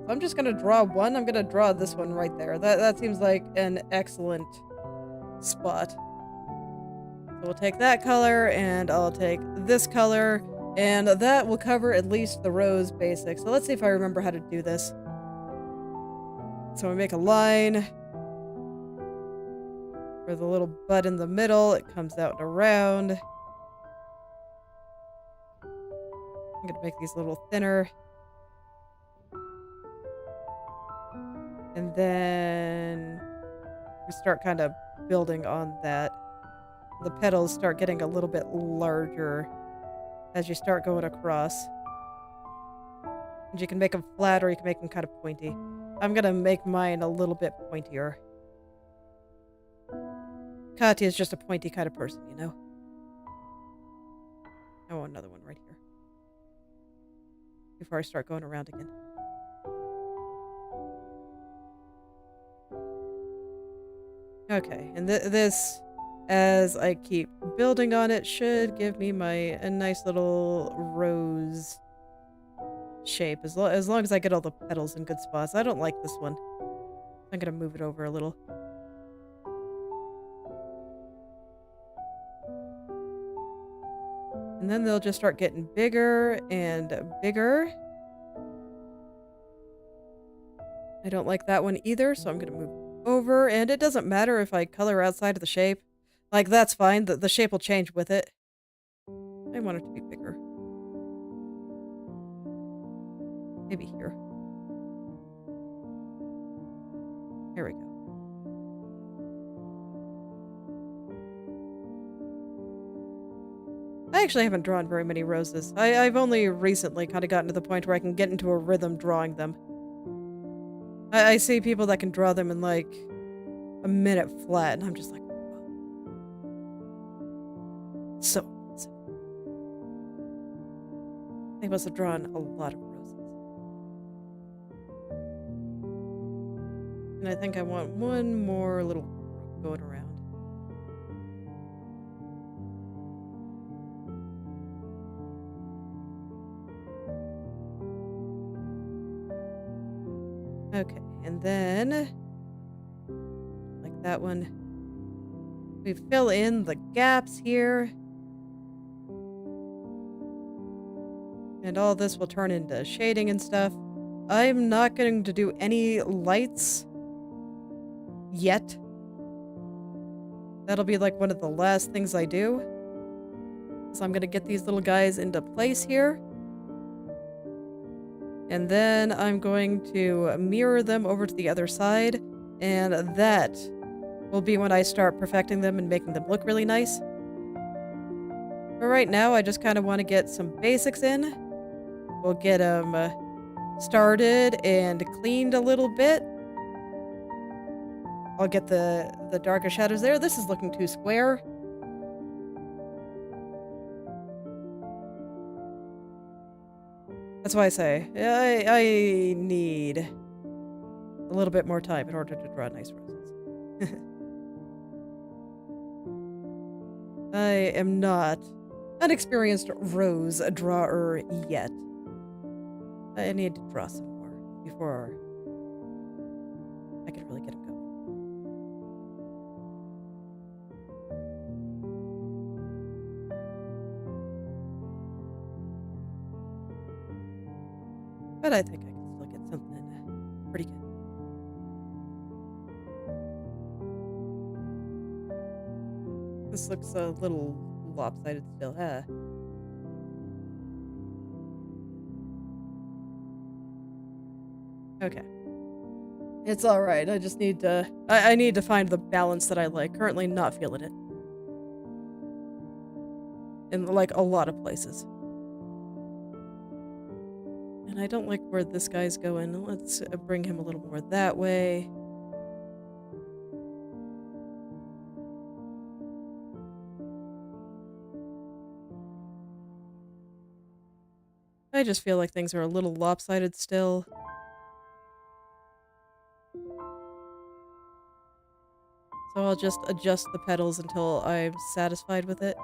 So I'm just gonna draw one. I'm gonna draw this one right there. That seems like an excellent spot. So we'll take that color, and I'll take this color, and that will cover at least the rose basic. So let's see if I remember how to do this. So we make a line for the little bud in the middle. It comes out and around. I'm gonna make these a little thinner. And then we start kind of building on that. The petals start getting a little bit larger as you start going across. And you can make them flat or you can make them kind of pointy. I'm gonna make mine a little bit pointier. Katya is just a pointy kind of person, you know? I want another one right here. Before I start going around again. Okay, and this, as I keep building on it, should give me a nice little rose shape, as long as I get all the petals in good spots. I don't like this one. I'm gonna move it over a little. And then they'll just start getting bigger and bigger. I don't like that one either, so I'm gonna move over, and it doesn't matter if I color outside of the shape. Like, that's fine, the shape will change with it. I want it to be bigger. Maybe here. Here we go. I actually haven't drawn very many roses. I've only recently kind of gotten to the point where I can get into a rhythm drawing them. I see people that can draw them in like a minute flat, and I'm just like, wow. So impressive. They must have drawn a lot of roses. And I think I want one more little going around. Okay, and then, like that one, we fill in the gaps here. And all this will turn into shading and stuff. I'm not going to do any lights yet. That'll be like one of the last things I do. So I'm going to get these little guys into place here. And then I'm going to mirror them over to the other side. And that will be when I start perfecting them and making them look really nice. But right now, I just kind of want to get some basics in. We'll get them started and cleaned a little bit. I'll get the darker shadows there. This is looking too square. That's why I say, I need a little bit more time in order to draw nice roses. I am not an experienced rose drawer yet. I need to draw some more before I can really get them going. But I think I can still get something pretty good. This looks a little lopsided still, huh? Okay. It's alright, I just need to... I need to find the balance that I like. Currently not feeling it. In, like, a lot of places. And I don't like where this guy's going. Let's bring him a little more that way. I just feel like things are a little lopsided still. So I'll just adjust the petals until I'm satisfied with it.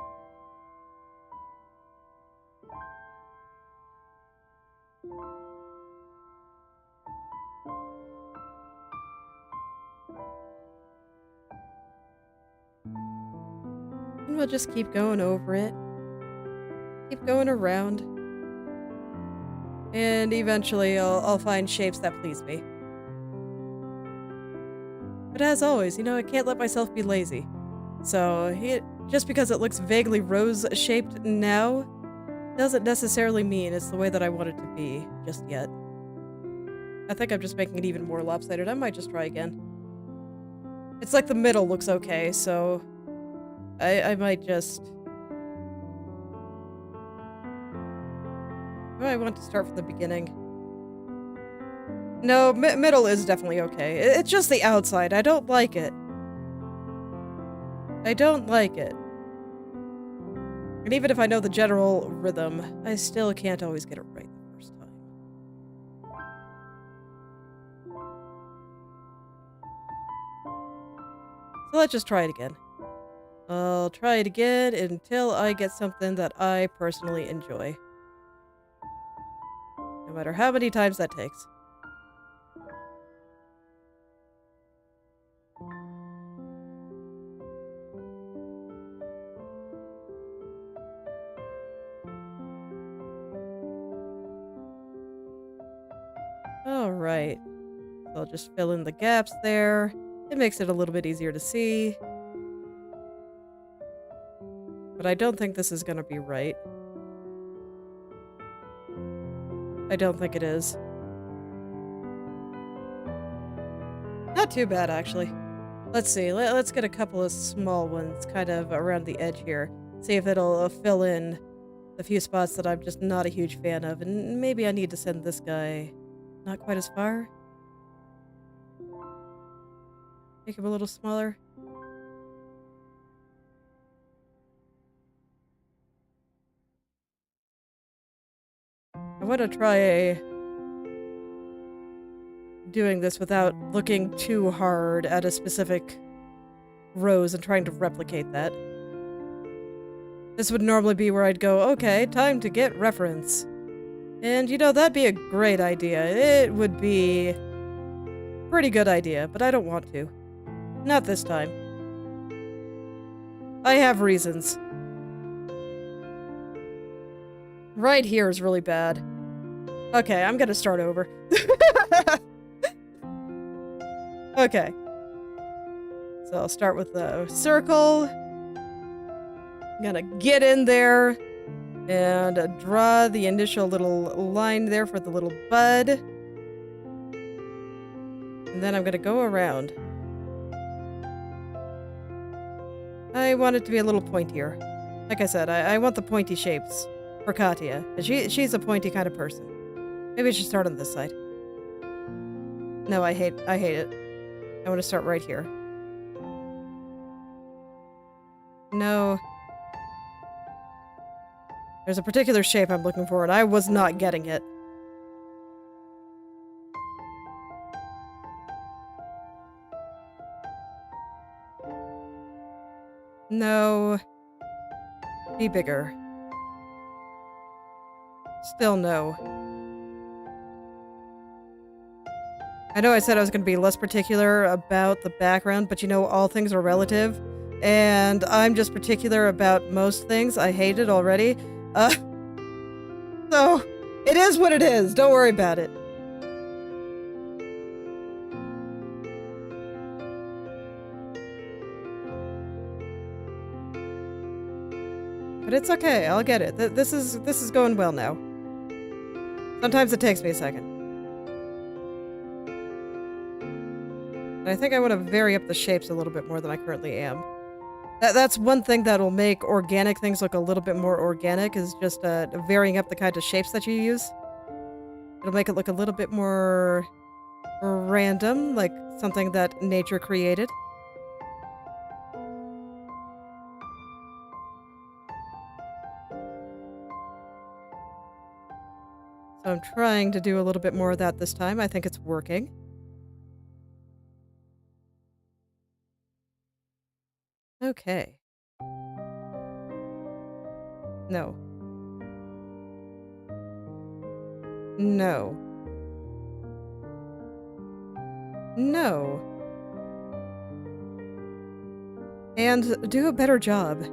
And we'll just keep going over it. Keep going around. And eventually I'll find shapes that please me. But as always, you know, I can't let myself be lazy. So, just because it looks vaguely rose-shaped now, doesn't necessarily mean it's the way that I want it to be just yet. I think I'm just making it even more lopsided. I might just try again. It's like the middle looks okay, so I might just... I want to start from the beginning. No, middle is definitely okay. It's just the outside. I don't like it. I don't like it. And even if I know the general rhythm, I still can't always get it right the first time. So let's just try it again. I'll try it again until I get something that I personally enjoy. No matter how many times that takes. Alright. So I'll just fill in the gaps there. It makes it a little bit easier to see. But I don't think this is gonna be right. I don't think it is. Not too bad, actually. Let's see. Let's get a couple of small ones kind of around the edge here. See if it'll fill in the few spots that I'm just not a huge fan of. And maybe I need to send this guy not quite as far. Make him a little smaller. I want to try doing this without looking too hard at a specific rose and trying to replicate that. This would normally be where I'd go, okay, time to get reference. And you know, that'd be a great idea. It would be a pretty good idea, but I don't want to. Not this time. I have reasons. Right here is really bad. Okay, I'm gonna start over. Okay. So I'll start with the circle. I'm gonna get in there and draw the initial little line there for the little bud. And then I'm gonna go around. I want it to be a little pointier. Like I said, I want the pointy shapes for Katya. She's a pointy kind of person. Maybe I should start on this side. No, I hate it. I want to start right here. No. There's a particular shape I'm looking for, and I was not getting it. No. Be bigger. Still no. I know I said I was going to be less particular about the background, but you know, all things are relative. And I'm just particular about most things. I hate it already. So, it is what it is. Don't worry about it. But it's okay. I'll get it. This is going well now. Sometimes it takes me a second. I think I want to vary up the shapes a little bit more than I currently am. That's one thing that'll make organic things look a little bit more organic, is just varying up the kind of shapes that you use. It'll make it look a little bit more random, like something that nature created. So I'm trying to do a little bit more of that this time. I think it's working. Okay. No. No. No. And do a better job.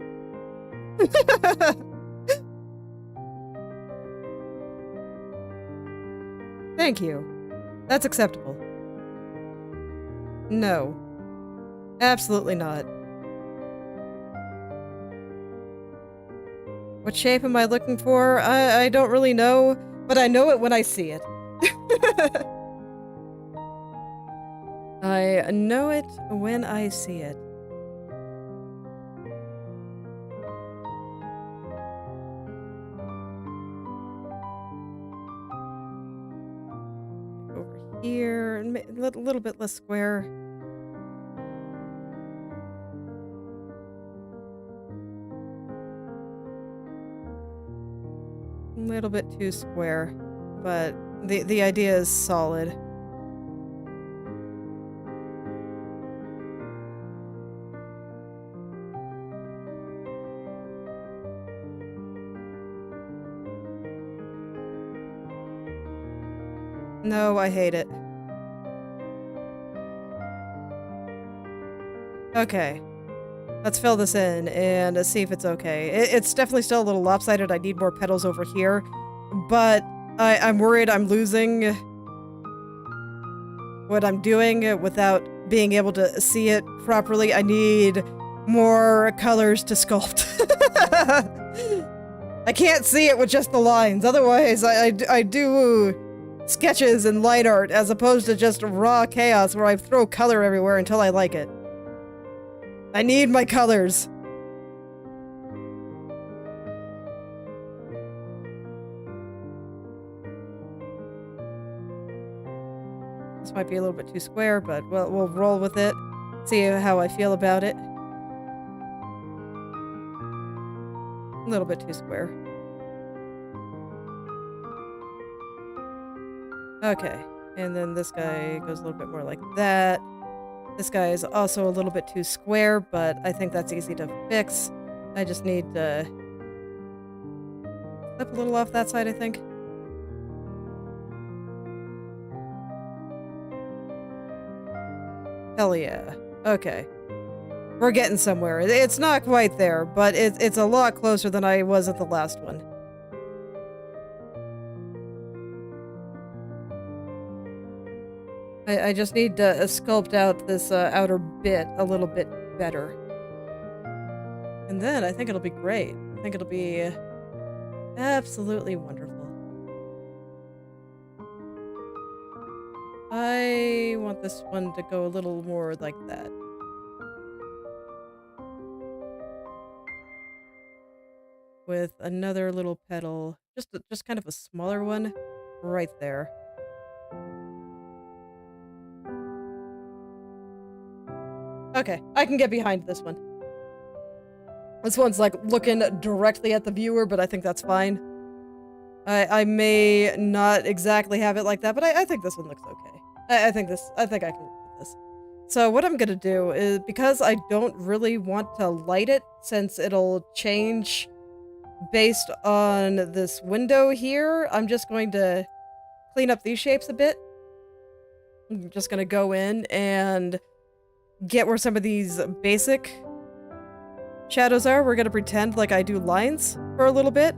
Thank you. That's acceptable. No. Absolutely not. What shape am I looking for? I don't really know, but I know it when I see it. I know it when I see it. Over here, a little bit less square. A little bit too square, but the idea is solid. No, I hate it. Okay. Let's fill this in and see if it's okay. It's definitely still a little lopsided. I need more petals over here. But I'm worried I'm losing what I'm doing without being able to see it properly. I need more colors to sculpt. I can't see it with just the lines. Otherwise, I do sketches and light art as opposed to just raw chaos where I throw color everywhere until I like it. I need my colors. This might be a little bit too square, but we'll roll with it. See how I feel about it. A little bit too square. Okay, and then this guy goes a little bit more like that. This guy is also a little bit too square, but I think that's easy to fix. I just need to flip a little off that side, I think. Hell yeah. Okay. We're getting somewhere. It's not quite there, but it's a lot closer than I was at the last one. I just need to sculpt out this outer bit a little bit better. And then I think it'll be great. I think it'll be absolutely wonderful. I want this one to go a little more like that. With another little petal, just kind of a smaller one right there. Okay, I can get behind this one. This one's like looking directly at the viewer, but I think that's fine. I may not exactly have it like that, but I think this one looks okay. I think I can work with this. So what I'm gonna do is, because I don't really want to light it, since it'll change based on this window here, I'm just going to clean up these shapes a bit. I'm just gonna go in and get where some of these basic shadows are. We're gonna pretend like I do lines for a little bit.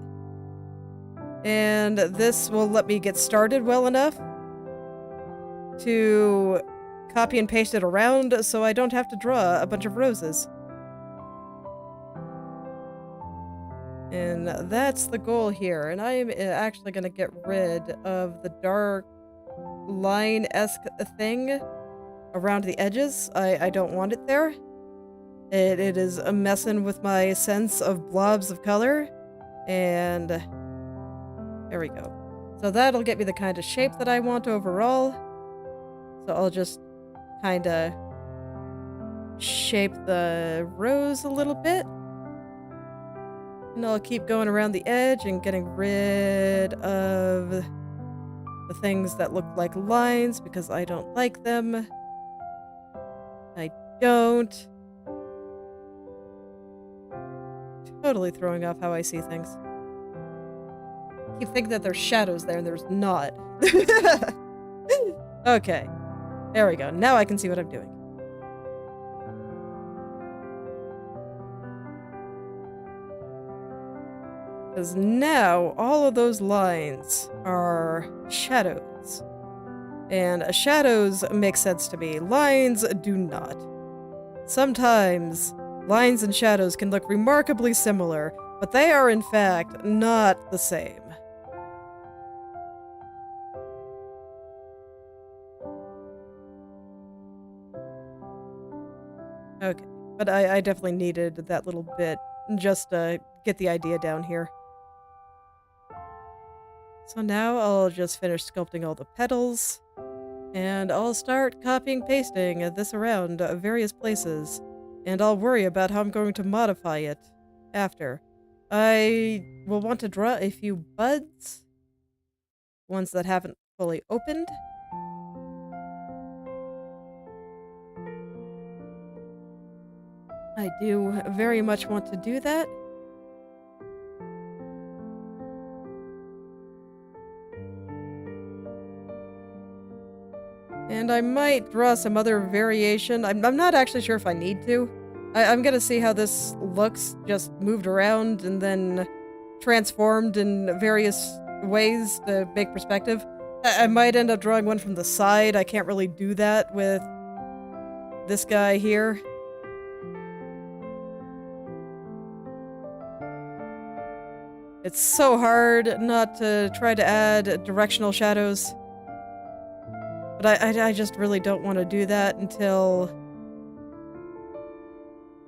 And this will let me get started well enough to copy and paste it around so I don't have to draw a bunch of roses. And that's the goal here. And I'm actually gonna get rid of the dark line-esque thing around the edges. I don't want it there. It is a messin' with my sense of blobs of color. And there we go. So that'll get me the kind of shape that I want overall. So I'll just kind of shape the rose a little bit. And I'll keep going around the edge and getting rid of the things that look like lines because I don't like them. I don't. Totally throwing off how I see things. I keep thinking that there's shadows there and there's not. Okay. There we go. Now I can see what I'm doing. Because now all of those lines are shadows. And shadows make sense to me. Lines do not. Sometimes lines and shadows can look remarkably similar, but they are in fact not the same. Okay, but I definitely needed that little bit just to get the idea down here. So now I'll just finish sculpting all the petals, and I'll start copying pasting this around various places, and I'll worry about how I'm going to modify it after. I will want to draw a few buds, ones that haven't fully opened. I do very much want to do that. And I might draw some other variation. I'm not actually sure if I need to. I'm gonna see how this looks, just moved around and then transformed in various ways to make perspective. I might end up drawing one from the side. I can't really do that with this guy here. It's so hard not to try to add directional shadows. But I just really don't want to do that until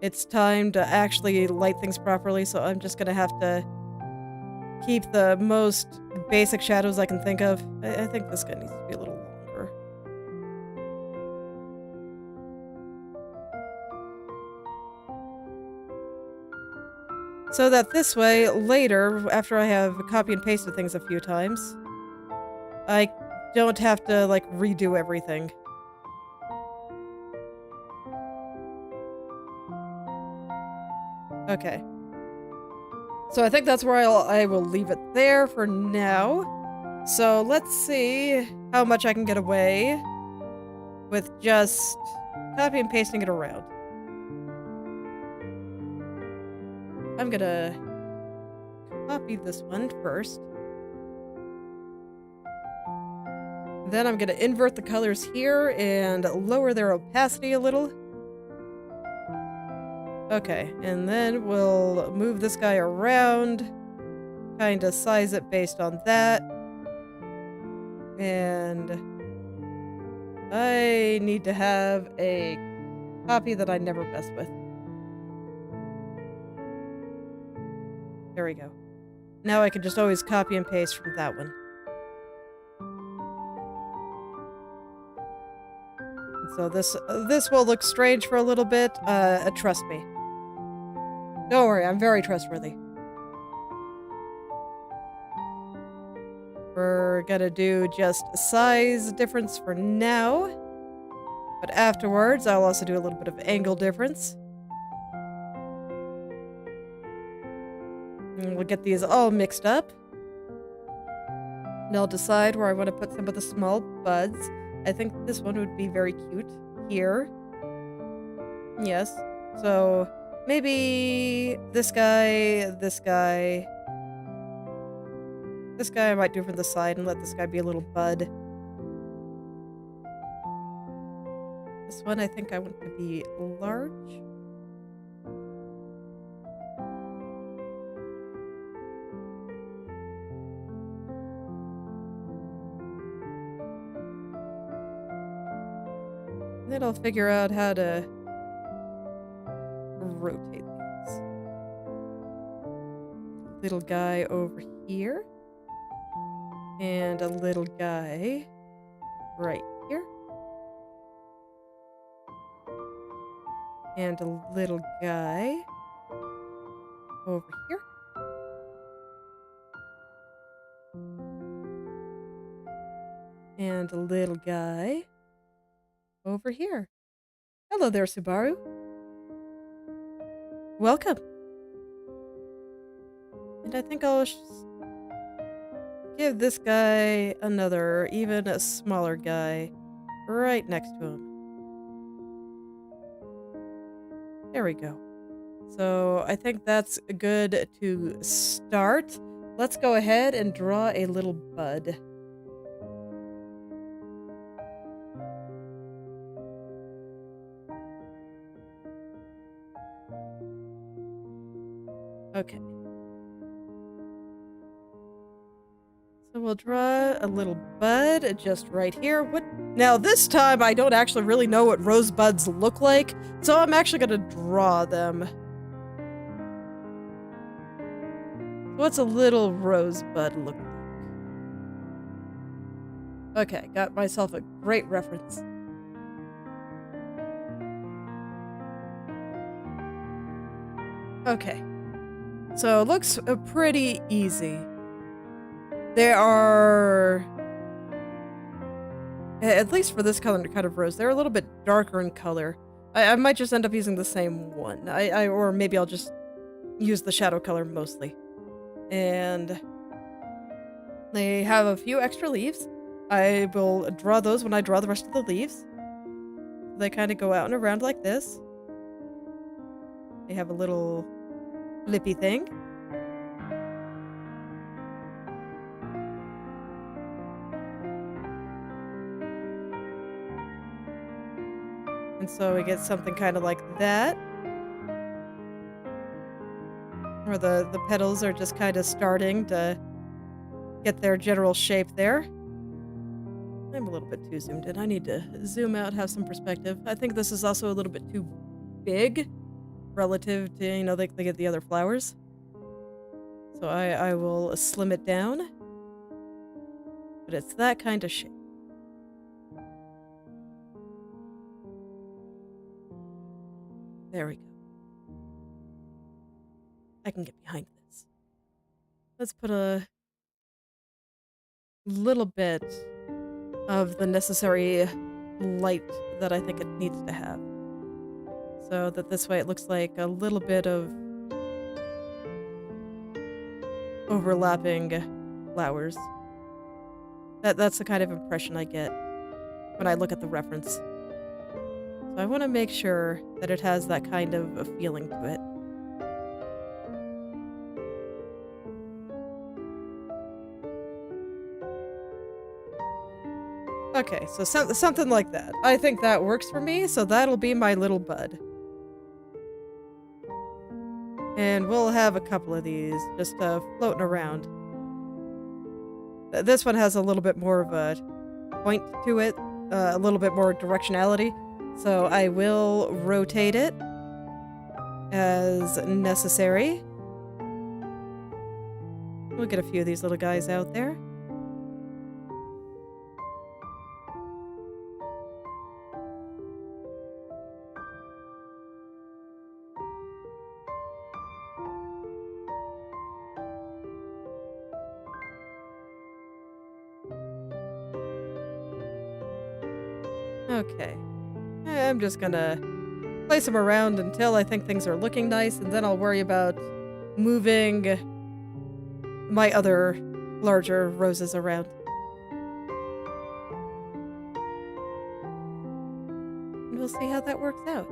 it's time to actually light things properly, so I'm just gonna have to keep the most basic shadows I can think of. I think this guy needs to be a little longer. So that this way, later, after I have copy and pasted things a few times, I don't have to, like, redo everything. Okay. So I think that's where I will leave it there for now. So let's see how much I can get away with just copy and pasting it around. I'm gonna copy this one first. Then I'm gonna invert the colors here and lower their opacity a little. Okay, and then we'll move this guy around, kind of size it based on that. And I need to have a copy that I never mess with. There we go. Now I can just always copy and paste from that one. So this will look strange for a little bit. Trust me. Don't worry, I'm very trustworthy. We're gonna do just a size difference for now. But afterwards, I'll also do a little bit of angle difference. And we'll get these all mixed up. And I'll decide where I want to put some of the small buds. I think this one would be very cute here. Yes. So maybe this guy, this guy. This guy I might do from the side and let this guy be a little bud. This one I think I want to be large. Then I'll figure out how to rotate these. Little guy over here. And a little guy right here. And a little guy over here. And a little guy over here. Hello there, Subaru. Welcome. And I think I'll give this guy another, even a smaller guy, right next to him. There we go. So I think that's good to start. Let's go ahead and draw a little bud. Okay. So we'll draw a little bud just right here. Now this time I don't actually really know what rosebuds look like, so I'm actually gonna draw them. What's a little rosebud look like? Okay, got myself a great reference. Okay. So it looks pretty easy. There are, at least for this color kind of rose, they're a little bit darker in color. I might just end up using the same one. Or maybe I'll just use the shadow color mostly. And they have a few extra leaves. I will draw those when I draw the rest of the leaves. They kind of go out and around like this. They have a little flippy thing. And so we get something kind of like that. Where the petals are just kind of starting to get their general shape there. I'm a little bit too zoomed in. I need to zoom out, have some perspective. I think this is also a little bit too big relative to, you know, they get the other flowers. So I will slim it down. But it's that kind of shape. There we go. I can get behind this. Let's put a little bit of the necessary light that I think it needs to have. So that this way it looks like a little bit of overlapping flowers. That's the kind of impression I get when I look at the reference. So I want to make sure that it has that kind of a feeling to it. Okay, so something like that. I think that works for me, so that'll be my little bud. And we'll have a couple of these just floating around. This one has a little bit more of a point to it, a little bit more directionality, so I will rotate it as necessary. We'll get a few of these little guys out there. Okay. I'm just gonna place them around until I think things are looking nice, and then I'll worry about moving my other larger roses around. And we'll see how that works out.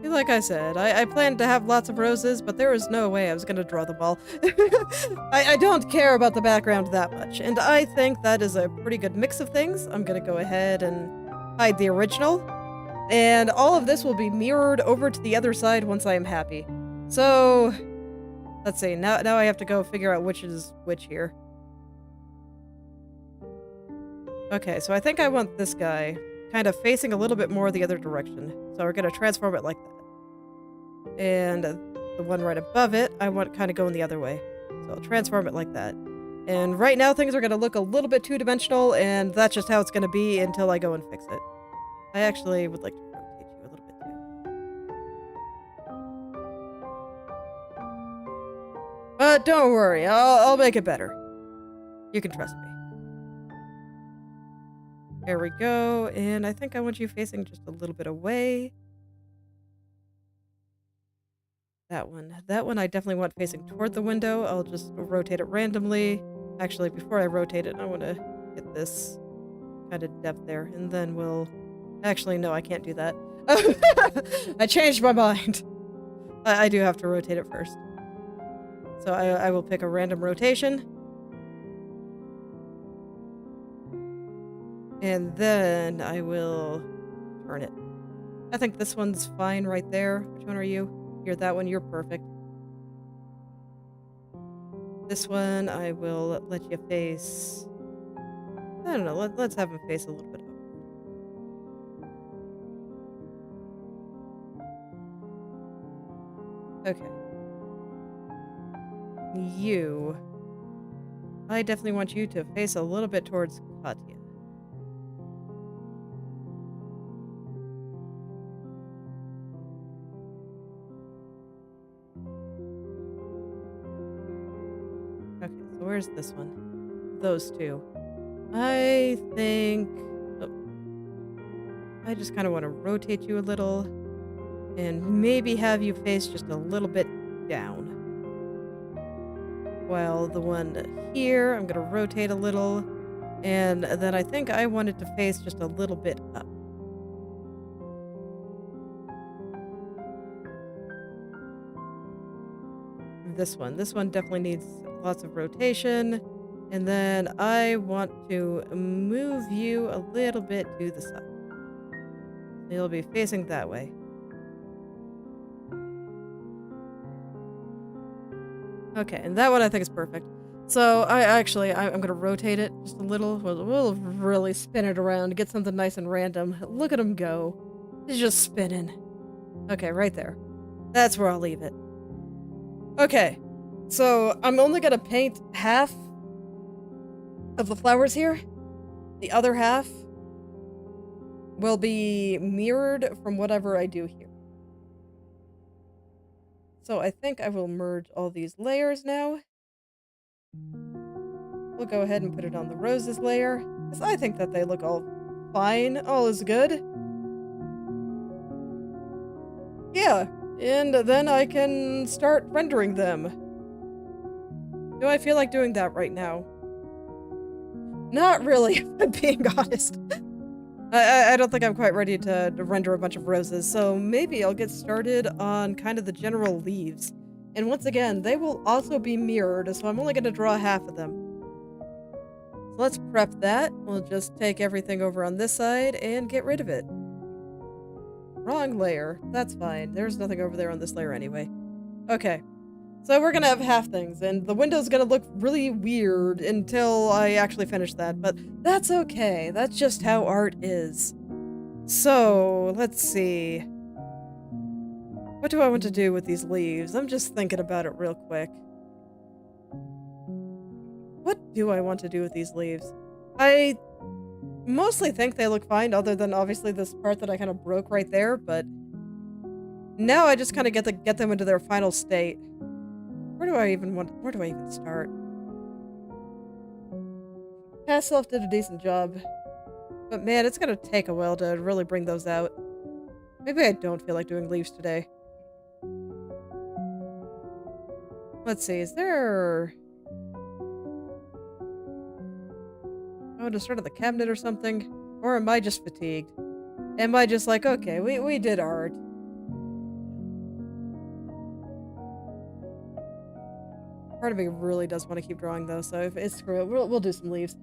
Like I said, I planned to have lots of roses, but there was no way I was gonna draw them all. I don't care about the background that much, and I think that is a pretty good mix of things. I'm gonna go ahead and hide the original, and all of this will be mirrored over to the other side once I am happy. So, let's see, now I have to go figure out which is which here. Okay, so I think I want this guy kind of facing a little bit more the other direction, so we're gonna transform it like that. And the one right above it, I want kind of going the other way. So I'll transform it like that. And right now things are going to look a little bit two-dimensional, and that's just how it's going to be until I go and fix it. I actually would like to rotate you a little bit too. But don't worry, I'll make it better. You can trust me. There we go, and I think I want you facing just a little bit away. That one I definitely want facing toward the window. I'll just rotate it randomly. Actually, before I rotate it, I want to get this kind of depth there, and then we'll... Actually, no, I can't do that. I changed my mind. I do have to rotate it first. So I will pick a random rotation. And then I will turn it. I think this one's fine right there. Which one are you? You're that one. You're perfect. This one, I will let you face... I don't know. Let's have him face a little bit upward. Okay. You... I definitely want you to face a little bit towards Katya. Okay, so where's this one? Those two. I think... Oh, I just kind of want to rotate you a little. And maybe have you face just a little bit down. While the one here, I'm going to rotate a little. And then I think I want it to face just a little bit up. this one. This one definitely needs lots of rotation. And then I want to move you a little bit to the side. You'll be facing that way. Okay, and that one I think is perfect. So I'm gonna rotate it just a little. We'll really spin it around, get something nice and random. Look at him go. He's just spinning. Okay, right there. That's where I'll leave it. Okay, so I'm only gonna paint half of the flowers here. The other half will be mirrored from whatever I do here. So I think I will merge all these layers now. We'll go ahead and put it on the roses layer, because I think that they look all fine. All is good. Yeah, and then I can start rendering them. Do I feel like doing that right now? Not really, if I'm being honest. I don't think I'm quite ready to render a bunch of roses, so maybe I'll get started on kind of the general leaves. And once again, they will also be mirrored, so I'm only going to draw half of them. So let's prep that. We'll just take everything over on this side and get rid of it. Wrong layer. That's fine. There's nothing over there on this layer anyway. Okay. So we're gonna have half things, and the window's gonna look really weird until I actually finish that, but that's okay. That's just how art is. So, let's see. What do I want to do with these leaves? I'm just thinking about it real quick. What do I want to do with these leaves? I mostly think they look fine, other than obviously this part that I kind of broke right there, but now I just kind of get them into their final state. Where do I even start? Past self did a decent job. But man, it's gonna take a while to really bring those out. Maybe I don't feel like doing leaves today. Let's see, is there... Oh, to start at the cabinet or something? Or am I just fatigued? Am I just like, okay, we did art. Part of me really does want to keep drawing though, so if it's screw it, we'll do some leaves.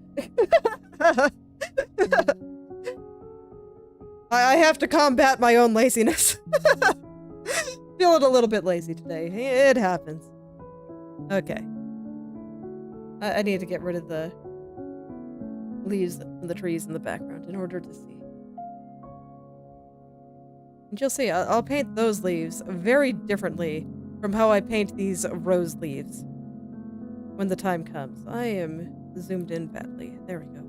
I have to combat my own laziness. Feeling a little bit lazy today. It happens. Okay. I need to get rid of the leaves from the trees in the background in order to see. And you'll see, I'll paint those leaves very differently from how I paint these rose leaves. When the time comes. I am zoomed in badly. There we go.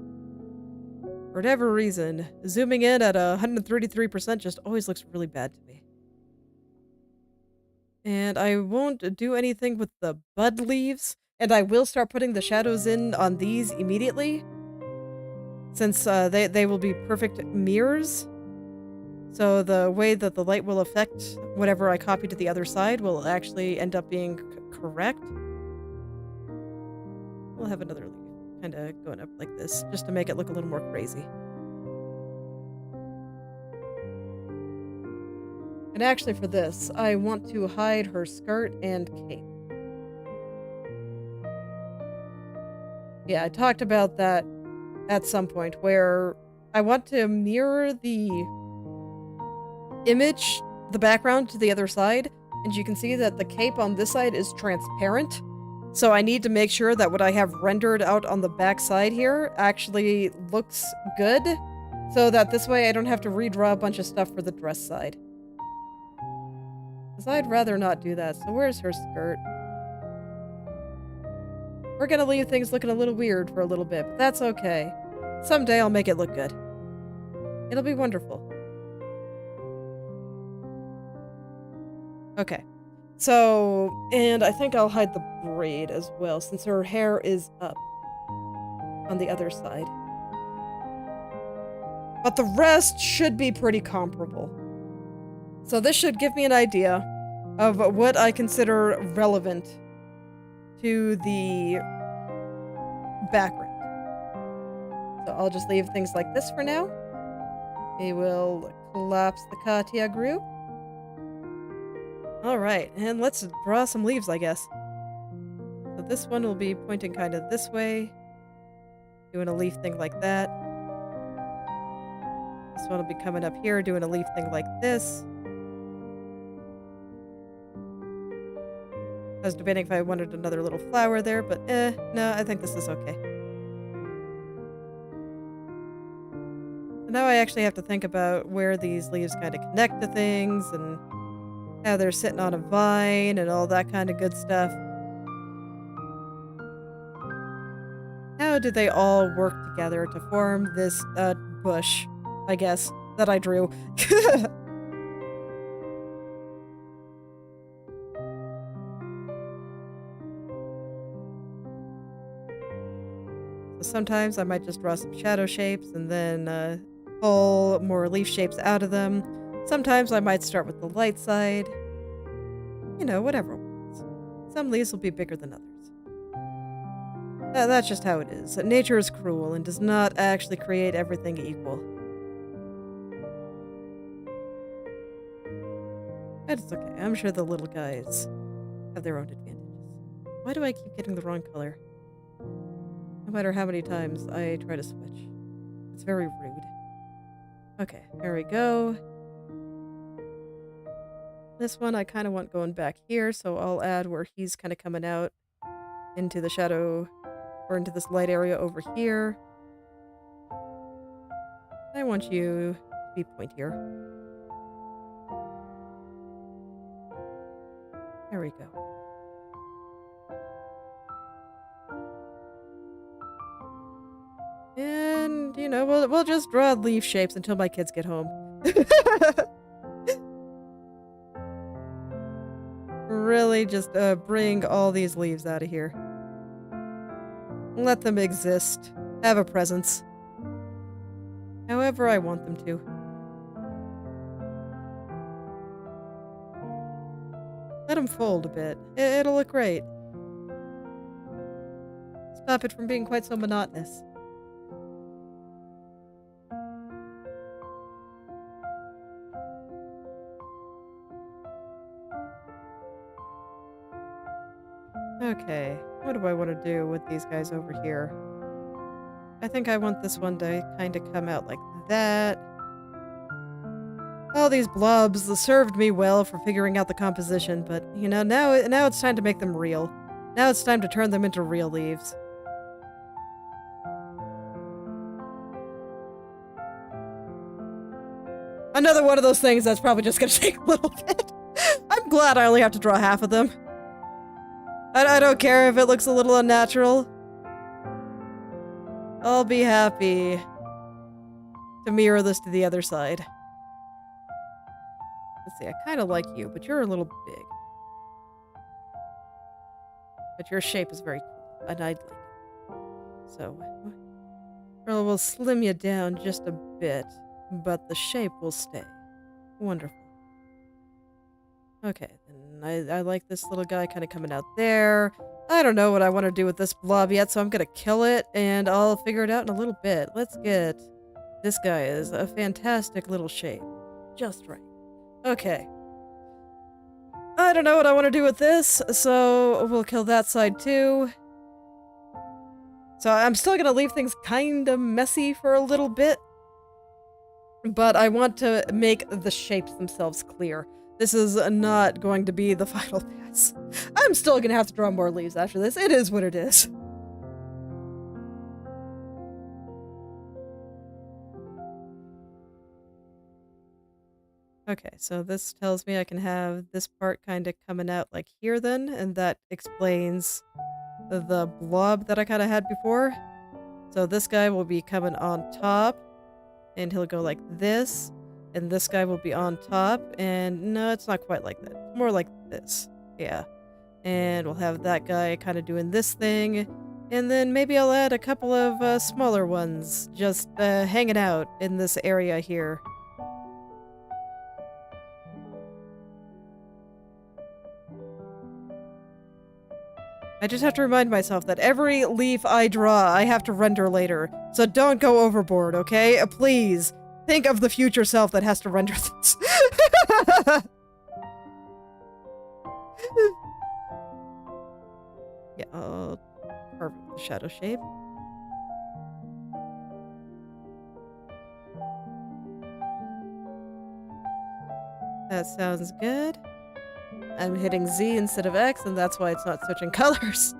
For whatever reason, zooming in at 133% just always looks really bad to me. And I won't do anything with the bud leaves, and I will start putting the shadows in on these immediately, since they will be perfect mirrors. So the way that the light will affect whatever I copy to the other side will actually end up being correct. We'll have another leaf kind of going up like this, just to make it look a little more crazy. And actually for this, I want to hide her skirt and cape. Yeah, I talked about that at some point, where I want to mirror the image, the background, to the other side, and you can see that the cape on this side is transparent. So I need to make sure that what I have rendered out on the back side here actually looks good, so that this way I don't have to redraw a bunch of stuff for the dress side. Because I'd rather not do that. So where's her skirt? We're gonna leave things looking a little weird for a little bit, but that's okay. Someday I'll make it look good. It'll be wonderful. Okay. So, and I think I'll hide the braid as well, since her hair is up on the other side. But the rest should be pretty comparable. So this should give me an idea of what I consider relevant to the background. So I'll just leave things like this for now. We will collapse the Katya group. Alright, and let's draw some leaves, I guess. this one will be pointing kind of this way, doing a leaf thing like that. This one will be coming up here, doing a leaf thing like this. I was debating if I wanted another little flower there, but no, I think this is okay. So now I actually have to think about where these leaves kind of connect to things and how they're sitting on a vine and all that kind of good stuff. How do they all work together to form this bush, I guess, that I drew? So sometimes I might just draw some shadow shapes and then pull more leaf shapes out of them. Sometimes I might start with the light side. You know, whatever works. Some leaves will be bigger than others. That's just how it is. Nature is cruel and does not actually create everything equal. But it's okay. I'm sure the little guys have their own advantages. Why do I keep getting the wrong color? No matter how many times I try to switch. It's very rude. Okay, there we go. This one I kind of want going back here, so I'll add where he's kind of coming out into the shadow, or into this light area over here. I want you to be pointier. There we go. And, you know, we'll just draw leaf shapes until my kids get home. Really just bring all these leaves out of here. Let them exist. Have a presence. However I want them to. Let them fold a bit. It'll look great. Stop it from being quite so monotonous. Okay, what do I want to do with these guys over here? I think I want this one to kind of come out like that. All these blobs served me well for figuring out the composition, but, you know, now it's time to make them real. Now it's time to turn them into real leaves. Another one of those things that's probably just gonna take a little bit. I'm glad I only have to draw half of them. I don't care if it looks a little unnatural. I'll be happy to mirror this to the other side. Let's see, I kind of like you, but you're a little big. But your shape is very cool, and I'd like it. So, we'll slim you down just a bit, but the shape will stay. Wonderful. Okay, then I like this little guy kind of coming out there. I don't know what I want to do with this blob yet, so I'm gonna kill it, and I'll figure it out in a little bit. Let's get... This guy is a fantastic little shape. Just right. Okay. I don't know what I want to do with this, so we'll kill that side too. So I'm still gonna leave things kind of messy for a little bit, but I want to make the shapes themselves clear. This is not going to be the final pass. I'm still gonna have to draw more leaves after this. It is what it is. Okay, so this tells me I can have this part kind of coming out like here then, and that explains the blob that I kind of had before. So this guy will be coming on top, and he'll go like this. And this guy will be on top, and no, it's not quite like that. It's more like this. Yeah. And we'll have that guy kind of doing this thing, and then maybe I'll add a couple of smaller ones just hanging out in this area here. I just have to remind myself that every leaf I draw, I have to render later. So don't go overboard, okay? Please. Think of the future self that has to render this. Yeah, I'll carve it with the shadow shape. That sounds good. I'm hitting Z instead of X, and that's why it's not switching colors.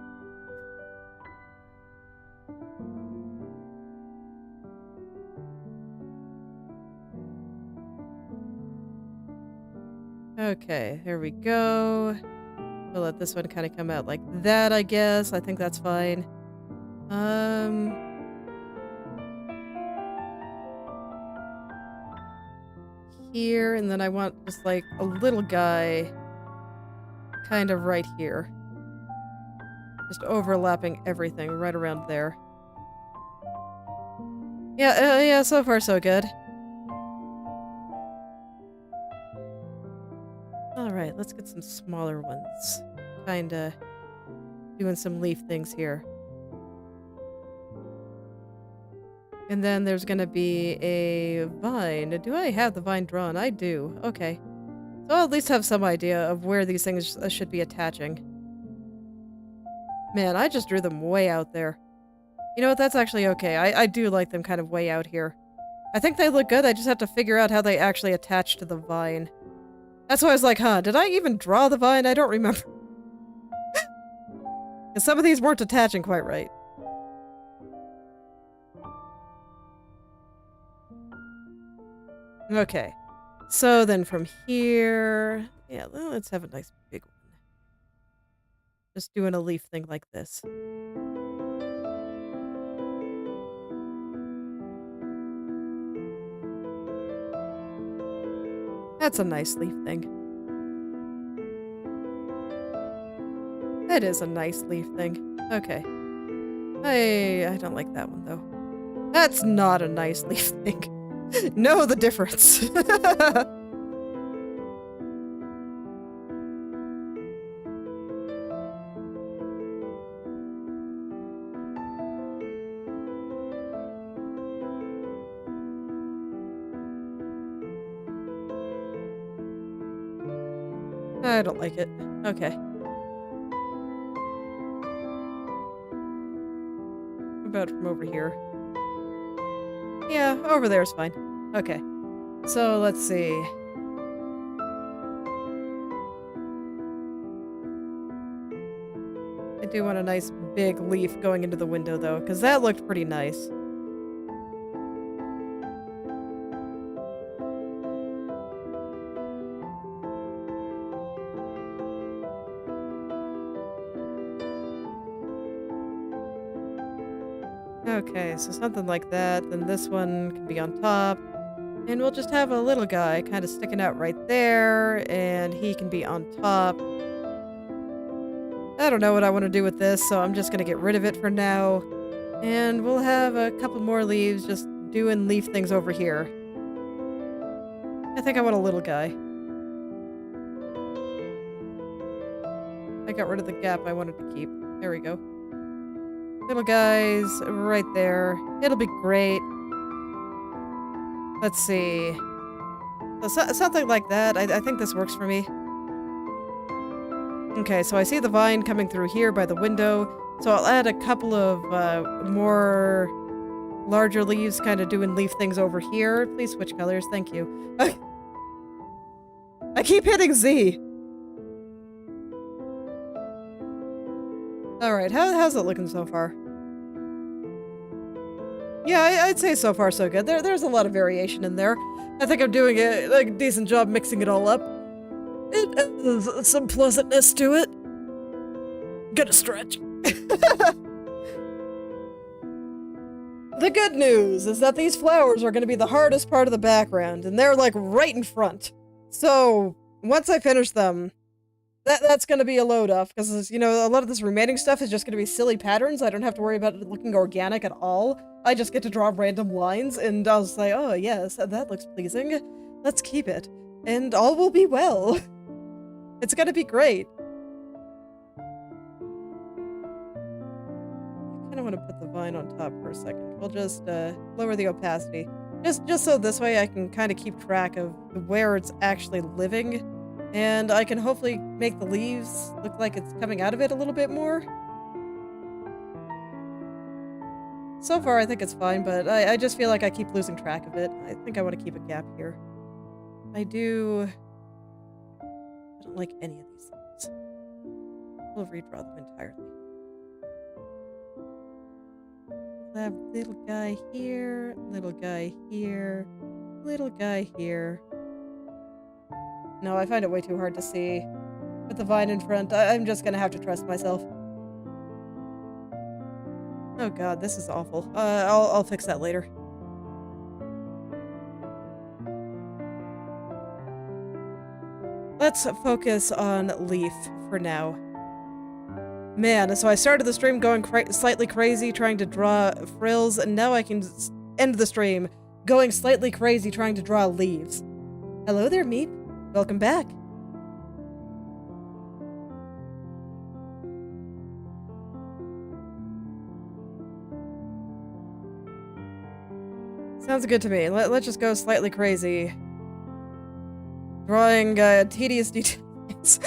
Okay, here we go. We'll let this one kind of come out like that, I guess. I think that's fine. Here, and then I want just like a little guy kind of right here. Just overlapping everything right around there. Yeah, yeah, so far so good. Alright, let's get some smaller ones. Kinda doing some leaf things here. And then there's gonna be a vine. Do I have the vine drawn? I do. Okay. So I'll at least have some idea of where these things should be attaching. Man, I just drew them way out there. You know what? That's actually okay. I do like them kind of way out here. I think they look good. I just have to figure out how they actually attach to the vine. That's why I was like, huh, did I even draw the vine? I don't remember. Because some of these weren't attaching quite right. Okay. So then from here... Yeah, let's have a nice big one. Just doing a leaf thing like this. That's a nice leaf thing. That is a nice leaf thing. Okay. I don't like that one, though. That's not a nice leaf thing. Know the difference. I don't like it. Okay. What about from over here? Yeah, over there is fine. Okay. So, let's see. I do want a nice big leaf going into the window, though, because that looked pretty nice. Okay, so something like that. Then this one can be on top. And we'll just have a little guy kind of sticking out right there. And he can be on top. I don't know what I want to do with this, so I'm just going to get rid of it for now. And we'll have a couple more leaves just doing leaf things over here. I think I want a little guy. I got rid of the gap I wanted to keep. There we go. Little guys right there. It'll be great. Let's see. So, something like that. I think this works for me. Okay, so I see the vine coming through here by the window. So I'll add a couple of more larger leaves kind of doing leaf things over here. Please switch colors. Thank you. I keep hitting Z. Alright, how's it looking so far? Yeah, I'd say so far so good. There's a lot of variation in there. I think I'm doing a decent job mixing it all up. It has some pleasantness to it. Gonna stretch. The good news is that these flowers are gonna be the hardest part of the background, and they're like right in front. So, once I finish them, that's gonna be a load off, because, you know, a lot of this remaining stuff is just gonna be silly patterns. I don't have to worry about it looking organic at all. I just get to draw random lines, and I'll say, oh yes, that looks pleasing. Let's keep it. And all will be well. It's gonna be great. I kinda wanna put the vine on top for a second. We'll just, lower the opacity. Just so this way I can kinda keep track of where it's actually living. And I can hopefully make the leaves look like it's coming out of it a little bit more. So far, I think it's fine, but I just feel like I keep losing track of it. I think I want to keep a gap here. I don't like any of these things. We'll redraw them entirely. We'll have little guy here, little guy here, little guy here. No, I find it way too hard to see. With the vine in front, I'm just gonna have to trust myself. Oh god, this is awful. I'll fix that later. Let's focus on leaf for now. Man, so I started the stream going slightly crazy trying to draw frills, and now I can end the stream going slightly crazy trying to draw leaves. Hello there, Meep. Welcome back. Sounds good to me. Let's just go slightly crazy. Drawing tedious details.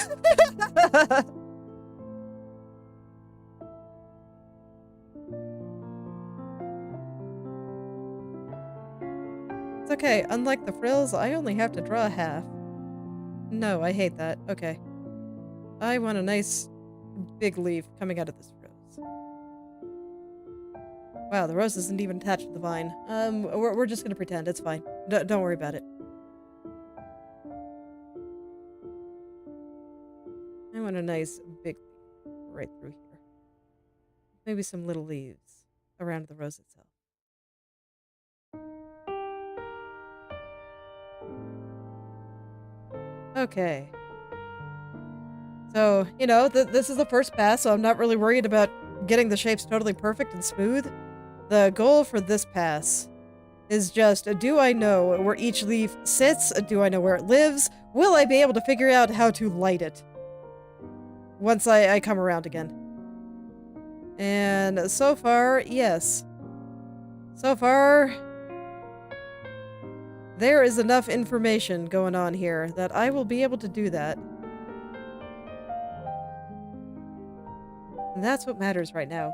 It's okay. Unlike the frills, I only have to draw half. No, I hate that. Okay. I want a nice big leaf coming out of this rose. Wow, the rose isn't even attached to the vine. We're just gonna pretend. It's fine. Don't worry about it. I want a nice big leaf right through here. Maybe some little leaves around the rose itself. Okay. So, you know, this is the first pass, so I'm not really worried about getting the shapes totally perfect and smooth. The goal for this pass is just, do I know where each leaf sits? Do I know where it lives? Will I be able to figure out how to light it once I come around again? And so far, yes. So far, there is enough information going on here that I will be able to do that. And that's what matters right now.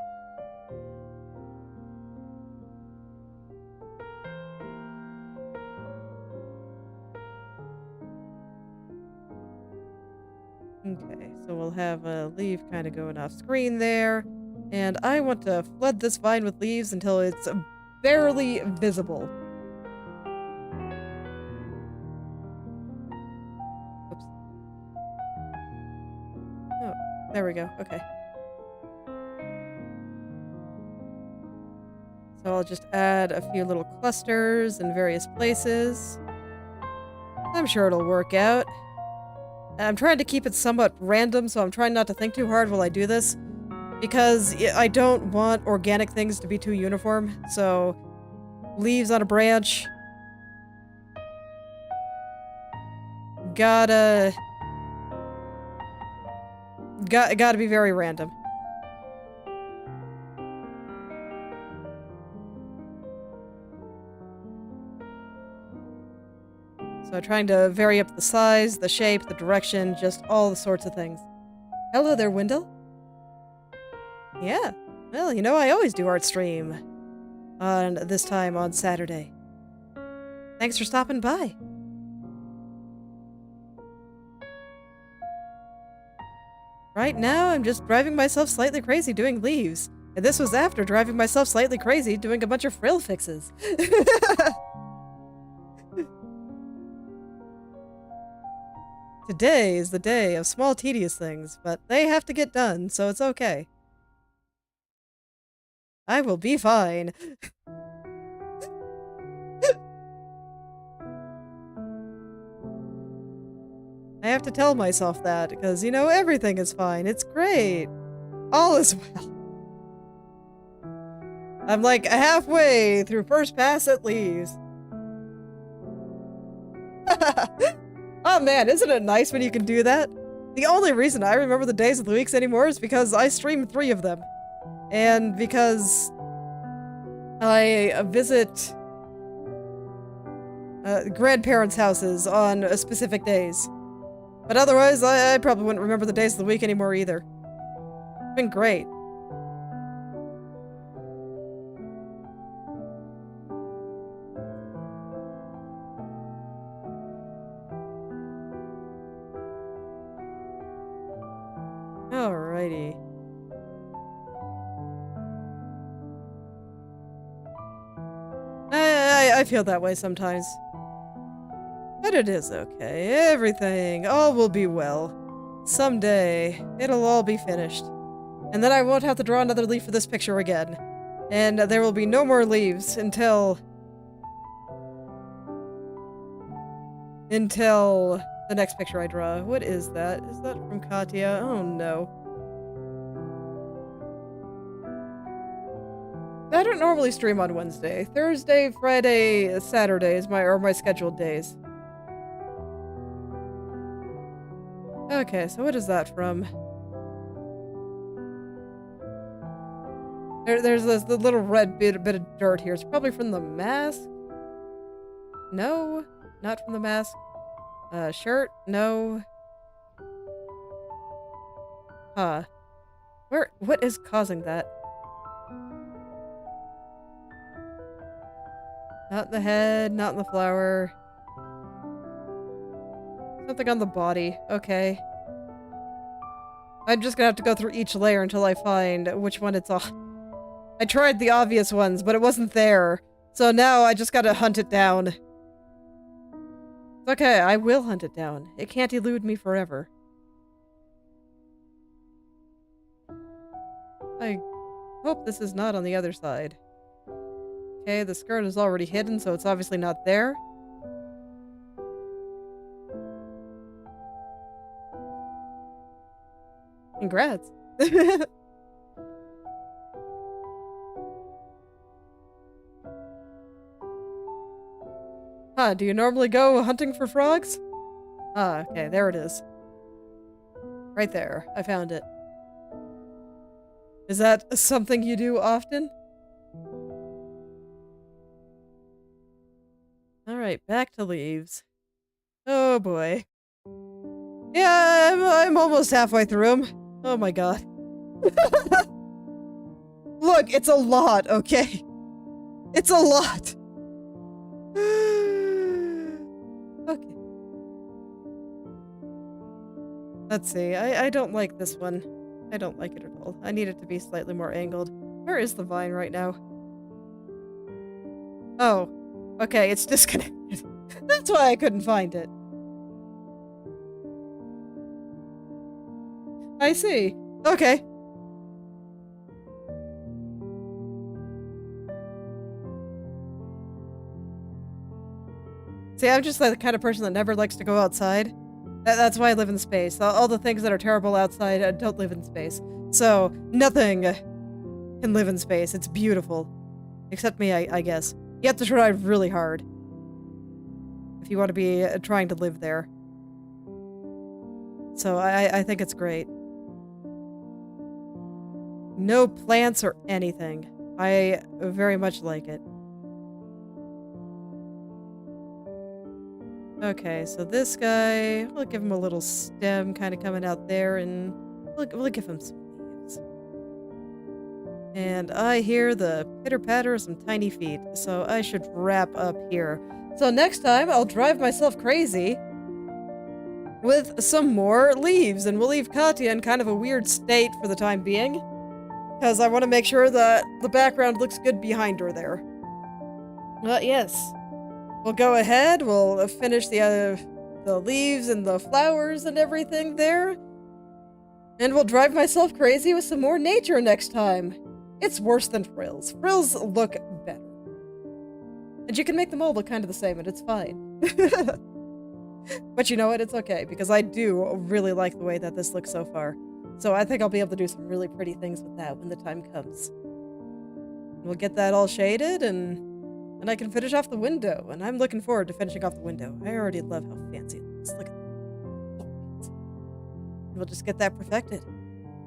Okay, so we'll have a leaf kind of going off screen there. And I want to flood this vine with leaves until it's barely visible. Oops. Oh, there we go. Okay. So I'll just add a few little clusters in various places. I'm sure it'll work out. I'm trying to keep it somewhat random, so I'm trying not to think too hard while I do this. Because I don't want organic things to be too uniform, so leaves on a branch. Gotta be very random. So trying to vary up the size, the shape, the direction, just all the sorts of things. Hello there, Wendell. Yeah, well, you know, I always do art stream on this time on Saturday. Thanks for stopping by. Right now, I'm just driving myself slightly crazy doing leaves. And this was after driving myself slightly crazy doing a bunch of frill fixes. Today is the day of small tedious things, but they have to get done, so it's okay. I will be fine. I have to tell myself that, because, you know, everything is fine. It's great. All is well. I'm like halfway through first pass at leaves. Oh man, isn't it nice when you can do that? The only reason I remember the days of the weeks anymore is because I streamed 3 of them. And because I visit grandparents' houses on specific days. But otherwise, I probably wouldn't remember the days of the week anymore either. It's been great. I feel that way sometimes. But it is okay. Everything, all will be well. Someday, it'll all be finished. And then I won't have to draw another leaf for this picture again. And there will be no more leaves until the next picture I draw. What is that? Is that from Katya? Oh no. I don't normally stream on Wednesday. Thursday, Friday, Saturday is my scheduled days. Okay, so what is that from? There's the little red bit of dirt here. It's probably from the mask? No, not from the mask. Shirt? No. Huh. What is causing that? Not in the head, not in the flower. Something on the body. Okay. I'm just gonna have to go through each layer until I find which one it's on. I tried the obvious ones, but it wasn't there. So now I just gotta hunt it down. Okay, I will hunt it down. It can't elude me forever. I hope this is not on the other side. Okay, the skirt is already hidden, so it's obviously not there. Congrats. Huh, do you normally go hunting for frogs? Ah, okay, there it is. Right there. I found it. Is that something you do often? Alright, back to leaves. Oh boy. Yeah, I'm almost halfway through them. Oh my god. Look, it's a lot, okay? It's a lot. Okay. Let's see. I don't like this one. I don't like it at all. I need it to be slightly more angled. Where is the vine right now? Oh. Okay, it's disconnected. That's why I couldn't find it. I see. Okay. See, I'm just like the kind of person that never likes to go outside. That's why I live in space. All the things that are terrible outside don't live in space. So, nothing can live in space. It's beautiful. Except me, I guess. You have to try really hard if you want to be trying to live there. So, I think it's great. No plants or anything. I very much like it. Okay, so this guy, we'll give him a little stem kind of coming out there, and we'll give him some leaves. And I hear the pitter-patter of some tiny feet, so I should wrap up here. So next time, I'll drive myself crazy with some more leaves, and we'll leave Katya in kind of a weird state for the time being, because I want to make sure that the background looks good behind her there. Yes. We'll go ahead, we'll finish the leaves and the flowers and everything there. And we'll drive myself crazy with some more nature next time. It's worse than frills. Frills look better. And you can make them all look kind of the same, and it's fine. But you know what? It's okay, because I do really like the way that this looks so far. So I think I'll be able to do some really pretty things with that when the time comes. We'll get that all shaded, and I can finish off the window, and I'm looking forward to finishing off the window. I already love how fancy it looks. Look at that. We'll just get that perfected.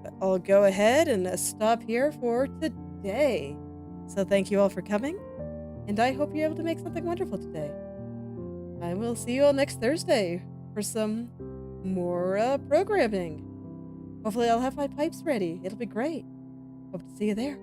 But I'll go ahead and stop here for today. So thank you all for coming, and I hope you're able to make something wonderful today. I will see you all next Thursday for some more programming. Hopefully I'll have my pipes ready. It'll be great. Hope to see you there.